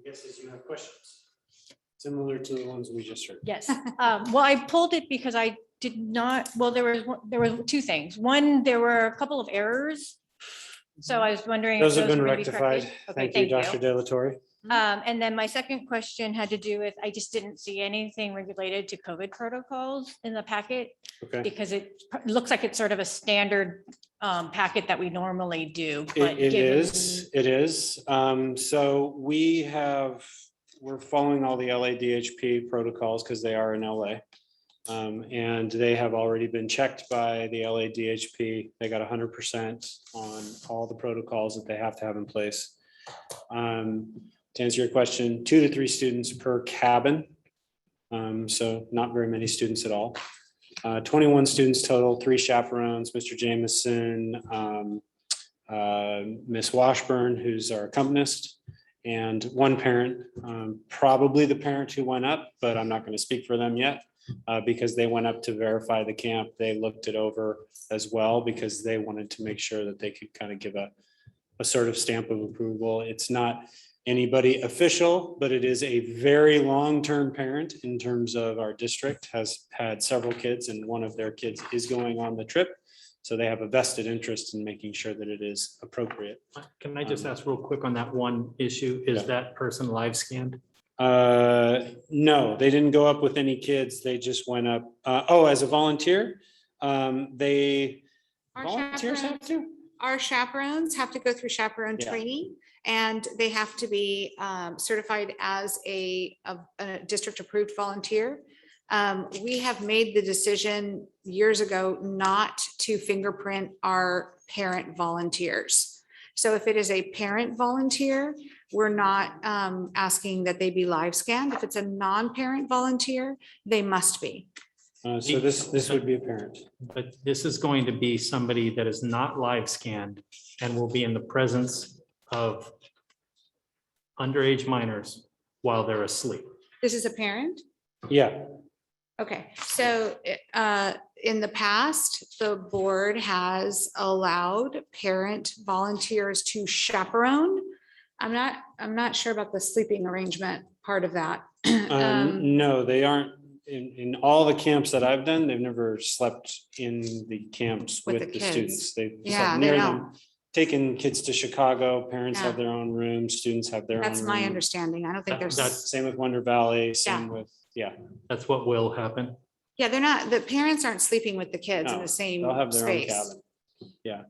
Guesses you have questions, similar to the ones we just heard. Yes, well, I pulled it because I did not, well, there were two things. One, there were a couple of errors. So I was wondering. if Those have been were gonna be corrected. rectified. Okay, Thank you, Dr. De La Torre. And then my second question had to do with, I just didn't see anything related to COVID protocols in the packet. Okay. Because it looks like it's sort of a standard packet that we normally do. but It given- is. So we're following all the LADHP protocols because they are in LA. And they have already been checked by the LADHP. They got 100% on all the protocols that they have to have in place. To answer your question, 2 to 3 students per cabin. So not very many students at all. 21 students total, 3 chaperones, Mr. Jameson, Miss Washburn, who's our accompanist, and 1 parent, probably the parent who went up, but I'm not going to speak for them yet because they went up to verify the camp. They looked it over as well because they wanted to make sure that they could kind of give a sort of stamp of approval. It's not anybody official, but it is a very long-term parent in terms of our district, has had several kids and one of their kids is going on the trip. So they have a vested interest in making sure that it is appropriate. Can I just ask real quick on that one issue? Is Yeah. that person live scanned? No, they didn't go up with any kids. They just went up. As a volunteer, they Our volunteers have to? Our chaperones have to go through chaperone Yeah. training, and they have to be certified as a district-approved volunteer. We have made the decision years ago not to fingerprint our parent volunteers. So if it is a parent volunteer, we're not asking that they be live scanned. If it's a non-parent volunteer, they must be. So this would be a parent. But this is going to be somebody that is not live scanned and will be in the presence of underage minors while they're asleep. This is a parent? Yeah. Okay, so in the past, the board has allowed parent volunteers to chaperone. I'm not sure about the sleeping arrangement part of that. No, they aren't. In all the camps that I've done, they've never slept in the camps With with the the kids. students. They've Yeah, slept they near don't. them. Taken kids to Chicago, parents Yeah. have their own room, students have their own. That's my room. understanding. I don't think That's- there's, Same with Wonder Valley, same Yeah. with, yeah. That's what will happen. yeah, they're not, the parents aren't sleeping with the kids in No, the same They'll have their own space. cabin. Yeah.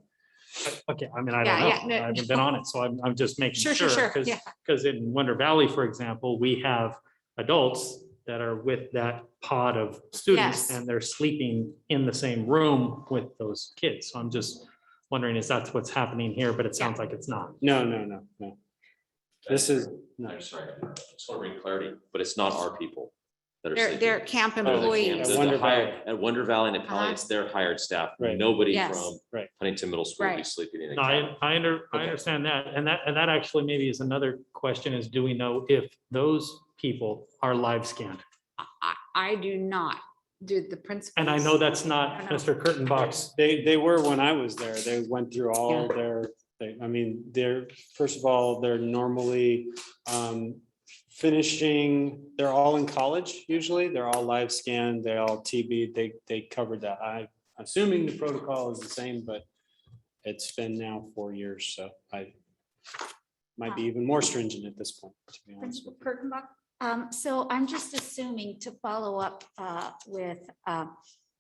Okay, I mean, I Yeah, yeah, don't no. know. I haven't been on it, so I'm just making Sure, sure. sure, sure, yeah. Because in Wonder Valley, for example, we have adults that are with that pod of students Yes. and they're sleeping in the same room with those kids. So I'm just wondering if that's what's happening here, but it sounds like it's not. No. This is, no. I'm sorry, I just want to bring clarity, but it's not our people that are They're sleeping. camp They're the employees. camp- they're At Wonder the hired- Valley. At Wonder Valley and at Pally, Uh-huh. it's their hired staff. Right. Nobody Yes. from Right. Huntington Middle School will be Right. sleeping in a No, cabin. I Okay. understand that. And that actually maybe is another question is, do we know if those people are live scanned? I do not. Do the principals? And I know that's not I don't know. Mr. Kurtenbach's. They were when I was there. They went through all they're, first of all, they're normally finishing, they're all in college usually. They're all live scanned, they all TB, they covered that. I'm assuming the protocol is the same, but it's been now 4 years, so I might be even more stringent at this point, to be honest Principal with you. Kurtenbach? So I'm just assuming to follow up with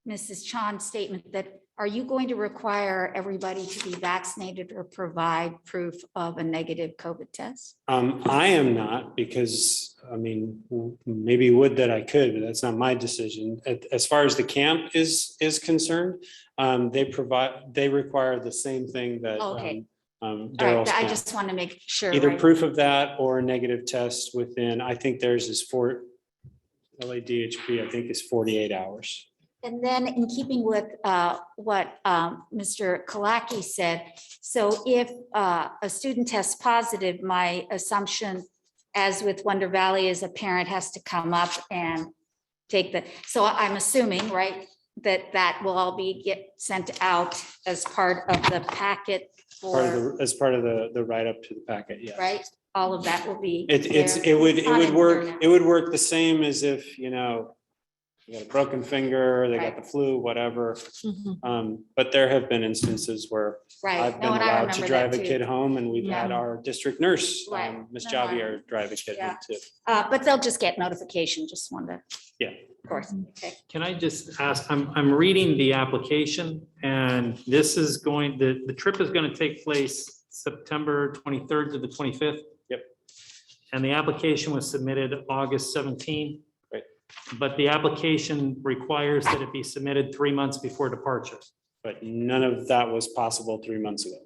Mrs. Chan's statement that, are you going to require everybody to be vaccinated or provide proof of a negative COVID test? I am not, because, I mean, maybe would that I could, but that's not my decision. As far as the camp is concerned, they require the same thing that Okay. Daryl's All right, I camp. just want to make sure. Either right? proof of that or a negative test within, I think theirs is LADHP, I think is 48 hours. And then in keeping with what Mr. Kalaki said, so if a student tests positive, my assumption, as with Wonder Valley, is a parent has to come up and take so I'm assuming, right, that will all get sent out as part of the packet As part of the write-up to the packet, yes. right? All of that will be. It would work the same as if, you got a broken finger, they got the flu, whatever. But there have been instances where Right. I've been No, and I allowed to remember drive a that too. kid home, and we've had our district nurse, Right. Ms. No, I- Javier, drive a kid home too. But they'll just get notification, just wanted to. Yeah. Of course. Okay. Can I just ask, I'm reading the application, and this is the trip is going to take place September 23rd to the 25th. Yep. And the application was submitted August 17. Right. But the application requires that it be submitted 3 months before departure. But none of that was possible 3 months ago.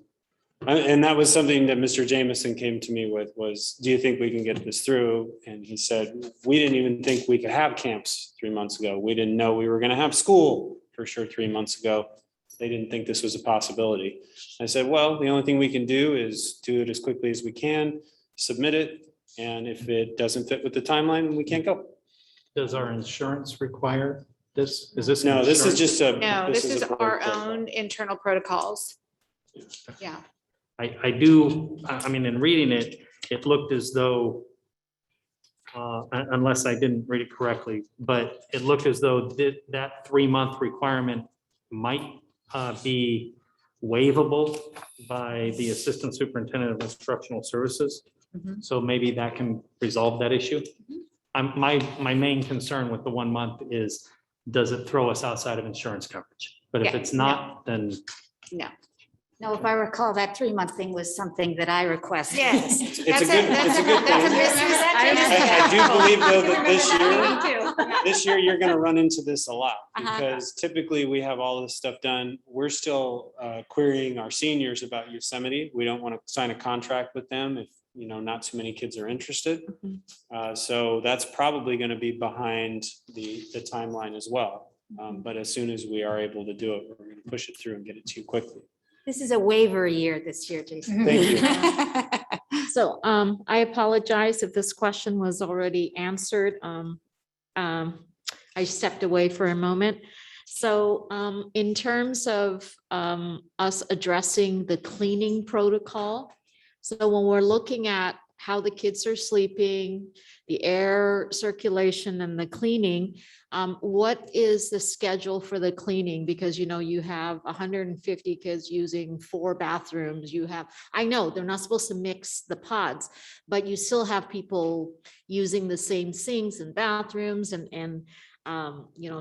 And that was something that Mr. Jameson came to me with was, do you think we can get this through? And he said, we didn't even think we could have camps 3 months ago. We didn't know we were going to have school for sure 3 months ago. They didn't think this was a possibility. I said, well, the only thing we can do is do it as quickly as we can, submit it. And if it doesn't fit with the timeline, we can't go. Does our insurance require this? Is this? No, this is insurance? just a. No, this is a board our protocol. own internal protocols. Yeah. I do, I mean, in reading it, it looked as though, unless I didn't read it correctly, but it looked as though that 3 month requirement might be waivable by the Assistant Superintendent of Instructional Services. So maybe that can resolve that issue. My main concern with the 1 month is, does it throw us outside of insurance coverage? But if Yeah, it's not, then No. No, if I recall, that 3 month thing was something that I requested. Yes. It's a good thing. I do believe though that this year you're gonna run into this a lot, because typically we have all this stuff done. We're still querying our seniors about Yosemite. We don't want to sign a contract with them if, not too many kids are interested. So that's probably gonna be behind the timeline as well. But as soon as we are able to do it, we're gonna push it through and get it to you quickly. This is a waiver year this year, Jason. Thank you. So I apologize if this question was already answered. I stepped away for a moment. So in terms of us addressing the cleaning protocol, so when we're looking at how the kids are sleeping, the air circulation and the cleaning, what is the schedule for the cleaning? Because you have 150 kids using 4 bathrooms. I know they're not supposed to mix the pods, but you still have people using the same sinks and bathrooms and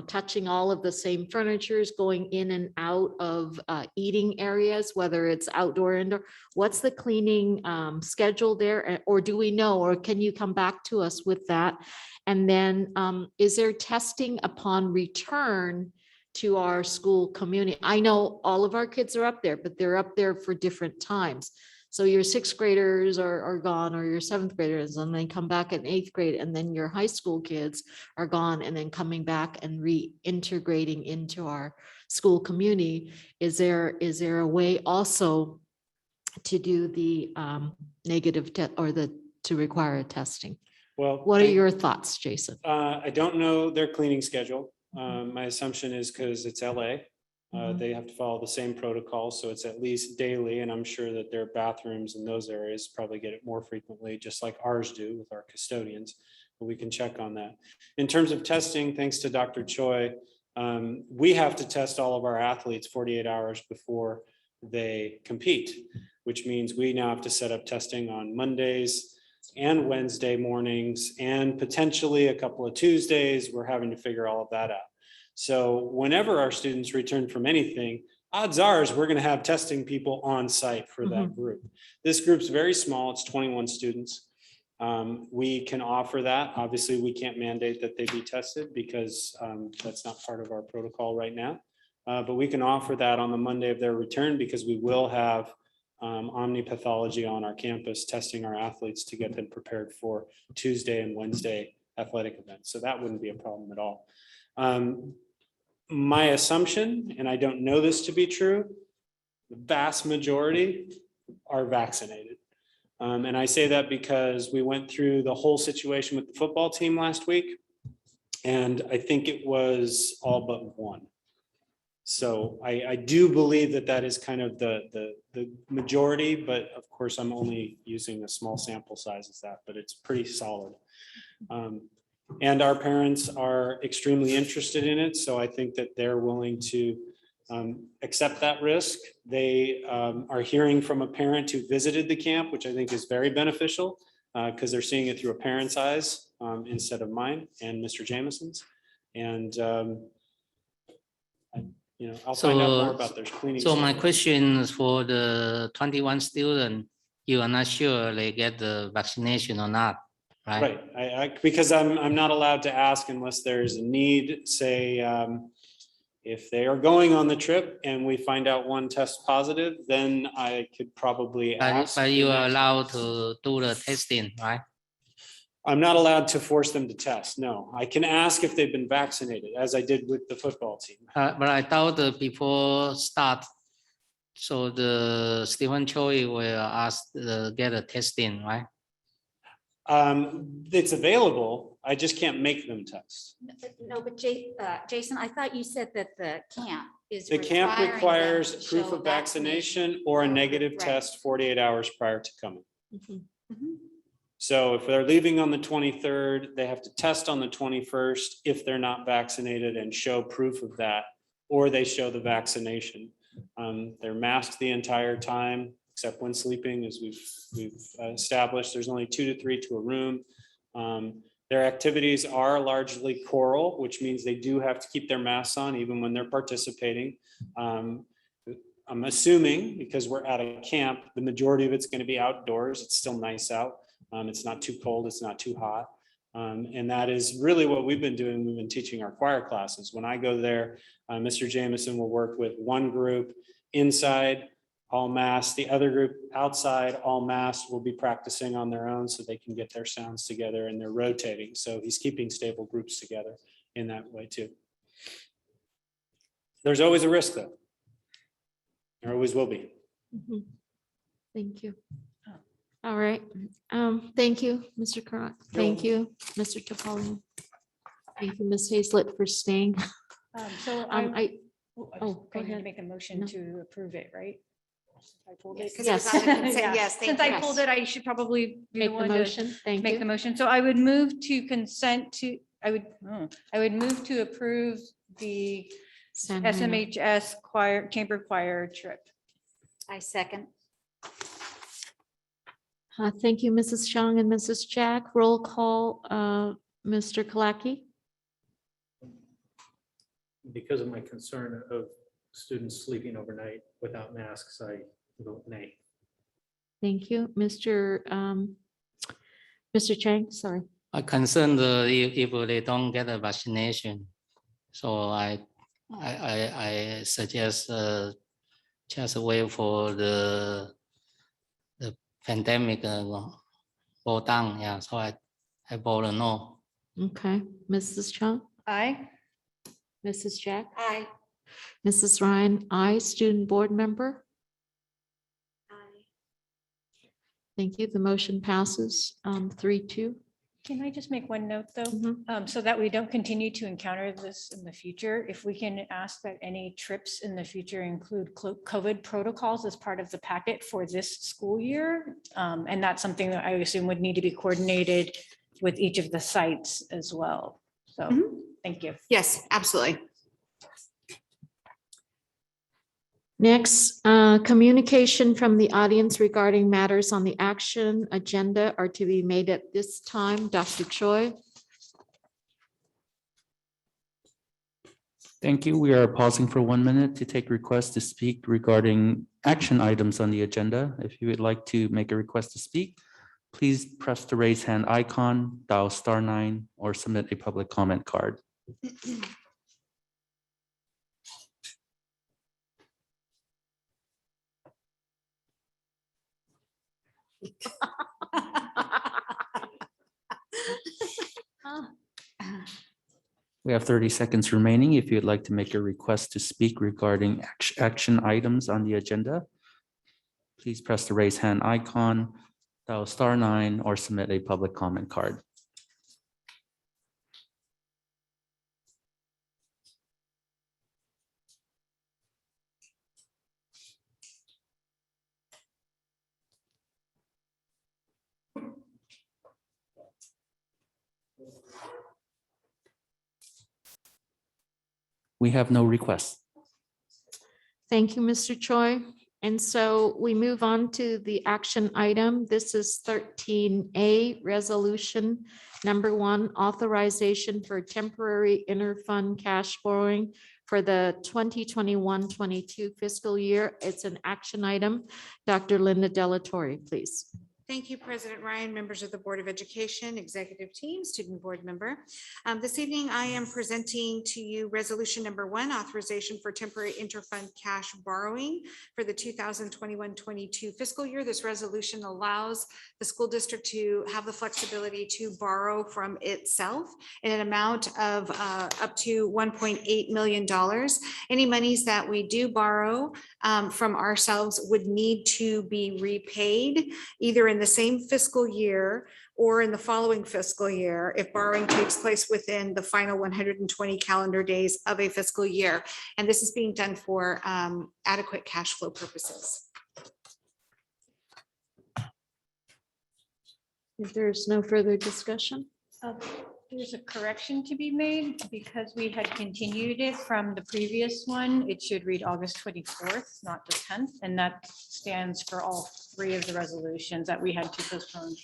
touching all of the same furnitures, going in and out of eating areas, whether it's outdoor, indoor. What's the cleaning schedule there? Or do we know, or can you come back to us with that? And then is there testing upon return to our school community? I know all of our kids are up there, but they're up there for different times. So your 6th graders are gone, or your 7th graders, and then come back in 8th grade, and then your high school kids are gone, and then coming back and reintegrating into our school community. Is there a way also to do the negative to require a testing? Well, What are your thoughts, Jason? I don't know their cleaning schedule. My assumption is because it's LA. They have to follow the same protocol, so it's at least daily, and I'm sure that their bathrooms in those areas probably get it more frequently, just like ours do with our custodians, but we can check on that. In terms of testing, thanks to Dr. Choi, we have to test all of our athletes 48 hours before they compete, which means we now have to set up testing on Mondays and Wednesday mornings, and potentially a couple of Tuesdays. We're having to figure all of that out. So whenever our students return from anything, odds are is we're going to have testing people on site for that group. This group's very small. It's 21 students. We can offer that. Obviously, we can't mandate that they be tested because that's not part of our protocol right now. But we can offer that on the Monday of their return because we will have omnipathology on our campus testing our athletes to get them prepared for Tuesday and Wednesday athletic events. So that wouldn't be a problem at all. My assumption, and I don't know this to be true, the vast majority are vaccinated. And I say that because we went through the whole situation with the football team last week. And I think it was all but one. So I do believe that that is kind of the majority, but of course, I'm only using a small sample size as that, but it's pretty solid. And our parents are extremely interested in it. So I think that they're willing to accept that risk. They are hearing from a parent who visited the camp, which I think is very beneficial because they're seeing it through a parent's eyes instead of mine and Mr. Jameson's. And I'll find out more about their cleaning. So my schedule. question is for the 21 students, you are not sure they get the vaccination or not, right? Right, because I'm not allowed to ask unless there's a need, say, if they are going on the trip and we find out one test positive, then I could probably ask. But you are allowed to do the testing, right? I'm not allowed to force them to test, no. I can ask if they've been vaccinated, as I did with the football team. But I thought before start, so the Stephen Choi will ask get a testing, right? It's available, I just can't make them test. No, but Jason, I thought you said that the camp is. The camp requiring them requires to proof show of vaccination or a negative Right. test 48 hours prior to coming. Mhm. So if they're leaving on the 23rd, they have to test on the 21st if they're not vaccinated and show proof of that, or they show the vaccination. They're masked the entire time, except when sleeping, as we've established. There's only 2 to 3 to a room. Their activities are largely choral, which means they do have to keep their masks on even when they're participating. I'm assuming, because we're at a camp, the majority of it's going to be outdoors. It's still nice out. It's not too cold, it's not too hot. And that is really what we've been doing. We've been teaching our choir classes. When I go there, Mr. Jameson will work with one group inside, all masked. The other group outside, all masked, will be practicing on their own so they can get their sounds together, and they're rotating. So he's keeping stable groups together in that way too. There's always a risk though. There always will be. Thank you. All right. Thank you, Mr. Karat. Thank you, Mr. Topoli. Thank you, Ms. Hazlett, for staying. So I I go need to ahead. make a motion No. to approve it, right? Since I pulled it. Yes. Yeah. Yes, thank Since I you. pulled it, I should probably be the Make the one to motion. Thank make you. the motion. So I would move to consent to, I would move to approve the San Marino. SMHS choir, chamber choir trip. I second. Thank you, Mrs. Chang and Mrs. Jack. Roll call, Mr. Kalaki. Because of my concern of students sleeping overnight without masks, I vote nay. Thank you, Mr. Chang, sorry. I concerned if they don't get a vaccination. So I suggest just wait for the pandemic go down. Yeah, so I vote no. Okay, Mrs. Chang, Aye. Mrs. Jack, Aye. Mrs. Ryan, I, student board member. Thank you. The motion passes 3-2. Can I just make one note though? Mhm. So that we don't continue to encounter this in the future, if we can ask that any trips in the future include COVID protocols as part of the packet for this school year. And that's something that I assume would need to be coordinated with each of the sites as well. So, thank you. Yes, absolutely. Next, communication from the audience regarding matters on the action agenda are to be made at this time. Dr. Choi. Thank you. We are pausing for 1 minute to take requests to speak regarding action items on the agenda. If you would like to make a request to speak, please press the raise hand icon, dial *9, or submit a public comment card. We have 30 seconds remaining. If you'd like to make a request to speak regarding action items on the agenda, please press the raise hand icon, dial *9, or submit a public comment card. We have no requests. Thank you, Mr. Choi. And so we move on to the action item. This is 13A, resolution number 1, authorization for temporary interfund cash borrowing for the 2021-22 fiscal year. It's an action item. Dr. Linda Delatorre, please. Thank you, President Ryan, members of the Board of Education, executive team, student board member. This evening, I am presenting to you resolution number 1, authorization for temporary interfund cash borrowing for the 2021-22 fiscal year. This resolution allows the school district to have the flexibility to borrow from itself in an amount of up to $1.8 million. Any monies that we do borrow from ourselves would need to be repaid either in the same fiscal year or in the following fiscal year if borrowing takes place within the final 120 calendar days of a fiscal year. And this is being done for adequate cash flow purposes. If there's no further discussion. There's a correction to be made because we had continued it from the previous one. It should read August 24th, not the 10th, and that stands for all 3 of the resolutions that we had to postpone.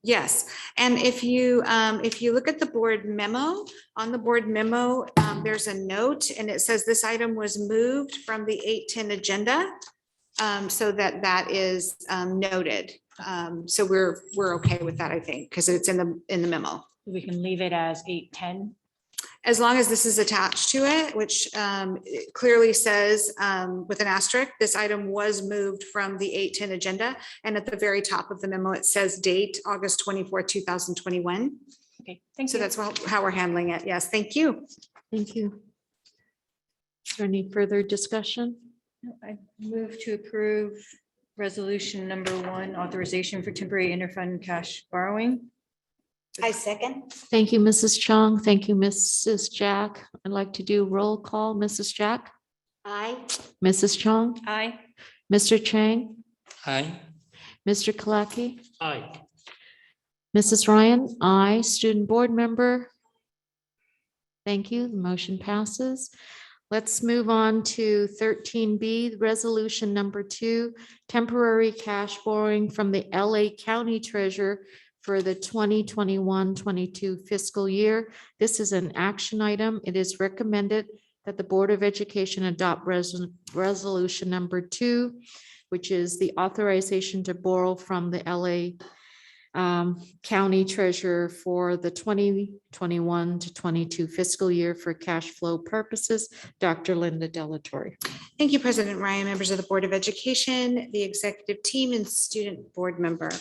Yes, and if you look at the board memo, on the board memo, there's a note and it says this item was moved from the 8:10 agenda. So that is noted. So we're okay with that, I think, because it's in the memo. We can leave it as 8:10. As long as this is attached to it, which it clearly says with an asterisk, this item was moved from the 8:10 agenda. And at the very top of the memo, it says date August 24th, 2021. Okay, thank you. So that's how we're handling it. Yes, thank you. Thank you. Is there any further discussion? I move to approve resolution number 1, authorization for temporary interfund cash borrowing. I second. Thank you, Mrs. Chang. Thank you, Mrs. Jack. I'd like to do roll call. Mrs. Jack, Aye. Mrs. Chang, Aye. Mr. Chang, Aye. Mr. Kalaki, Aye. Mrs. Ryan, aye. Student board member. Thank you. The motion passes. Let's move on to 13B, resolution number 2, temporary cash borrowing from the LA County Treasurer for the 2021-22 fiscal year. This is an action item. It is recommended that the Board of Education adopt resolution number 2, which is the authorization to borrow from the LA County Treasurer for the 2021-22 fiscal year for cash flow purposes. Dr. Linda Delatorre. Thank you, President Ryan, members of the Board of Education, the executive team, and student board member.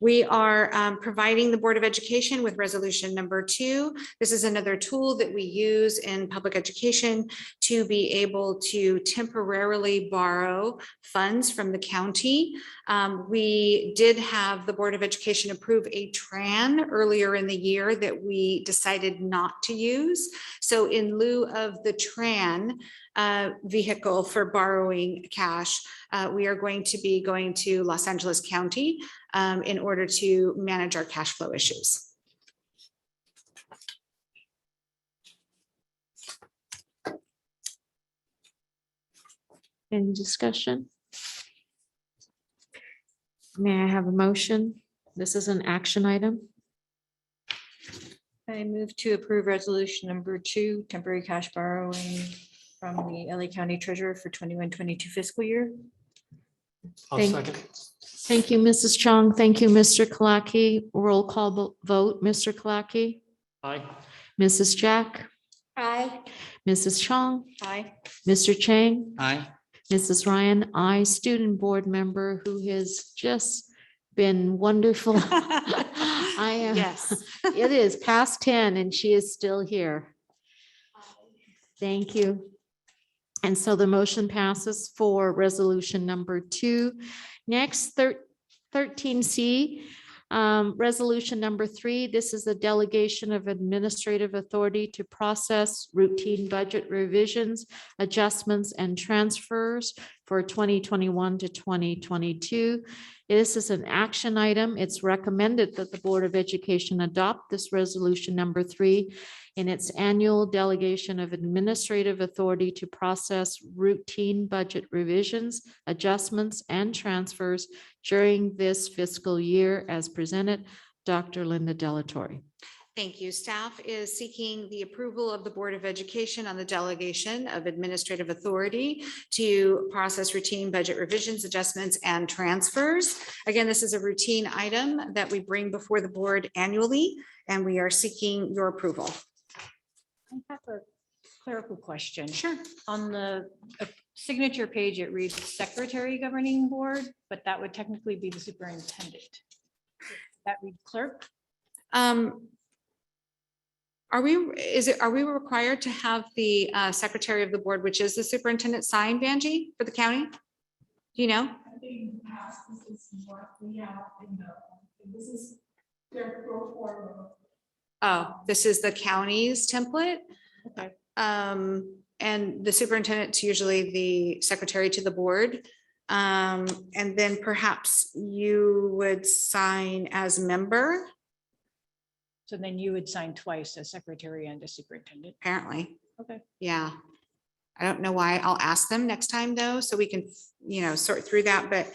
We are providing the Board of Education with resolution number 2. This is another tool that we use in public education to be able to temporarily borrow funds from the county. We did have the Board of Education approve a TRAN earlier in the year that we decided not to use. So in lieu of the TRAN vehicle for borrowing cash, we are going to be going to Los Angeles County in order to manage our cash flow issues. Any discussion? May I have a motion? This is an action item. I move to approve resolution number 2, temporary cash borrowing from the LA County Treasurer for 21-22 fiscal year. I'll Thank- second. Thank you, Mrs. Chong. Thank you, Mr. Kalaki. Roll call vote, Mr. Kalaki, Aye. Mrs. Jack, Aye. Mrs. Chong, Aye. Mr. Chang, Aye. Mrs. Ryan, I, student board member who has just been wonderful. I am. Yes. It is past 10 and she is still here. Thank you. And so the motion passes for resolution number 2. Next, 13C, resolution number 3. This is a delegation of administrative authority to process routine budget revisions, adjustments, and transfers for 2021 to 2022. This is an action item. It's recommended that the Board of Education adopt this resolution number 3 in its annual delegation of administrative authority to process routine budget revisions, adjustments, and transfers during this fiscal year as presented. Dr. Linda Delatorre. Thank you. Staff is seeking the approval of the Board of Education on the delegation of administrative authority to process routine budget revisions, adjustments, and transfers. Again, this is a routine item that we bring before the board annually, and we are seeking your approval. I have a clerical question. Sure. On the signature page, it reads Secretary Governing Board, but that would technically be the superintendent. That read clerk? Are we required to have the secretary of the board, which is the superintendent, sign, Vanjie, for the county? Do you know? Oh, this is the county's template. Okay. And the superintendent's usually the secretary to the board. And then perhaps you would sign as member, So then you would sign twice as secretary and as superintendent. apparently. Okay. Yeah. I don't know why. I'll ask them next time though, so we can, sort through that, but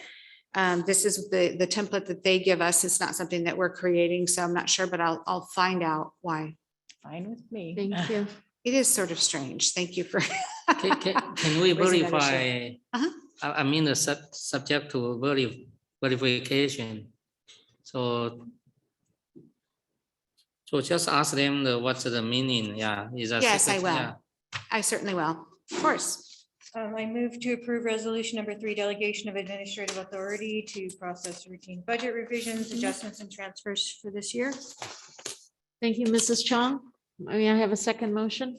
this is the template that they give us. It's not something that we're creating, so I'm not sure, but I'll find out why. Fine with me. Thank you. It is sort of strange. Thank you for. Can we Raising that verify? Uh-huh. I mean, the subject to verification. So just ask them what's the meaning, yeah. Yes, I will. I certainly will. Of course. I move to approve resolution number 3, delegation of administrative authority to process routine budget revisions, adjustments, and transfers for this year. Thank you, Mrs. Chong. May I have a second motion?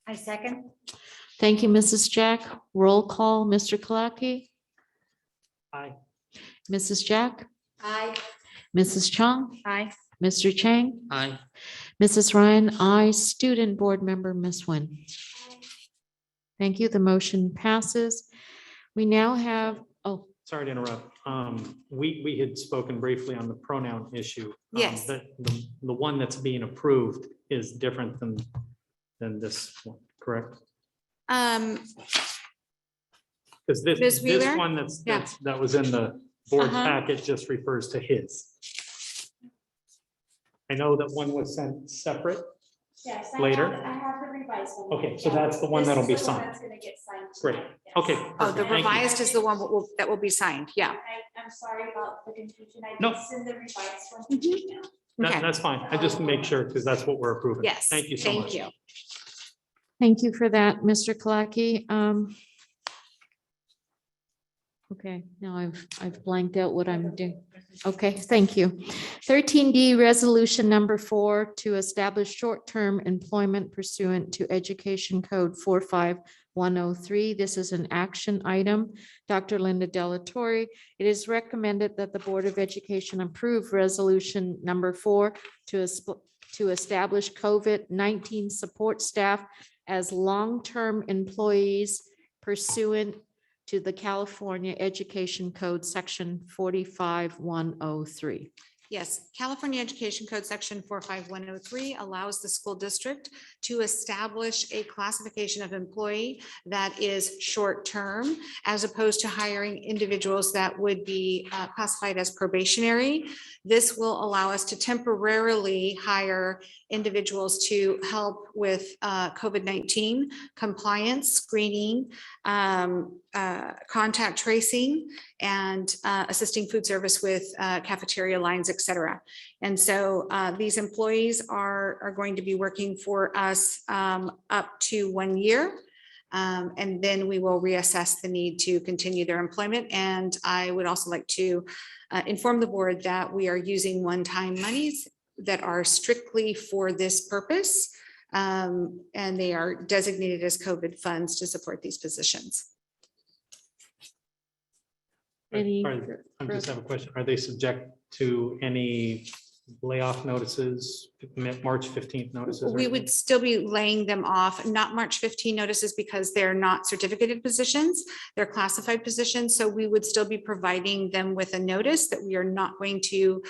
I second. Thank you, Mrs. Jack. Roll call, Mr. Kalaki, Aye. Mrs. Jack, Aye. Mrs. Chong, Aye. Mr. Chang, Aye. Mrs. Ryan, I, student board member, Ms. Nguyen. Thank you. The motion passes. We now have, Sorry to interrupt. We had spoken briefly on the pronoun issue. Yes. The one that's being approved is different than this one, correct? Because Ms. this Wheeler? one Yeah. that was in the board Uh-huh. packet just refers to his. I know that one was sent separate. Yes. Later? I have the revised one. Okay, so that's the one that'll be signed. That's gonna get signed. Great. tonight, yes. Okay. Oh, the perfect. Thank you. revised is the one that will be signed. Yeah. I'm sorry about the confusion. I No. did send the revised one. to you now. That- Okay. That's fine. I just make sure because that's what we're approving. Yes. Thank you so much. Thank you. thank you for that, Mr. Kalaki. Okay, now I've blanked out what I'm doing. Okay, thank you. 13D, resolution number 4 to establish short-term employment pursuant to Education Code 45103. This is an action item. Dr. Linda Delatorre, it is recommended that the Board of Education approve resolution number 4 to establish COVID-19 support staff as long-term employees pursuant to the California Education Code, section 45103. Yes, California Education Code Section 45103 allows the school district to establish a classification of employee that is short-term as opposed to hiring individuals that would be classified as probationary. This will allow us to temporarily hire individuals to help with COVID-19 compliance, screening, contact tracing, and assisting food service with cafeteria lines, et cetera. And so these employees are going to be working for us up to 1 year. And then we will reassess the need to continue their employment. And I would also like to inform the board that we are using one-time monies that are strictly for this purpose. And they are designated as COVID funds to support these positions. I just have a question. Are they subject to any layoff notices, March 15th notices? or We anything? would still be laying them off, not March 15 notices because they're not certificated positions, they're classified positions. So we would still be providing them with a notice that we are not going to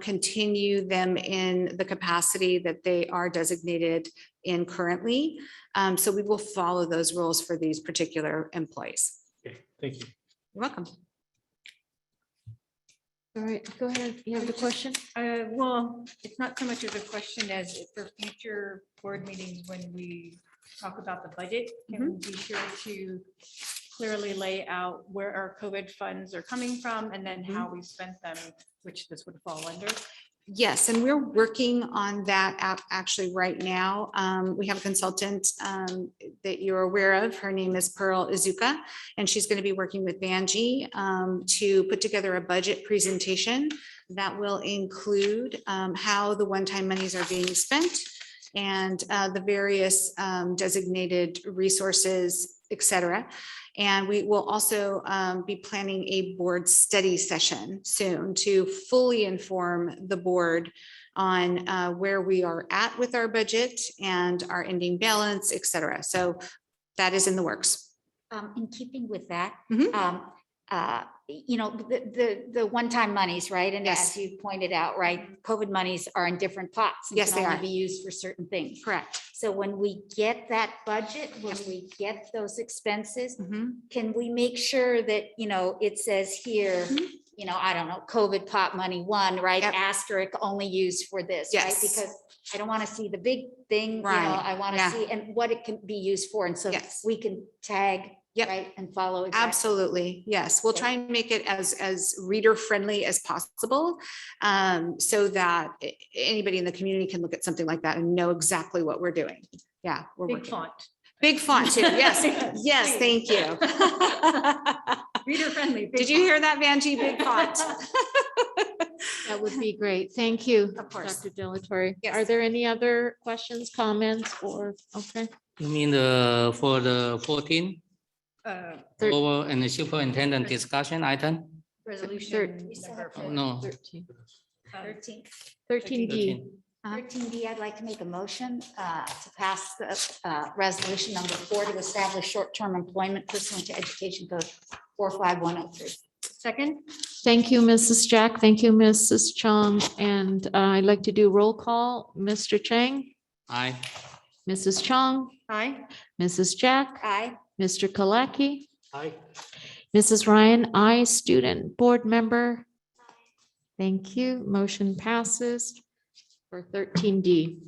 continue them in the capacity that they are designated in currently. So we will follow those rules for these particular employees. Okay, thank you. You're welcome. All right, go ahead. You have the question? Well, it's not so much of a question as for future board meetings when we talk about the budget. Can we be sure to clearly lay out where our COVID funds are coming from and then how we spent them, which this would fall under? Yes, and we're working on that actually right now. We have a consultant that you're aware of. Her name is Pearl Izuka, and she's going to be working with Vanjie to put together a budget presentation that will include how the one-time monies are being spent and the various designated resources, et cetera. And we will also be planning a board study session soon to fully inform the board on where we are at with our budget and our ending balance, et cetera. So that is in the works. In keeping with that, you know, the one-time monies, right? And Yes. as you pointed out, right, COVID monies are in different pots. and Yes, can they only are. Be used for certain things. Correct. So when we get that budget, when we get those expenses, can we make sure that, you know, it says here, you know, I don't know, COVID pot money one, right? Asterisk only used for this, right? Yes. Because I don't want to see the big thing, you know, Right. I want to Yeah. see and what it can be used for. And so we can tag, right, and follow. exactly. Absolutely. Yes. We'll try and make it as reader friendly as possible so that anybody in the community can look at something like that and know exactly what we're doing. Yeah. We're Big working. font. Big font too. Yes. Yes. Thank you. Reader friendly. Did you hear that, Vanjie? Big font. That would be great. Thank you. Of course. Dr. Delatorre. Are there any other questions, comments, or, okay? You mean for the 14 over and the superintendent discussion item? Resolution. No. 13D. 13D, I'd like to make a motion to pass the resolution number 4 to establish short-term employment pursuant to Education Code 45103. Second. Thank you, Mrs. Jack. Thank you, Mrs. Chang. And I'd like to do roll call. Mr. Chang, Aye. Mrs. Chang, Aye. Mrs. Jack, Aye. Mr. Kalaki, Aye. Mrs. Ryan, I, student board member. Thank you. Motion passes for 13D.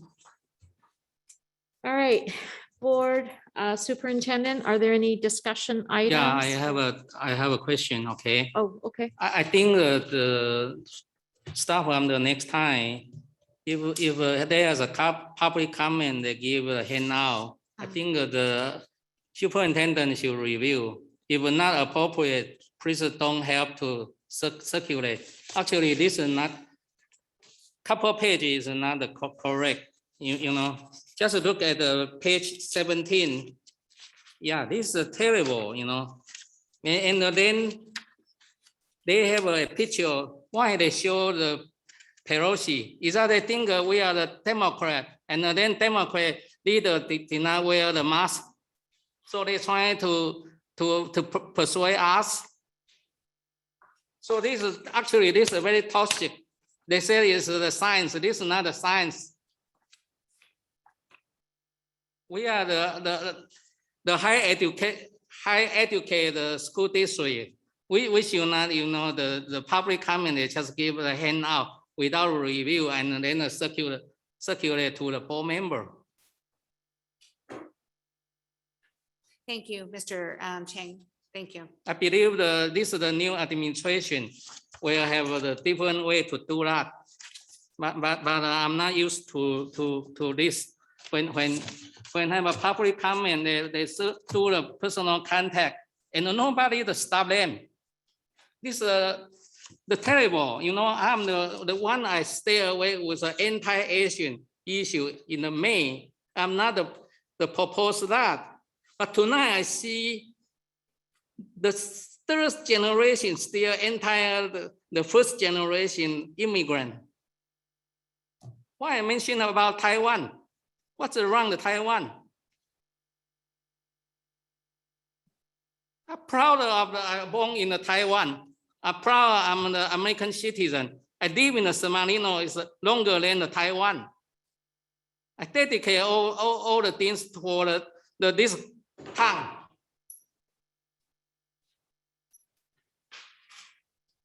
All right, board superintendent, are there any discussion items? Yeah, I have a question, okay? Oh, okay. I think the staff on the next time, if there's a public comment, they give a handout, I think the superintendent should review. If not appropriate, please don't help to circulate. Actually, this is not, couple pages is not correct, you know. Just look at the page 17. Yeah, this is terrible, you know. And then they have a picture. Why they show the Pelosi? Is that they think we are the Democrat, and then Democrat leader did not wear the mask. So they try to persuade us. So this is actually a very toxic They say it's the science. This is not the science. We are the high educated school district. We should not, the public comment, they just give a handout without review and then circulate to the board member. Thank you, Mr. Chang. Thank you. I believe this is the new administration will have a different way to do that. But I'm not used to this. When have a public comment, they do the personal contact and nobody to stop them. This is the terrible, I'm the one I stay away with the anti-Asian issue in the May. I'm not the propose that. But tonight I see the third generation still the first generation immigrant. Why I mention about Taiwan? What's wrong with Taiwan? I'm proud of born in Taiwan. I'm proud I'm the American citizen. I live in San Marino is longer than Taiwan. I dedicate all the things for this town.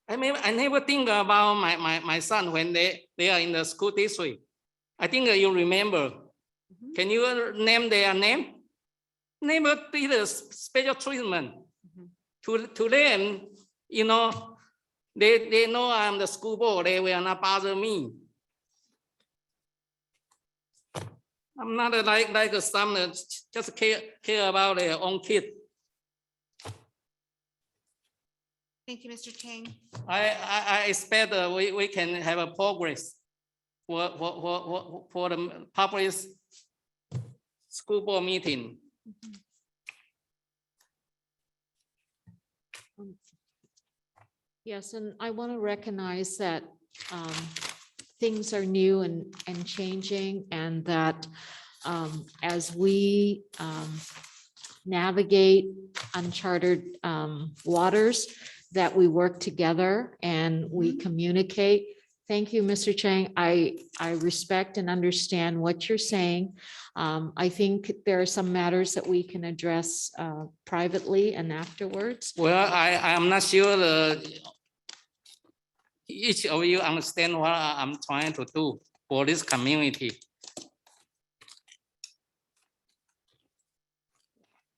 I never think about my son when they are in the school district. I think you remember. Can you name their name? Never be the special treatment. To them, they know I'm the school board. They will not bother me. I'm not like some that just care about their own kid. Thank you, Mr. Chang. I expect we can have a progress for the public school board meeting. Yes, and I want to recognize that things are new and changing, and that as we navigate uncharted waters, that we work together and we communicate. Thank you, Mr. Chang. I respect and understand what you're saying. I think there are some matters that we can address privately and afterwards. Well, I'm not sure each of you understand what I'm trying to do for this community.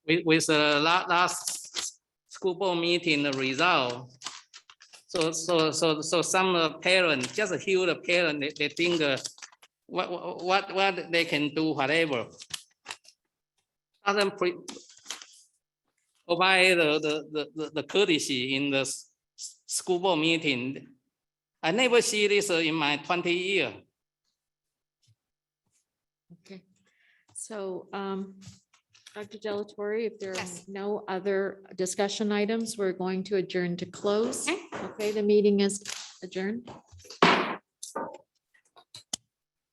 With the last school board meeting, the result. So some parents, just hear the parent, they think what they can do, whatever. Doesn't provide the courtesy in the school board meeting. I never see this in my 20 years. Okay, so Dr. Delatorre, if there are no other discussion items, we're going to adjourn to close. Okay, the meeting is adjourned.